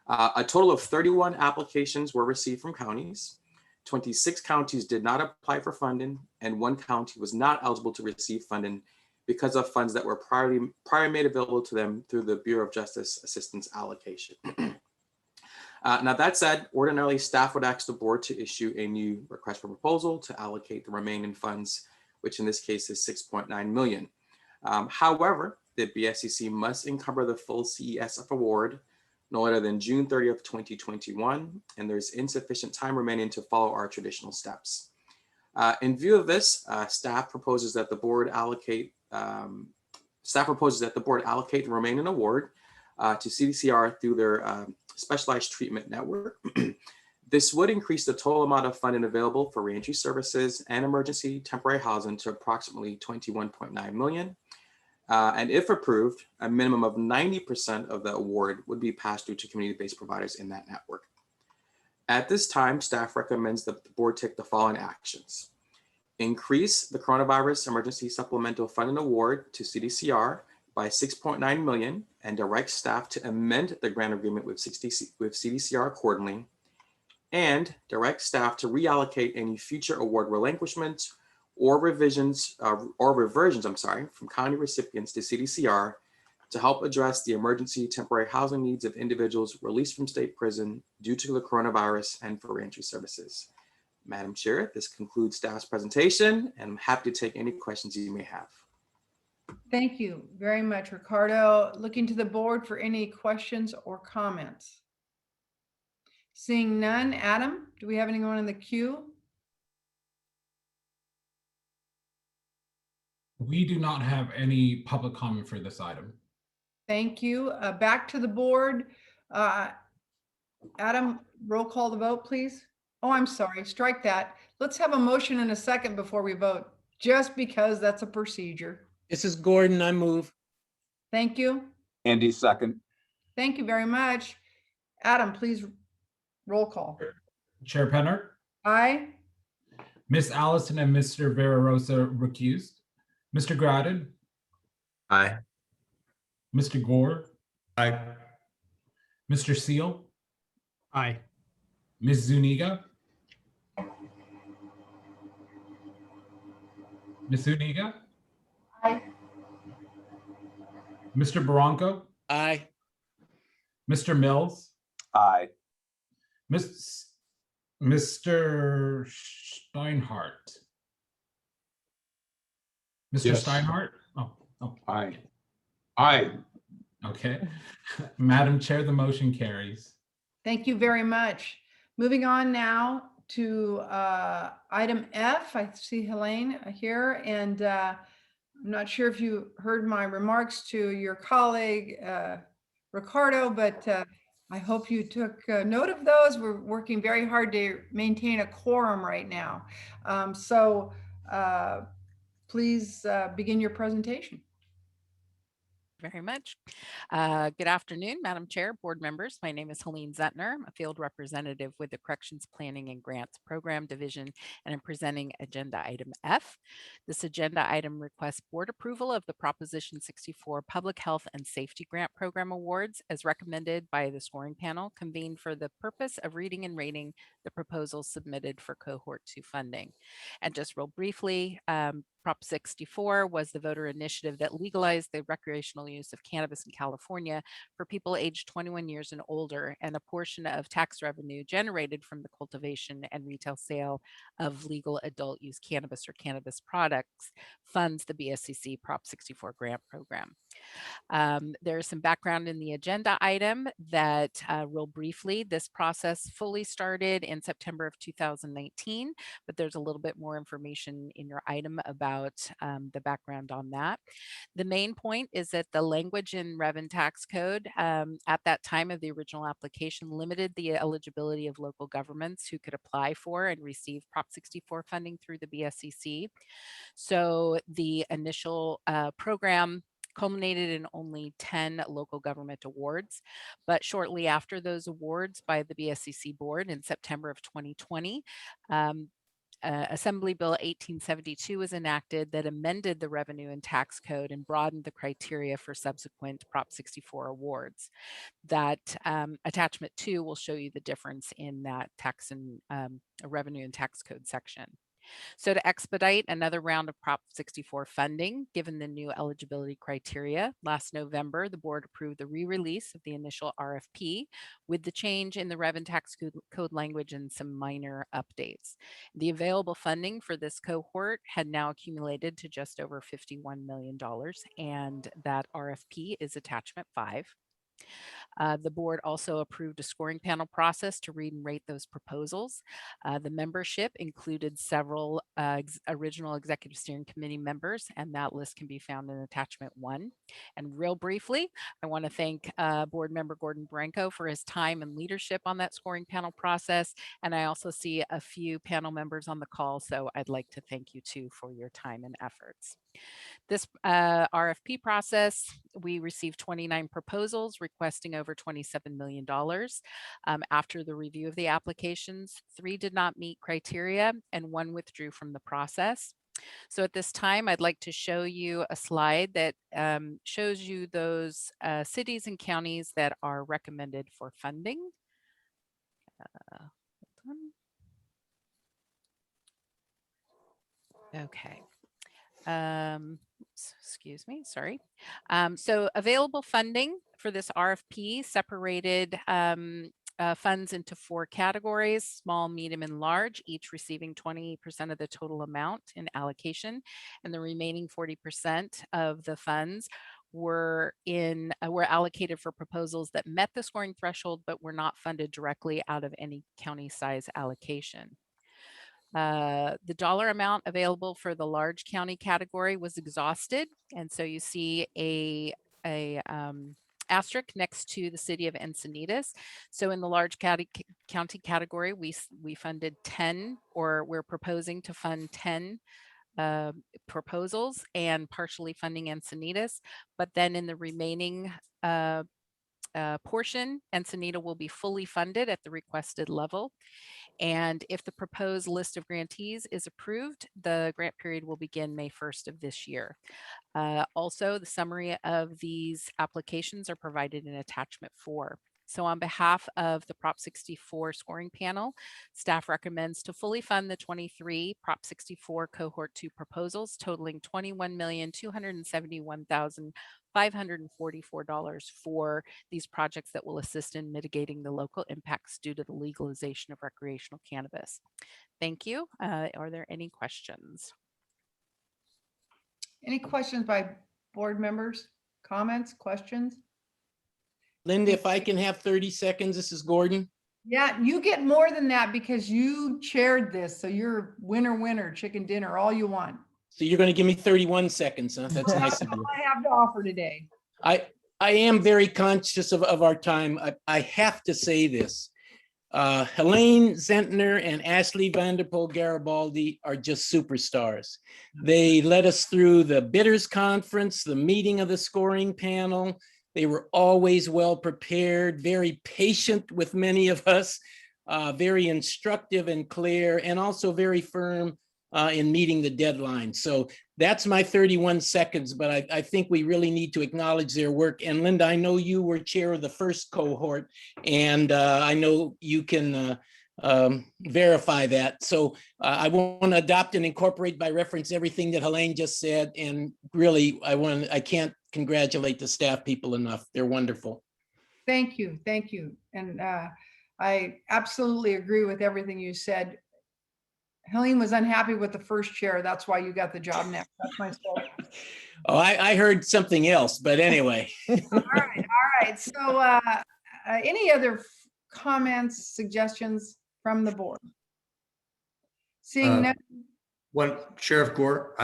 A total of 31 applications were received from counties. 26 counties did not apply for funding, and 1 county was not eligible to receive funding because of funds that were prior made available to them through the Bureau of Justice Assistance allocation. Now that said, ordinarily staff would ask the board to issue a new request for proposal to allocate the remaining funds, which in this case is 6.9 million. However, the BSCC must encumber the full CESF award no later than June 30th, 2021, and there's insufficient time remaining to follow our traditional steps. In view of this, staff proposes that the board allocate the remaining award to CDCR through their specialized treatment network. This would increase the total amount of funding available for reentry services and emergency temporary housing to approximately 21.9 million. And if approved, a minimum of 90% of the award would be passed through to community-based providers in that network. At this time, staff recommends that the board take the following actions. Increase the coronavirus emergency supplemental funding award to CDCR by 6.9 million and direct staff to amend the grant agreement with CDCR accordingly, and direct staff to reallocate any future award relinquishments or reversions from county recipients to CDCR to help address the emergency temporary housing needs of individuals released from state prison due to the coronavirus and for reentry services. Madam Chair, this concludes staff's presentation, and I'm happy to take any questions you may have. Thank you very much, Ricardo. Looking to the board for any questions or comments. Seeing none. Adam, do we have anyone in the queue? We do not have any public comment for this item. Thank you. Back to the board. Adam, roll call the vote, please. Oh, I'm sorry. Strike that. Let's have a motion in a second before we vote, just because that's a procedure. This is Gordon. I move. Thank you. Andy, second. Thank you very much. Adam, please roll call. Chair Penner, Aye. Miss Allison and Mr. Verarosa recused. Mr. Gradden, Aye. Mr. Gore, Aye. Mr. Seal, Aye. Ms. Zuniga, Ms. Zuniga, Aye. Mr. Barranco, Aye. Mr. Mills, Aye. Mr. Steinhardt. Mr. Yes. Steinhardt? Oh, Aye. Aye. okay. Madam Chair, the motion carries. Thank you very much. Moving on now to item F. I see Helene here, and I'm not sure if you heard my remarks to your colleague, Ricardo, but I hope you took note of those. We're working very hard to maintain a quorum right now. Please begin your presentation. Very much. Good afternoon, Madam Chair, board members. My name is Helene Zettner. I'm a field representative with the Corrections Planning and Grants Program Division, and I'm presenting agenda item F. This agenda item requests board approval of the Proposition 64 Public Health and Safety Grant Program Awards as recommended by the scoring panel convened for the purpose of reading and rating the proposals submitted for cohort 2 funding. And just real briefly, Prop 64 was the voter initiative that legalized the recreational use of cannabis in California for people aged 21 years and older, and a portion of tax revenue generated from the cultivation and retail sale of legal adult use cannabis or cannabis products funds the BSCC Prop 64 grant program. There's some background in the agenda item that real briefly, this process fully started in September of 2019, but there's a little bit more information in your item about the background on that. The main point is that the language in Rev and Tax Code at that time of the original application limited the eligibility of local governments who could apply for and receive Prop 64 funding through the BSCC. So the initial program culminated in only 10 local government awards. But shortly after those awards by the BSCC board in September of 2020, Assembly Bill 1872 was enacted that amended the Revenue and Tax Code and broadened the criteria for subsequent Prop 64 awards. That attachment 2 will show you the difference in that tax and Revenue and Tax Code section. So to expedite another round of Prop 64 funding, given the new eligibility criteria, last November, the board approved the re-release of the initial RFP with the change in the rev and tax code language and some minor updates. The available funding for this cohort had now accumulated to just over $51 million, and that RFP is attachment 5. The board also approved a scoring panel process to read and rate those proposals. The membership included several original executive steering committee members, and that list can be found in attachment 1. And real briefly, I want to thank board member Gordon Branco for his time and leadership on that scoring panel process. And I also see a few panel members on the call, so I'd like to thank you too for your time and efforts. This RFP process, we received 29 proposals requesting over $27 million. After the review of the applications, 3 did not meet criteria and 1 withdrew from the process. So at this time, I'd like to show you a slide that shows you those cities and counties that are recommended for funding. Okay. Excuse me, sorry. So available funding for this RFP separated funds into 4 categories: small, medium, and large, each receiving 20% of the total amount in allocation, and the remaining 40% of the funds were allocated for proposals that met the scoring threshold but were not funded directly out of any county size allocation. The dollar amount available for the large county category was exhausted, and so you see a asterisk next to the city of Encinitas. So in the large county category, we funded 10, or we're proposing to fund 10 proposals and partially funding Encinitas. But then in the remaining portion, Encinita will be fully funded at the requested level. And if the proposed list of grantees is approved, the grant period will begin May 1st of this year. Also, the summary of these applications are provided in attachment 4. So on behalf of the Prop 64 scoring panel, staff recommends to fully fund the 23 Prop 64 cohort 2 proposals totaling $21,271,544 for these projects that will assist in mitigating the local impacts due to the legalization of recreational cannabis. Thank you. Are there any questions? Any questions by board members? Comments, questions? Linda, if I can have 30 seconds, this is Gordon. Yeah, you get more than that because you chaired this. So you're winner, chicken dinner, all you want. So you're going to give me 31 seconds, huh? That's nice of That's you. all I have to offer today. I am very conscious of our time. I have to say this. Helene Zentner and Ashley Vanderpool Garibaldi are just superstars. They led us through the bidders conference, the meeting of the scoring panel. They were always well prepared, very patient with many of us, very instructive and clear, and also very firm in meeting the deadline. So that's my 31 seconds, but I think we really need to acknowledge their work. And Linda, I know you were chair of the first cohort, and I know you can verify that. So I want to adopt and incorporate by reference everything that Helene just said. And really, I can't congratulate the staff people enough. They're wonderful. Thank you. Thank you. And I absolutely agree with everything you said. Helene was unhappy with the first chair. That's why you got the job next. That's my story. Oh, I heard something else, but anyway. All right. So any other comments, suggestions from the board? Seeing none. One, Sheriff Gore.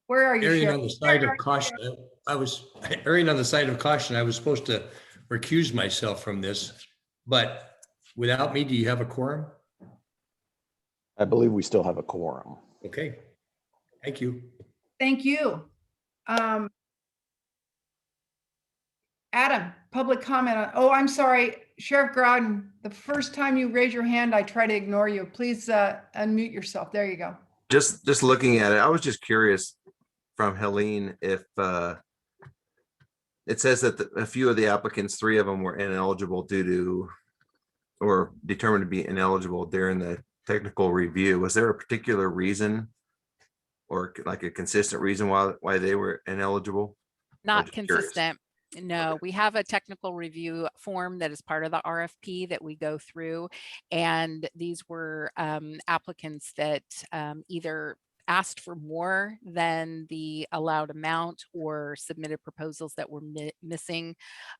Where are you, Erring Sheriff? on the side of caution. I was erring on the side of caution. I was supposed to recuse myself from this, but without me, do you have a quorum? I believe we still have a quorum. Okay, thank you. Thank you. Adam, public comment on, oh, I'm sorry, Sheriff Groudon, the first time you raise your hand, I try to ignore you. Please unmute yourself. There you go. Just looking at it, I was just curious from Helene if it says that a few of the applicants, 3 of them were ineligible due to, or determined to be ineligible during the technical review. Was there a particular reason or like a consistent reason why they were ineligible? Not just curious. consistent. No, we have a technical review form that is part of the RFP that we go through. And these were applicants that either asked for more than the allowed amount or submitted proposals that were missing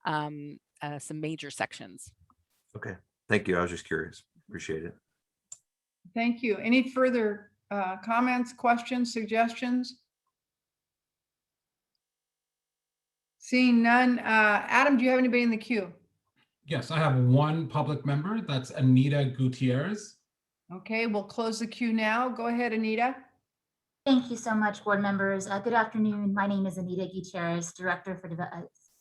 some major sections. Okay, thank you. I was just curious. Appreciate it. Thank you. Any further comments, questions, suggestions? Seeing none. Adam, do you have anybody in the queue? Yes, I have one public member. That's Anita Gutierrez. Okay, we'll close the queue now. Go ahead, Anita. Thank you so much, board members. Good afternoon. My name is Anita Gutierrez, Director for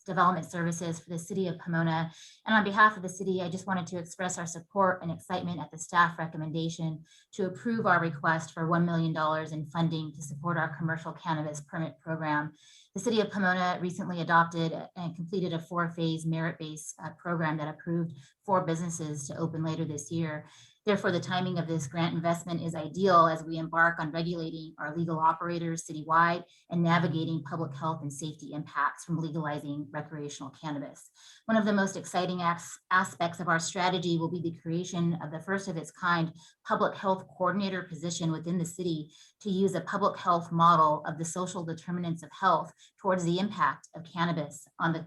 Development Services for the City of Pomona. And on behalf of the city, I just wanted to express our support and excitement at the staff recommendation to approve our request for $1 million in funding to support our commercial cannabis permit program. The City of Pomona recently adopted and completed a 4-phase merit-based program that approved 4 businesses to open later this year. Therefore, the timing of this grant investment is ideal as we embark on regulating our legal operators citywide and navigating public health and safety impacts from legalizing recreational cannabis. One of the most exciting aspects of our strategy will be the creation of the first of its kind public health coordinator position within the city to use a public health model of the social determinants of health towards the impact of cannabis on the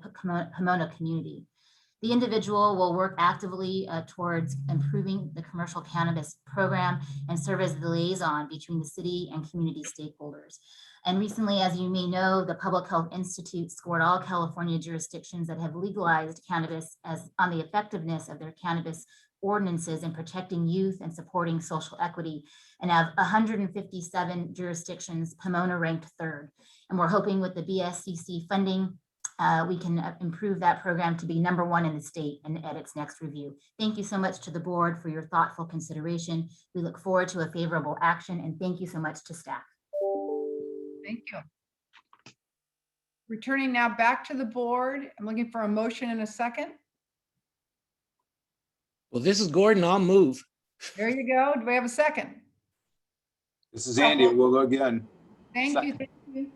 Pomona community. The individual will work actively towards improving the commercial cannabis program and serve as the liaison between the city and community stakeholders. And recently, as you may know, the Public Health Institute scored all California jurisdictions that have legalized cannabis as on the effectiveness of their cannabis ordinances in protecting youth and supporting social equity. And of 157 jurisdictions, Pomona ranked 3rd. And we're hoping with the BSCC funding, we can improve that program to be #1 in the state and at its next review. Thank you so much to the board for your thoughtful consideration. We look forward to a favorable action, and thank you so much to staff. Thank you. Returning now back to the board. I'm looking for a motion in a second. Well, this is Gordon. I'll move. There you go. Do we have a second? This is Andy. We'll go again. Thank you. Thank you.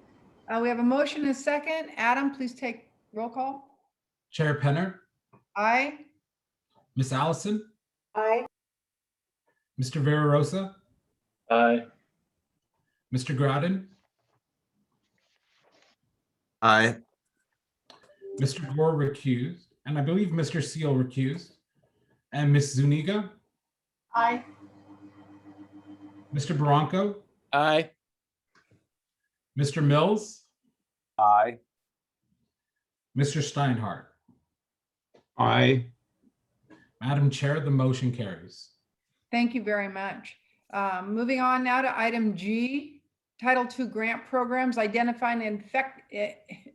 We have a motion and a second. Adam, please take roll call. Chair Penner, Aye. Miss Allison, Aye. Mr. Verarosa, Aye. Mr. Groudon, Aye. Mr. Gore recused, and I believe Mr. Seal recused, and Miss Zuniga, Aye. Mr. Barranco, Aye. Mr. Mills, Aye. Mr. Steinhardt. Aye. Madam Chair, the motion carries. Thank you very much. Moving on now to item G, Title II grant programs, identifying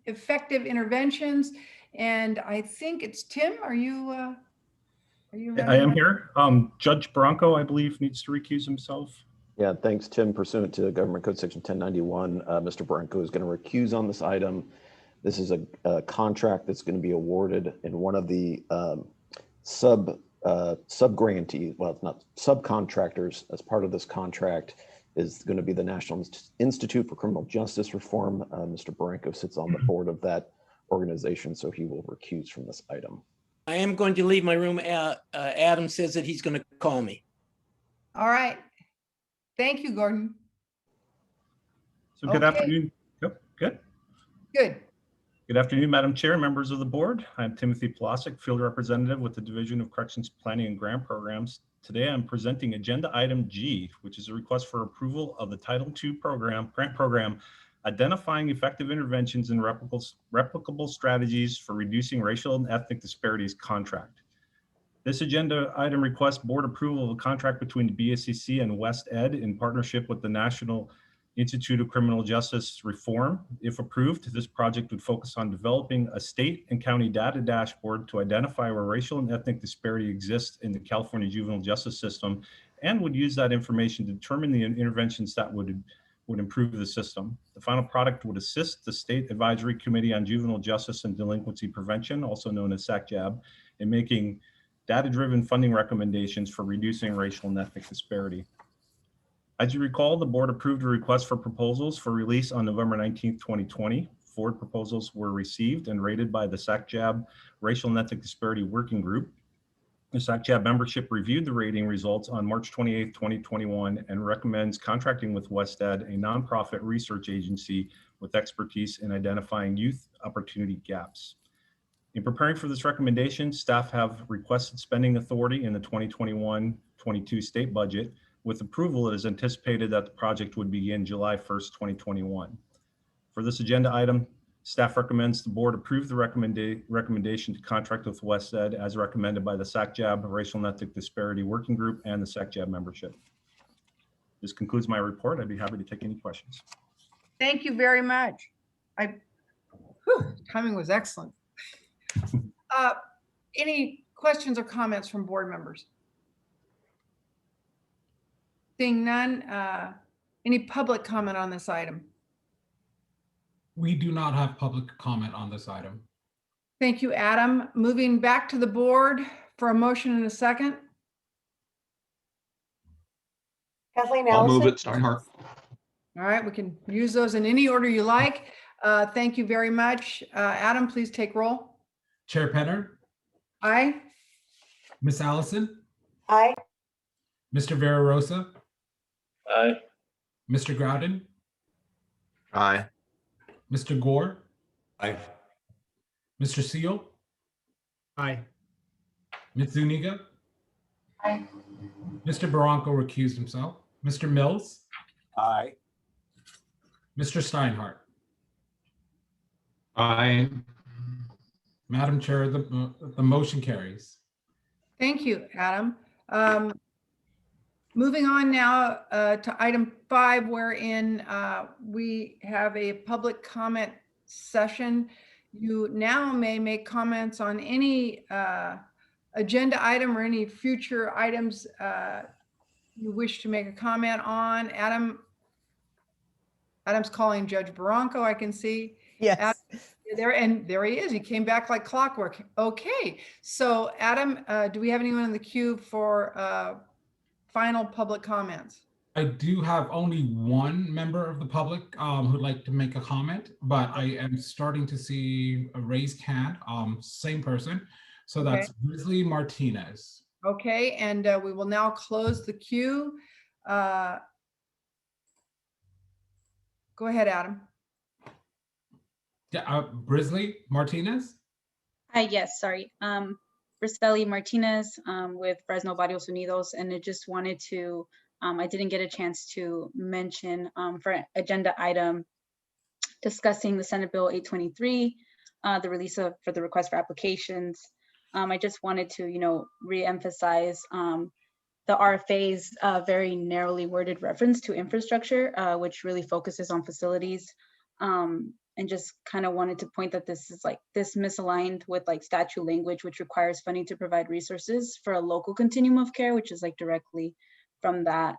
effective interventions. And I think it's Tim. Are you I am here. Judge Bronco, I believe, needs to recuse himself. Yeah, thanks, Tim. Pursuant to Government Code Section 1091, Mr. Branco is going to recuse on this item. This is a contract that's going to be awarded in one of the sub-grantees, well, it's not subcontractors. As part of this contract is going to be the National Institute for Criminal Justice Reform. Mr. Branco sits on the board of that organization, so he will recuse from this item. I am going to leave my room. Adam says that he's going to call me. All right. Thank you, Gordon. So good Okay. afternoon. Yep, good. Good. Good afternoon, Madam Chair, members of the board. I'm Timothy Plasek, Field Representative with the Division of Corrections Planning and Grant Programs. Today, I'm presenting Agenda Item G, which is a request for approval of the Title II grant program, identifying effective interventions and replicable strategies for reducing racial and ethnic disparities contract. This agenda item requests board approval of a contract between the BSCC and West Ed in partnership with the National Institute of Criminal Justice Reform. If approved, this project would focus on developing a state and county data dashboard to identify where racial and ethnic disparity exists in the California juvenile justice system, and would use that information to determine the interventions that would improve the system. The final product would assist the State Advisory Committee on Juvenile Justice and Delinquency Prevention, also known as SACJAB, in making data-driven funding recommendations for reducing racial and ethnic disparity. As you recall, the board approved a request for proposals for release on November 19th, 2020. 4 proposals were received and rated by the SACJAB Racial and Ethnic Disparity Working Group. The SACJAB membership reviewed the rating results on March 28th, 2021, and recommends contracting with WestEd, a nonprofit research agency with expertise in identifying youth opportunity gaps. In preparing for this recommendation, staff have requested spending authority in the 2021-22 state budget. With approval, it is anticipated that the project would begin July 1st, 2021. For this agenda item, staff recommends the board approve the recommendation to contract with WestEd as recommended by the SACJAB Racial and Ethnic Disparity Working Group and the SACJAB membership. This concludes my report. I'd be happy to take any questions. Thank you very much. Timing was excellent. Any questions or comments from board members? Seeing none, any public comment on this item? We do not have public comment on this item. Thank you, Adam. Moving back to the board for a motion and a second. Kathleen I'll Allison. move it, Steinhardt. All right, we can use those in any order you like. Thank you very much. Adam, please take roll. Chair Penner, Aye. Miss Allison, Aye. Mr. Vera Rosa, Aye. Mr. Groudon, Aye. Mr. Gore, Aye. Mr. Seal, Aye. Ms. Zuniga, Aye. Mr. Barranco recused himself, Mr. Mills, Aye. Mr. Steinhardt. Aye. Madam Chair, the motion carries. Thank you, Adam. Moving on now to item 5, wherein we have a public comment session. You now may make comments on any agenda item or any future items you wish to make a comment on. Adam's calling Judge Barranco, I can see. Yes. Adam, there he is. He came back like clockwork. Okay, so Adam, do we have anyone in the queue for final public comments? I do have only one member of the public who'd like to make a comment, but I am starting to see a raised hand, same person. So that's Okay. Grizzly Martinez. Okay, and we will now close the queue. Go ahead, Adam. Yeah, Grizzly Martinez. Hi, yes, sorry. Bristelli Martinez with Fresno Barrios Unidos, and I just wanted to, I didn't get a chance to mention for agenda item discussing the Senate Bill 823, the release for the request for applications. I just wanted to, re-emphasize the RFA's very narrowly worded reference to infrastructure, which really focuses on facilities. And just kind of wanted to point that this is misaligned with statute language, which requires funding to provide resources for a local continuum of care, which is directly from that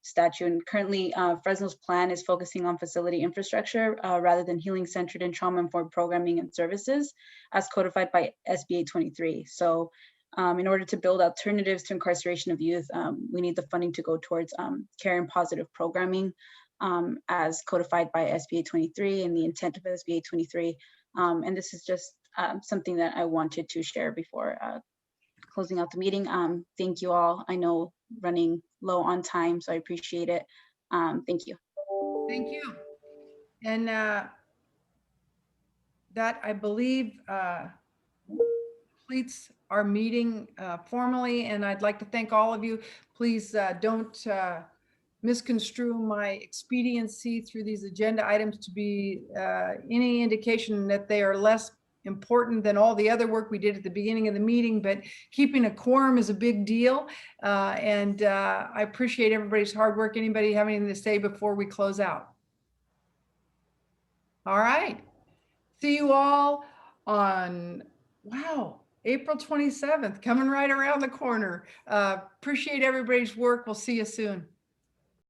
statute. And currently Fresno's plan is focusing on facility infrastructure rather than healing-centered and trauma-informed programming and services as codified by SB 823. So in order to build alternatives to incarceration of youth, we need the funding to go towards care and positive programming as codified by SB 823 and the intent of SB 823. And this is just something that I wanted to share before closing out the meeting. Thank you all. I know running low on time, so I appreciate it. Thank you. Thank you. And that, I believe, completes our meeting formally. And I'd like to thank all of you. Please don't misconstrue my expediency through these agenda items to be any indication that they are less important than all the other work we did at the beginning of the meeting, but keeping a quorum is a big deal. And I appreciate everybody's hard work. Anybody have anything to say before we close out? All right. See you all on, wow, April 27th, coming right around the corner. Appreciate everybody's work. We'll see you soon.